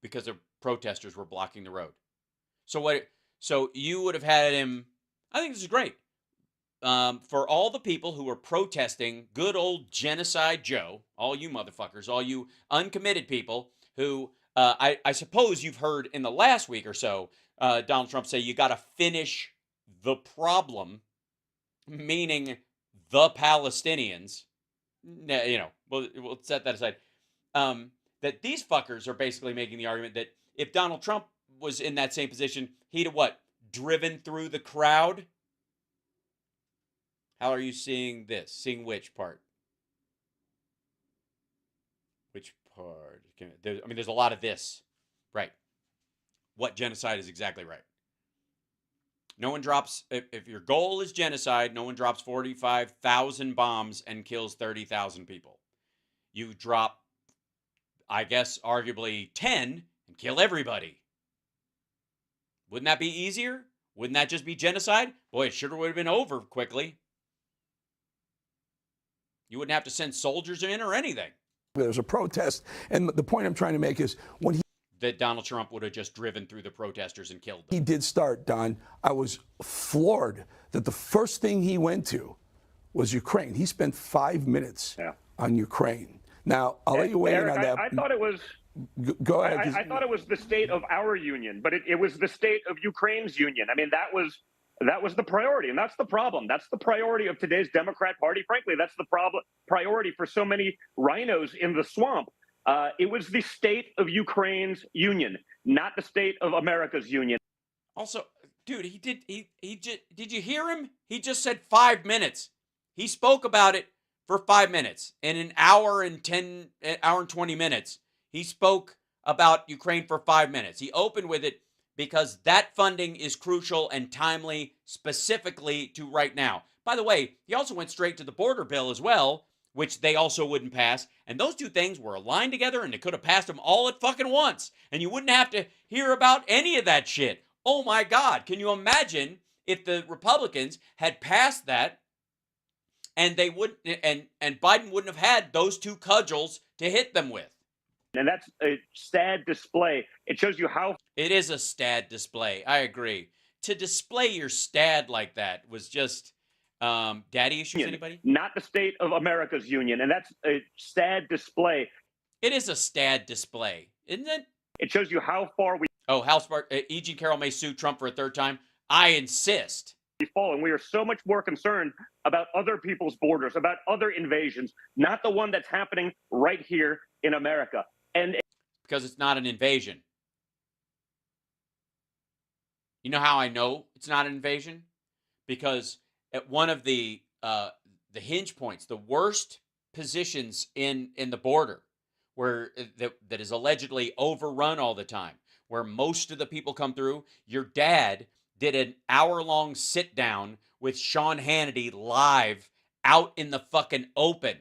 Because the protesters were blocking the road. So you would have had him, I think this is great, for all the people who were protesting good old Genocide Joe, all you motherfuckers, all you uncommitted people who, I suppose you've heard in the last week or so, Donald Trump say you got to finish the problem, meaning the Palestinians. We'll set that aside. That these fuckers are basically making the argument that if Donald Trump was in that same position, he'd have what? Driven through the crowd? How are you seeing this? Seeing which part? Which part? There's a lot of this. Right. What genocide is exactly right. No one drops, if your goal is genocide, no one drops 45,000 bombs and kills 30,000 people. You drop, I guess, arguably 10 and kill everybody. Wouldn't that be easier? Wouldn't that just be genocide? Boy, it sure would have been over quickly. You wouldn't have to send soldiers in or anything. There's a protest, and the point I'm trying to make is when that Donald Trump would have just driven through the protesters and killed them. He did start, Don. I was floored that the first thing he went to was Ukraine. He spent 5 minutes on Ukraine. Now, I'll let you weigh in on that. I thought it was. Go ahead. I thought it was the state of our union, but it was the state of Ukraine's union. I mean, that was the priority, and that's the problem. That's the priority of today's Democrat Party. Frankly, that's the priority for so mmany rhinos in the swamp. It was the state of Ukraine's union, not the state of America's union. Also, dude, did you hear him? He just said 5 minutes. He spoke about it for 5 minutes. In an hour and 20 minutes, he spoke about Ukraine for 5 minutes. He opened with it because that funding is crucial and timely, specifically to right now. By the way, he also went straight to the border bill as well, which they also wouldn't pass. And those two things were aligned together, and they could have passed them all at fucking once. And you wouldn't have to hear about any of that shit. Oh my God. Can you imagine if the Republicans had passed that and they wouldn't, and Biden wouldn't have had those two cudgels to hit them with? And that's a sad display. It shows you how. It is a sad display. I agree. To display your stad like that was just daddy issues. Anybody? Not the state of America's union. And that's a sad display. It is a stad display, isn't it? It shows you how far we. Oh, House E.G. Carroll may sue Trump for a third time. I insist. Fall, and we are so much more concerned about other people's borders, about other invasions, not the one that's happening right here in America. And because it's not an invasion. You know how I know it's not an invasion? Because at one of the hinge points, the worst positions in the border, where that is allegedly overrun all the time, where most of the people come through, your dad did an hour-long sit-down with Sean Hannity live out in the fucking open.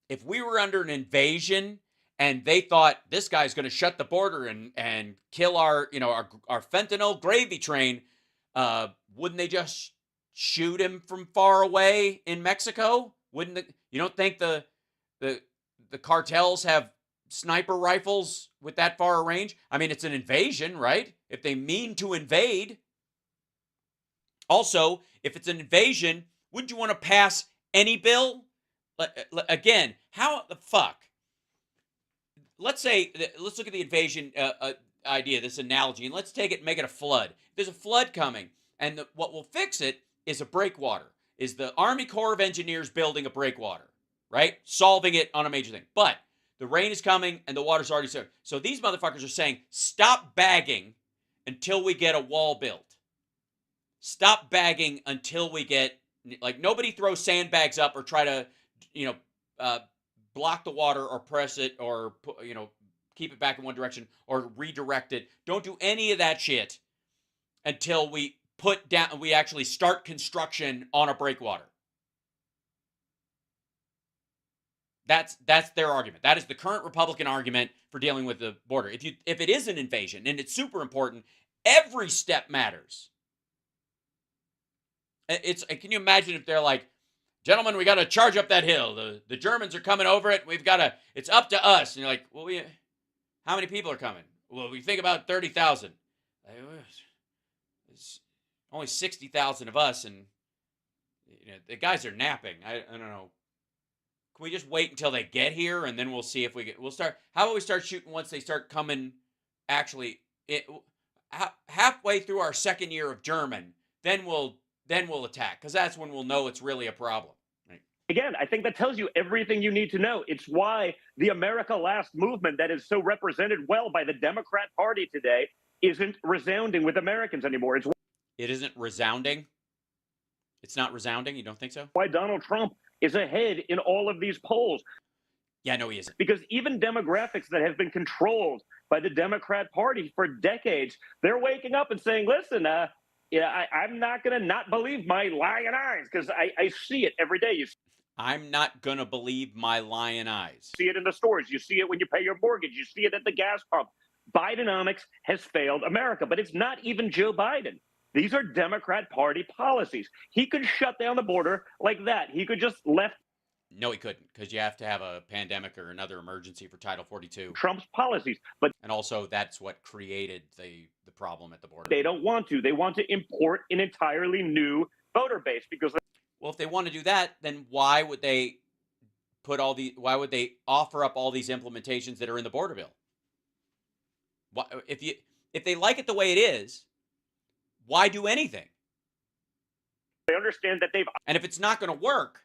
If we were under an invasion and they thought this guy's going to shut the border and kill our fentanyl gravy train, wouldn't they just shoot him from far away in Mexico? You don't think the cartels have sniper rifles with that far a range? I mean, it's an invasion, right? If they mean to invade. Also, if it's an invasion, wouldn't you want to pass any bill? Again, how the fuck? Let's look at the invasion idea, this analogy, and let's take it and make it a flood. There's a flood coming, and what will fix it is a breakwater. Is the Army Corps of Engineers building a breakwater, right? Solving it on a major thing. But the rain is coming, and the water's already there. So these motherfuckers are saying, stop bagging until we get a wall built. Stop bagging until we get, nobody throw sandbags up or try to, block the water or press it or, keep it back in one direction or redirect it. Don't do any of that shit until we actually start construction on a breakwater. That's their argument. That is the current Republican argument for dealing with the border. If it is an invasion and it's super important, every step matters. Can you imagine if they're like, gentlemen, we got to charge up that hill. The Germans are coming over it. It's up to us. And you're like, well, how many people are coming? Well, we think about 30,000. There's only 60,000 of us, and the guys are napping. I don't know. Can we just wait until they get here, and then we'll see if we'll start. How about we start shooting once they start coming? Actually, halfway through our second year of German, then we'll attack, because that's when we'll know it's really a problem. Right? Again, I think that tells you everything you need to know. It's why the America Last movement that is so represented well by the Democrat Party today isn't resounding with Americans anymore. It isn't resounding? It's not resounding? You don't think so? Why Donald Trump is ahead in all of these polls. Yeah, no, he isn't. Because even demographics that have been controlled by the Democrat Party for decades. They're waking up and saying, listen, I'm not going to not believe my lying eyes because I see it every day. I'm not going to believe my lying eyes. See it in the stores. You see it when you pay your mortgage. You see it at the gas pump. Bidenomics has failed America, but it's not even Joe Biden. These are Democrat Party policies. He could shut down the border like that. He could just left. No, he couldn't, because you have to have a pandemic or another emergency for Title 42. Trump's policies, but and also that's what created the problem at the border. They don't want to. They want to import an entirely new voter base because. Well, if they want to do that, then why would they why would they offer up all these implementations that are in the border bill? Why, if they like it the way it is, why do anything? They understand that and if it's not going to work,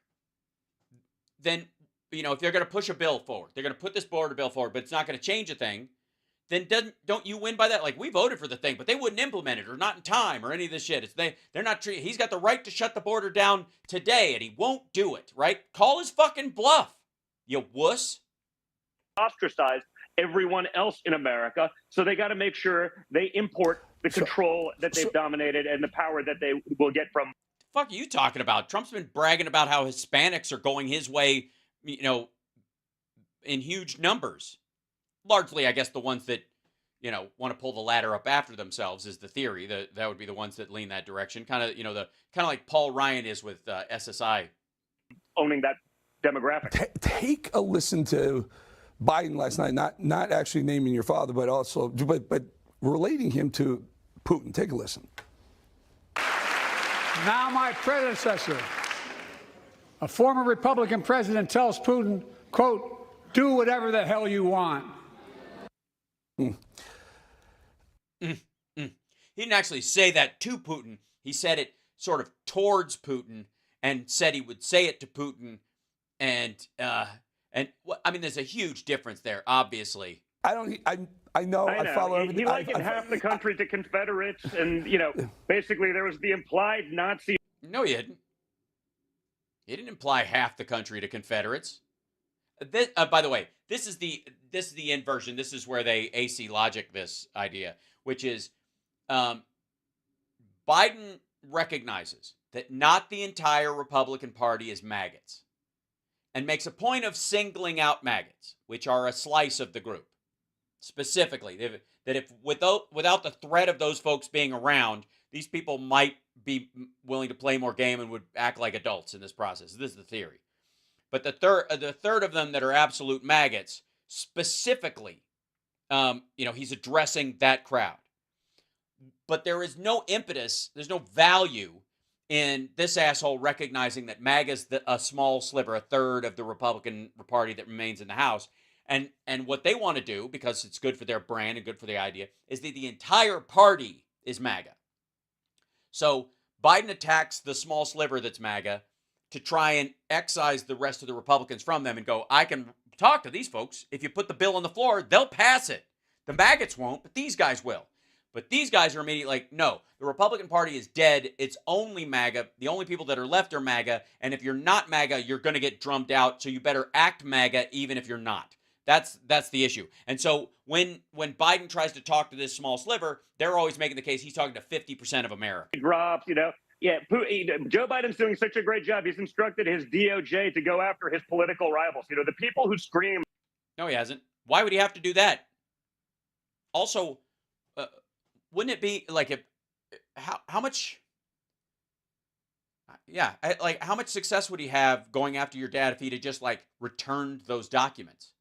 then, if they're going to push a bill forward, they're going to put this border bill forward, but it's not going to change a thing, then don't you win by that? Like, we voted for the thing, but they wouldn't implement it or not in time or any of this shit. They're not treating. He's got the right to shut the border down today, and he won't do it, right? Call his fucking bluff, you wuss. Ostracize everyone else in America, so they got to make sure they import the control that they've dominated and the power that they will get from. The fuck are you talking about? Trump's been bragging about how Hispanics are going his way, in huge numbers. Largely, I guess the ones that, want to pull the ladder up after themselves is the theory. That would be the ones that lean that direction. Kind of like Paul Ryan is with SSI. Owning that demographic. Take a listen to Biden last night, not actually naming your father, but also but relating him to Putin. Take a listen. Now my predecessor, a former Republican president, tells Putin, quote, do whatever the hell you want. He didn't actually say that to Putin. He said it sort of towards Putin and said he would say it to Putin. And there's a huge difference there, obviously. I know. I follow everything. He likened half the country to Confederates, and basically there was the implied Nazi. No, he didn't. He didn't imply half the country to Confederates. By the way, this is the inversion. This is where they AC logic this idea, which is Biden recognizes that not the entire Republican Party is MAGAts, and makes a point of singling out MAGAts, which are a slice of the group. Specifically, that if without the threat of those folks being around, these people might be willing to play more game and would act like adults in this process. This is the theory. But the third of them that are absolute MAGAts, specifically, he's addressing that crowd. But there is no impetus, there's no value in this asshole recognizing that MAGA's a small sliver, a third of the Republican Party that remains in the House. And what they want to do, because it's good for their brand and good for the idea, is that the entire party is MAGA. So Biden attacks the small sliver that's MAGA to try and excise the rest of the Republicans from them and go, I can talk to these folks. If you put the bill on the floor, they'll pass it. The MAGAts won't, but these guys will. But these guys are immediately like, no, the Republican Party is dead. It's only MAGA. The only people that are left are MAGA. And if you're not MAGA, you're going to get drummed out. So you better act MAGA even if you're not. That's the issue. And so when Biden tries to talk to this small sliver, they're always making the case he's talking to 50% of America. Drops, Yeah, Joe Biden's doing such a great job. He's instructed his DOJ to go after his political rivals. The people who scream. No, he hasn't. Why would he have to do that? Also, wouldn't it be like how much? Yeah, how much success would he have going after your dad if he'd have just returned those documents?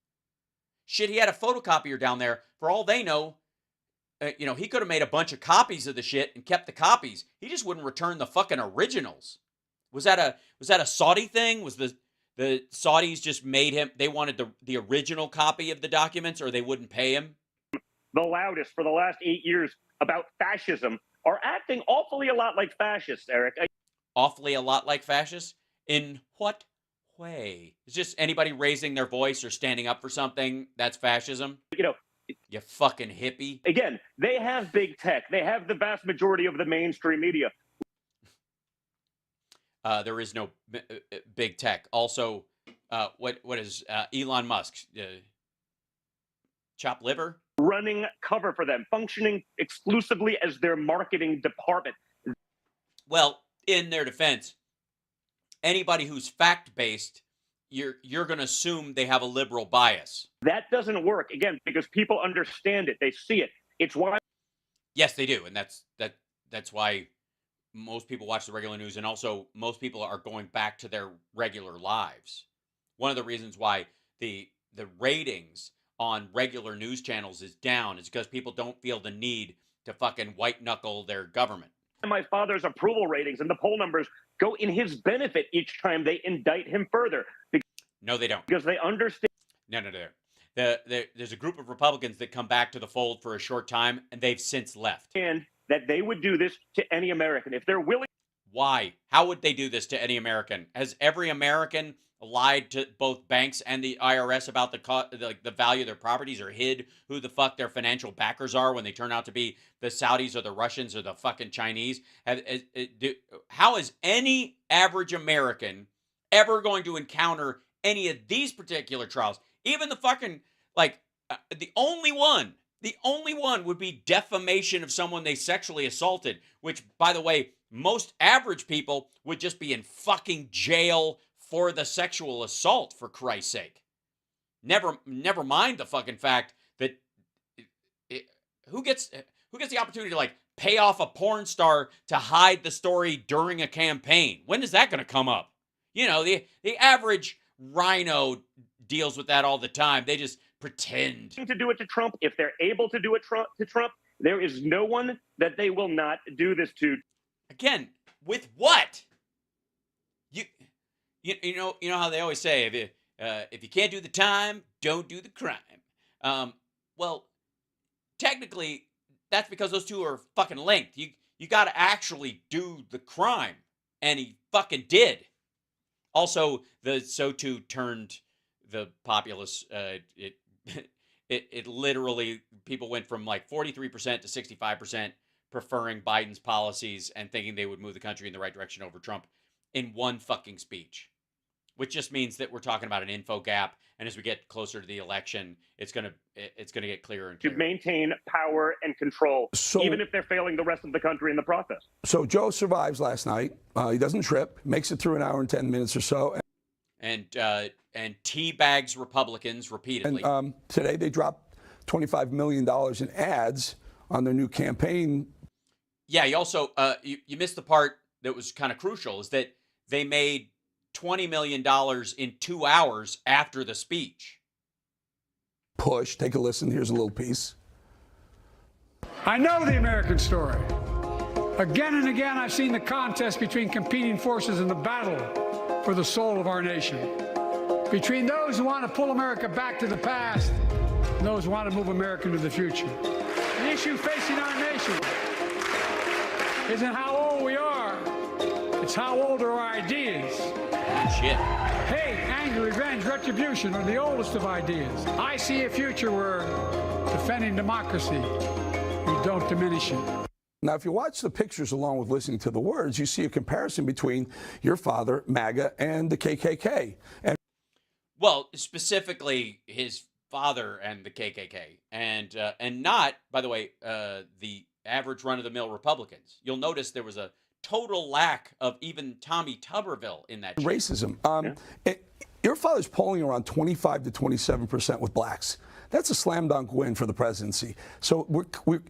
Shit, he had a photocopier down there. For all they know, he could have made a bunch of copies of the shit and kept the copies. He just wouldn't return the fucking originals. Was that a Saudi thing? Was the Saudis just made him? They wanted the original copy of the documents, or they wouldn't pay him. The loudest for the last 8 years about fascism are acting awfully a lot like fascists, Eric. Awfully a lot like fascists? In what way? It's just anybody raising their voice or standing up for something, that's fascism? You fucking hippie. Again, they have big tech. They have the vast majority of the mainstream media. There is no big tech. Also, what is Elon Musk? Chopped liver? running cover for them, functioning exclusively as their marketing department. Well, in their defense, anybody who's fact-based, you're going to assume they have a liberal bias. That doesn't work, again, because people understand it. They see it. It's why. Yes, they do. And that's why most people watch the regular news, and also most people are going back to their regular lives. One of the reasons why the ratings on regular news channels is down is because people don't feel the need to fucking white knuckle their government. My father's approval ratings and the poll numbers go in his benefit each time they indict him further. No, they don't. Because they understand. No. There's a group of Republicans that come back to the fold for a short time, and they've since left. And that they would do this to any American if they're willing. Why? How would they do this to any American? Has every American lied to both banks and the IRS about the value of their properties, or hid who the fuck their financial backers are when they turn out to be the Saudis or the Russians or the fucking Chinese? How is any average American ever going to encounter any of these particular trials? Even the fucking, the only one would be defamation of someone they sexually assaulted, which, by the way, most average people would just be in fucking jail for the sexual assault, for Christ's sake. Never mind the fucking fact that who gets the opportunity to pay off a porn star to hide the story during a campaign? When is that going to come up? You know, the average rhino deals with that all the time. They just pretend to do it to Trump. If they're able to do it to Trump, there is no one that they will not do this to. Again, with what? You know how they always say, if you can't do the time, don't do the crime. Well, technically, that's because those two are fucking linked. You got to actually do the crime, and he fucking did. Also, the SOTU turned the populace. It literally, people went from 43% to 65% preferring Biden's policies and thinking they would move the country in the right direction over Trump in one fucking speech, which just means that we're talking about an info gap. And as we get closer to the election, it's gonna get clearer and clearer. To maintain power and control, even if they're failing the rest of the country in the process. So Joe survives last night. He doesn't trip, makes it through an hour and 10 minutes or so. And teabags Republicans repeatedly. And today they dropped $25 million in ads on their new campaign. Yeah, you also you missed the part that was kind of crucial, is that they made $20 million in 2 hours after the speech. Push. Take a listen. Here's a little piece. I know the American story. Again and again, I've seen the contest between competing forces in the battle for the soul of our nation. Between those who want to pull America back to the past and those who want to move America into the future. The issue facing our nation isn't how old we are, it's how old are our ideas. Shit. Hate, anger, revenge, retribution are the oldest of ideas. I see a future where defending democracy, we don't diminish it. Now, if you watch the pictures along with listening to the words, you see a comparison between your father, MAGA, and the KKK. And well, specifically his father and the KKK, and not, by the way, the average run-of-the-mill Republicans. You'll notice there was a total lack of even Tommy Tuberville in that. Racism. Your father's polling around 25 to 27% with blacks. That's a slam dunk win for the presidency. So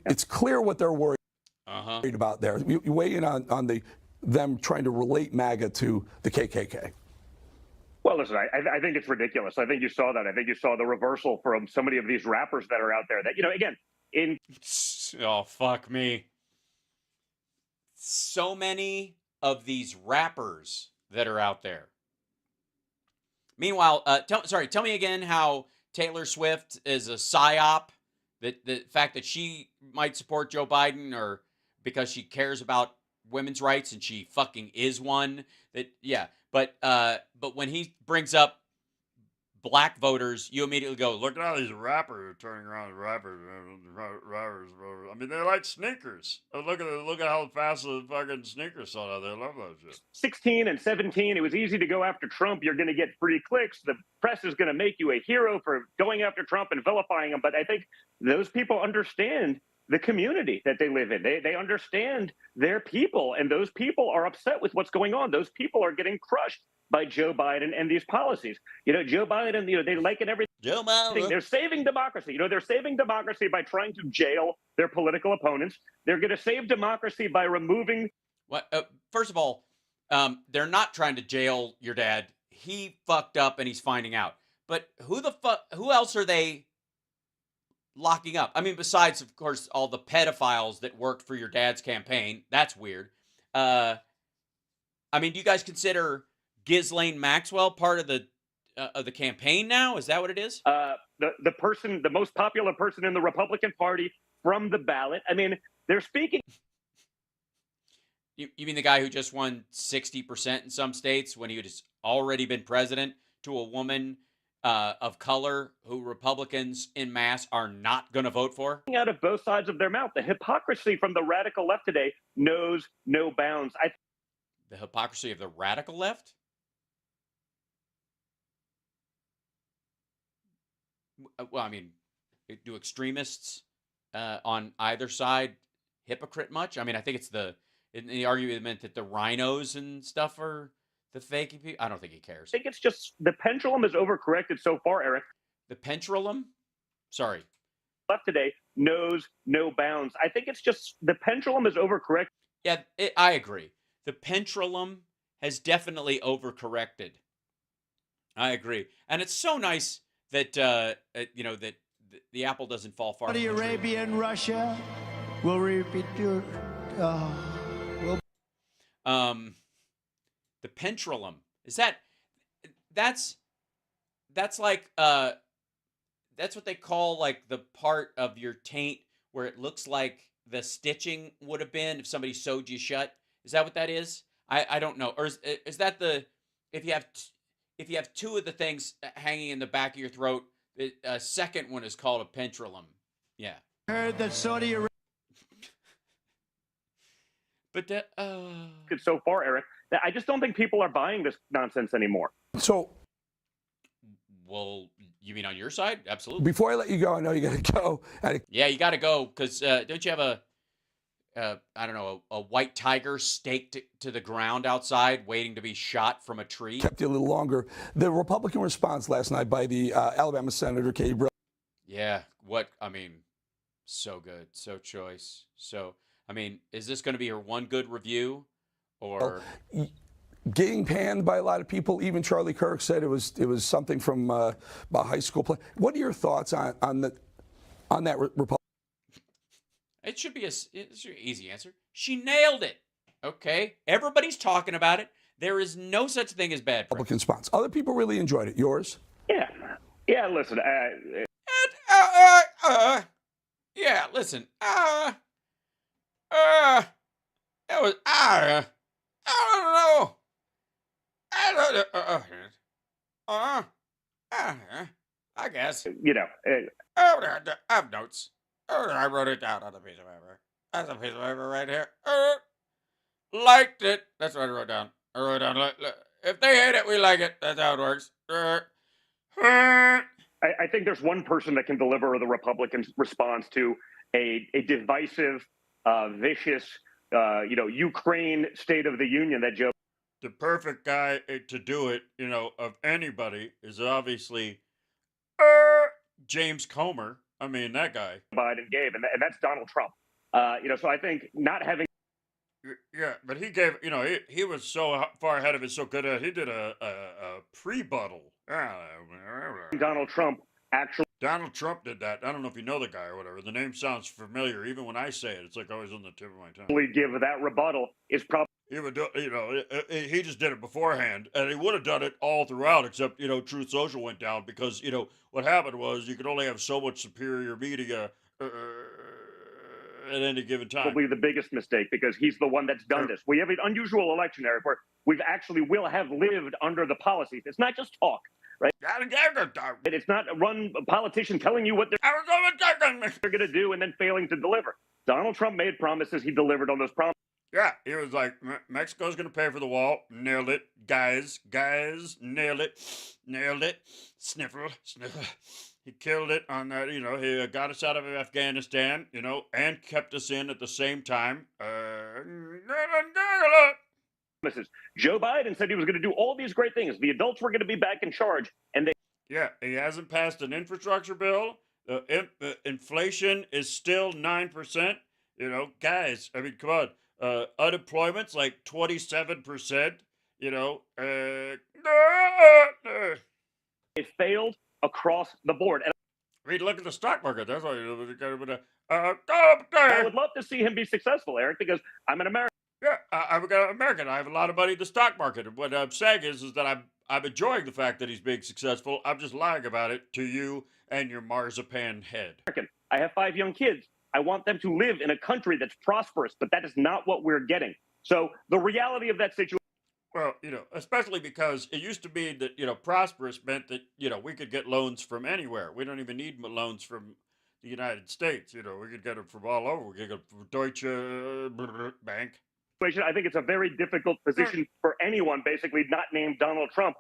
it's clear what they're worried about there. You weigh in on them trying to relate MAGA to the KKK. Well, listen, I think it's ridiculous. I think you saw that. I think you saw the reversal from so many of these rappers that are out there that, again, oh, fuck me. So many of these rappers that are out there. Meanwhile, tell me again how Taylor Swift is a psyop. That the fact that she might support Joe Biden or because she cares about women's rights and she fucking is one. But when he brings up black voters, you immediately go, Look at all these rappers turning around as rappers. I mean, they like sneakers. Look at how fast the fucking sneakers sold out. They love those shit. 16 and 17, it was easy to go after Trump. You're going to get free clicks. The press is going to make you a hero for going after Trump and vilifying him. But I think those people understand the community that they live in. They understand their people, and those people are upset with what's going on. Those people are getting crushed by Joe Biden and these policies. Joe Biden, they like it everything. Joe Biden. They're saving democracy. They're saving democracy by trying to jail their political opponents. They're going to save democracy by removing. What? First of all, they're not trying to jail your dad. He fucked up and he's finding out. But who else are they locking up? I mean, besides, of course, all the pedophiles that worked for your dad's campaign. That's weird. I mean, do you guys consider Ghislaine Maxwell part of the campaign now? Is that what it is? The most popular person in the Republican Party from the ballot. I mean, they're speaking. You mean the guy who just won 60% in some states when he had already been president, to a woman of color who Republicans en masse are not going to vote for? Out of both sides of their mouth. The hypocrisy from the radical left today knows no bounds. The hypocrisy of the radical left? Well, I mean, do extremists on either side hypocrite much? I mean, I think it's in the argument that the rhinos and stuff are the fake people. I don't think he cares. I think it's just the pendulum is overcorrected so far, Eric. The pendulum? Sorry. Left today knows no bounds. I think it's just the pendulum is overcorrected. Yeah, I agree. The pendulum has definitely overcorrected. I agree. And it's so nice that, that the apple doesn't fall far. Saudi Arabia and Russia will repeat your... the pendulum, is that's like that's what they call like the part of your taint where it looks like the stitching would have been if somebody sewed you shut. Is that what that is? I don't know. Or is that if you have two of the things hanging in the back of your throat, the second one is called a pendulum. Yeah. Heard that Saudi Arabia. But so far, Eric, I just don't think people are buying this nonsense anymore. So, well, you mean on your side? Absolutely. Before I let you go, I know you got to go. Yeah, you got to go because don't you have a white tiger staked to the ground outside, waiting to be shot from a tree? Kept you a little longer. The Republican response last night by the Alabama Senator Katie Brown. Yeah, so good, so choice, so. I mean, is this going to be her one good review, or getting panned by a lot of people? Even Charlie Kirk said it was something from a high school play. What are your thoughts on that Republican? It should be it's an easy answer. She nailed it. Okay, everybody's talking about it. There is no such thing as bad Republican response. Other people really enjoyed it. Yours? Yeah. Listen. Yeah. Listen. That was I don't know. I guess. I have notes. I wrote it down on a piece of paper. That's a piece of paper right here. Liked it. That's what I wrote down. If they hate it, we like it. That's how it works. I think there's one person that can deliver the Republican response to a divisive, vicious, Ukraine State of the Union that Joe. The perfect guy to do it, of anybody is obviously James Comer. I mean, that guy. Biden gave, and that's Donald Trump. So I think not having. Yeah, but he gave, he was so far ahead of it, so good at he did a pre-buttal. Donald Trump actually. Donald Trump did that. I don't know if you know the guy or whatever. The name sounds familiar. Even when I say it, it's like always on the tip of my tongue. Give that rebuttal is probably. He would do, he just did it beforehand, and he would have done it all throughout, except, Truth Social went down because, what happened was you could only have so much superior media at any given time. Probably the biggest mistake because he's the one that's done this. We have an unusual election, Eric, where we've actually will have lived under the policies. It's not just talk. right? It's not a politician telling you what they're going to do and then failing to deliver. Donald Trump made promises. He delivered on those promises. Yeah, he was like, Mexico's going to pay for the wall. Nailed it. Guys, nailed it. Nailed it. Sniffle. He killed it on that, he got us out of Afghanistan, and kept us in at the same time. Joe Biden said he was going to do all these great things. The adults were going to be back in charge, and they. Yeah, he hasn't passed an infrastructure bill. Inflation is still 9%. Guys, I mean, come on. Unemployment's like 27%. It failed across the board. And I mean, look at the stock market. That's why I would love to see him be successful, Eric, because I'm an American. Yeah, I'm an American. I have a lot of money in the stock market. And what I'm saying is that I'm enjoying the fact that he's being successful. I'm just lying about it to you and your marzipan head. I have 5 young kids. I want them to live in a country that's prosperous, but that is not what we're getting. So the reality of that situation. Well, especially because it used to be that, prosperous meant that, we could get loans from anywhere. We don't even need loans from the United States. We could get them from all over. We could get them from Deutsche Bank. I think it's a very difficult position for anyone, basically not named Donald Trump,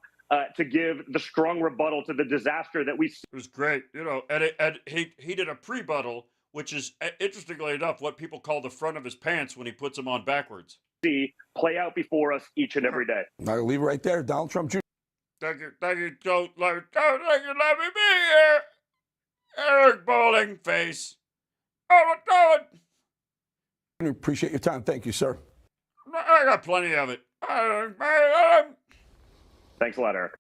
to give the strong rebuttal to the disaster that we see. It was great, and he did a pre-buttal, which is, interestingly enough, what people call the front of his pants when he puts them on backwards. See play out before us each and every day. I'll leave it right there. Donald Trump Jr. Thank you, let me be here. Eric Bowling Face. Appreciate your time. Thank you, sir. I got plenty of it. Thanks a lot, Eric.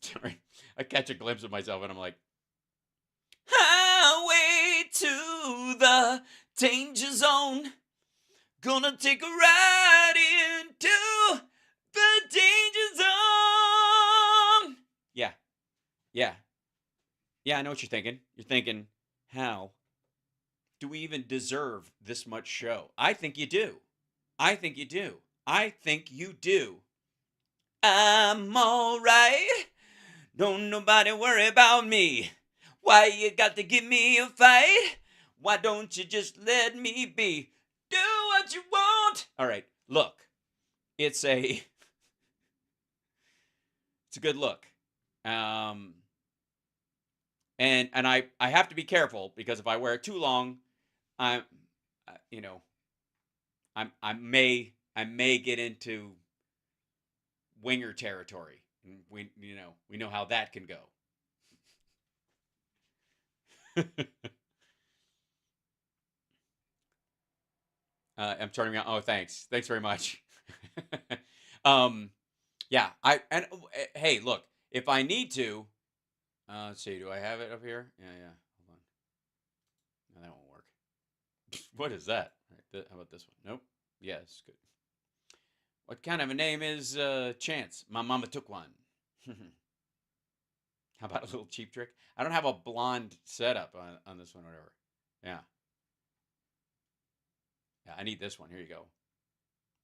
Sorry, I catch a glimpse of myself and I'm like, highway to the danger zone. Gonna take a ride into the danger zone. Yeah, I know what you're thinking. You're thinking, Hal, do we even deserve this much show? I think you do. I think you do. I'm all right. Don't nobody worry about me. Why you got to give me a fight? Why don't you just let me be? Do what you want. All right, look. It's a good look. And I have to be careful because if I wear it too long, I may get into winger territory. We know how that can go. I'm turning around. Oh, thanks very much. Yeah. Hey, look, if I need to, let's see, do I have it up here? Yeah. Hold on. No, that won't work. What is that? How about this one? Nope. Yes, good. What kind of a name is Chance? My mama took one. How about a little cheap trick? I don't have a blonde setup on this one or whatever. Yeah. Yeah, I need this one. Here you go.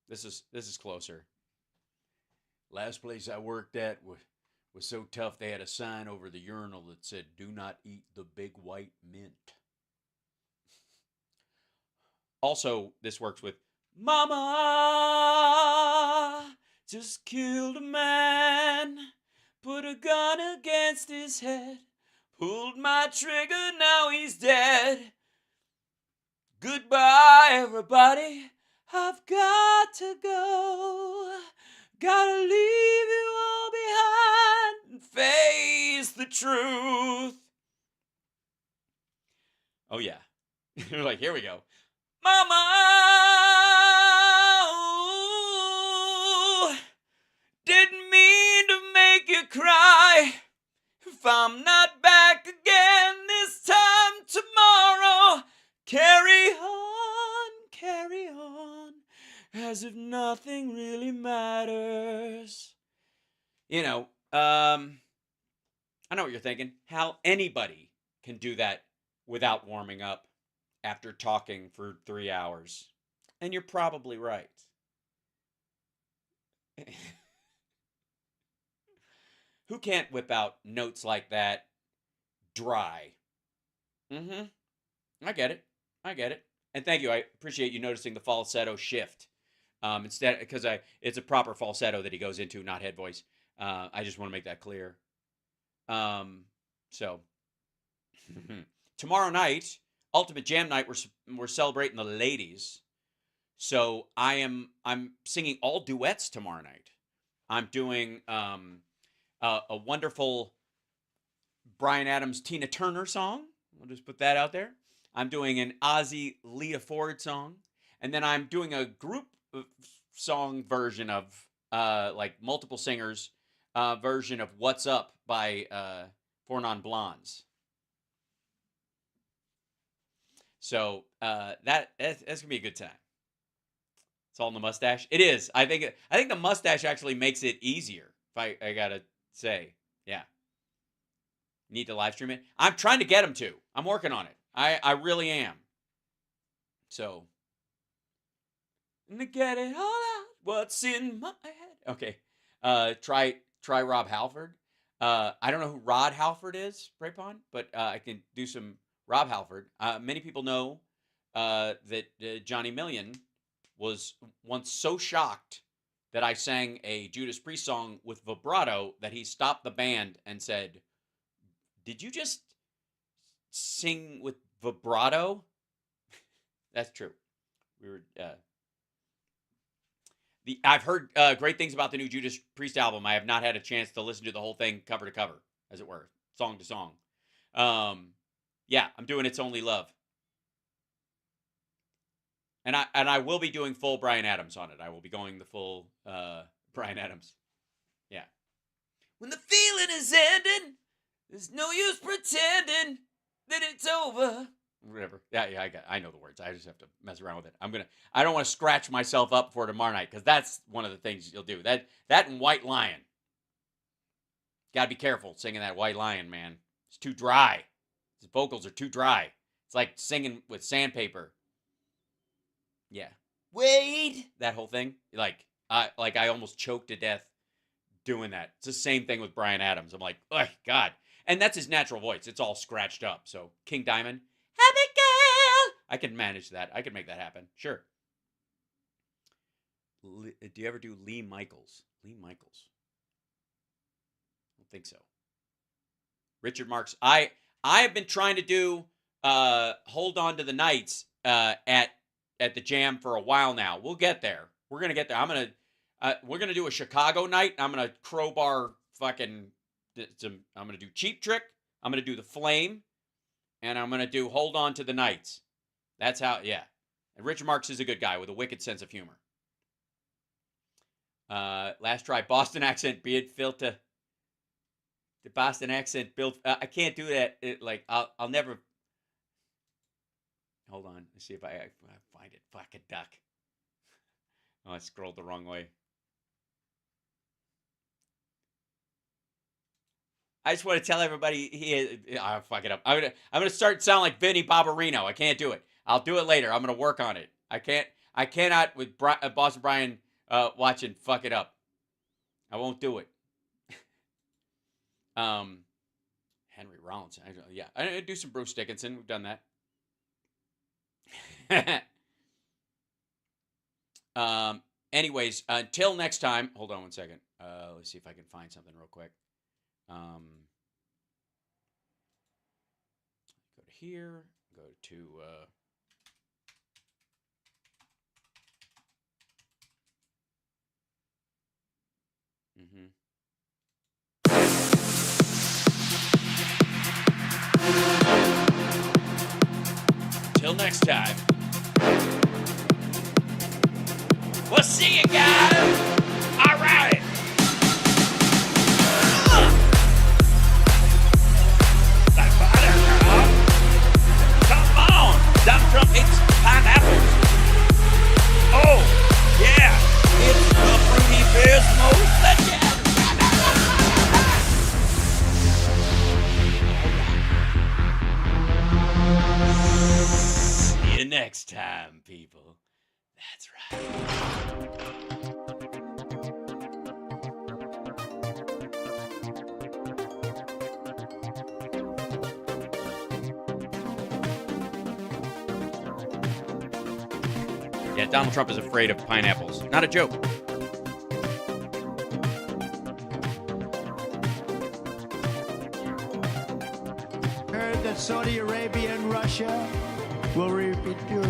This is closer. Last place I worked at was so tough they had a sign over the urinal that said, "Do not eat the big white mint." Also, this works with Mama just killed a man, put a gun against his head, pulled my trigger, now he's dead. Goodbye, everybody, I've got to go. Gotta leave you all behind and face the truth. Oh, yeah. Like, here we go. Mama, ooh, didn't mean to make you cry. If I'm not back again this time tomorrow, carry on, as if nothing really matters. I know what you're thinking. How anybody can do that without warming up after talking for 3 hours. And you're probably right. Who can't whip out notes like that dry? I get it. I get it. And thank you. I appreciate you noticing the falsetto shift. Instead, because it's a proper falsetto that he goes into, not head voice. I just want to make that clear. So tomorrow night, Ultimate Jam Night, we're celebrating the ladies. So I'm singing all duets tomorrow night. I'm doing a wonderful Bryan Adams, Tina Turner song. I'll just put that out there. I'm doing an Ozzy, Lita Ford song, and then I'm doing a group song version of like multiple singers version of "What's Up" by Four Non Blondes. So that's gonna be a good time. It's all in the mustache. It is. I think the mustache actually makes it easier. If I gotta say, yeah. Need to live stream it. I'm trying to get him to. I'm working on it. I really am. So, and to get it all out, what's in my head? Okay. Try Rob Halford. I don't know who Rod Halford is, Praypon, but I can do some Rob Halford. Many people know that Johnny Million was once so shocked that I sang a Judas Priest song with vibrato that he stopped the band and said, "Did you just sing with vibrato?" That's true. We were I've heard great things about the new Judas Priest album. I have not had a chance to listen to the whole thing cover to cover, as it were, song to song. Yeah, I'm doing It's Only Love. And I will be doing full Bryan Adams on it. I will be going the full Bryan Adams. Yeah. When the feeling is ending, there's no use pretending that it's over. Whatever. Yeah, I know the words. I just have to mess around with it. I don't want to scratch myself up for tomorrow night, because that's one of the things you'll do. That and White Lion. Gotta be careful singing that White Lion, man. It's too dry. His vocals are too dry. It's like singing with sandpaper. Yeah. Wade. That whole thing. Like I almost choked to death doing that. It's the same thing with Bryan Adams. I'm like, oh God. And that's his natural voice. It's all scratched up. So King Diamond, Abigail. I can manage that. I can make that happen. Sure. Do you ever do Lee Michaels? Lee Michaels. I don't think so. Richard Marks. I have been trying to do Hold On to the Nights at the Jam for a while now. We'll get there. We're gonna get there. We're gonna do a Chicago night. I'm gonna crowbar fucking. I'm gonna do Cheap Trick. I'm gonna do The Flame, and I'm gonna do Hold On to the Nights. That's how. Yeah. And Richard Marks is a good guy with a wicked sense of humor. Last try, Boston accent beard filter. The Boston accent built. I can't do that. I'll never. Hold on. Let's see if I find it. Fucking duck. Oh, I scrolled the wrong way. I just want to tell everybody I'll fuck it up. I'm gonna start sound like Vinny Barbarino. I can't do it. I'll do it later. I'm gonna work on it. I cannot with Boston Brian watching fuck it up. I won't do it. Henry Rollins. Yeah, I do some Bruce Dickinson. We've done that. Anyways, until next time, hold on one second. Let's see if I can find something real quick. Go to here, go to Till next time. We'll see you guys. All right. Come on. Dumb trumpets, pineapples. Oh, yeah. It's the Fruity Bismos that See you next time, people. That's right. Yeah, Donald Trump is afraid of pineapples. Not a joke. Heard that Saudi Arabia and Russia will repeat your.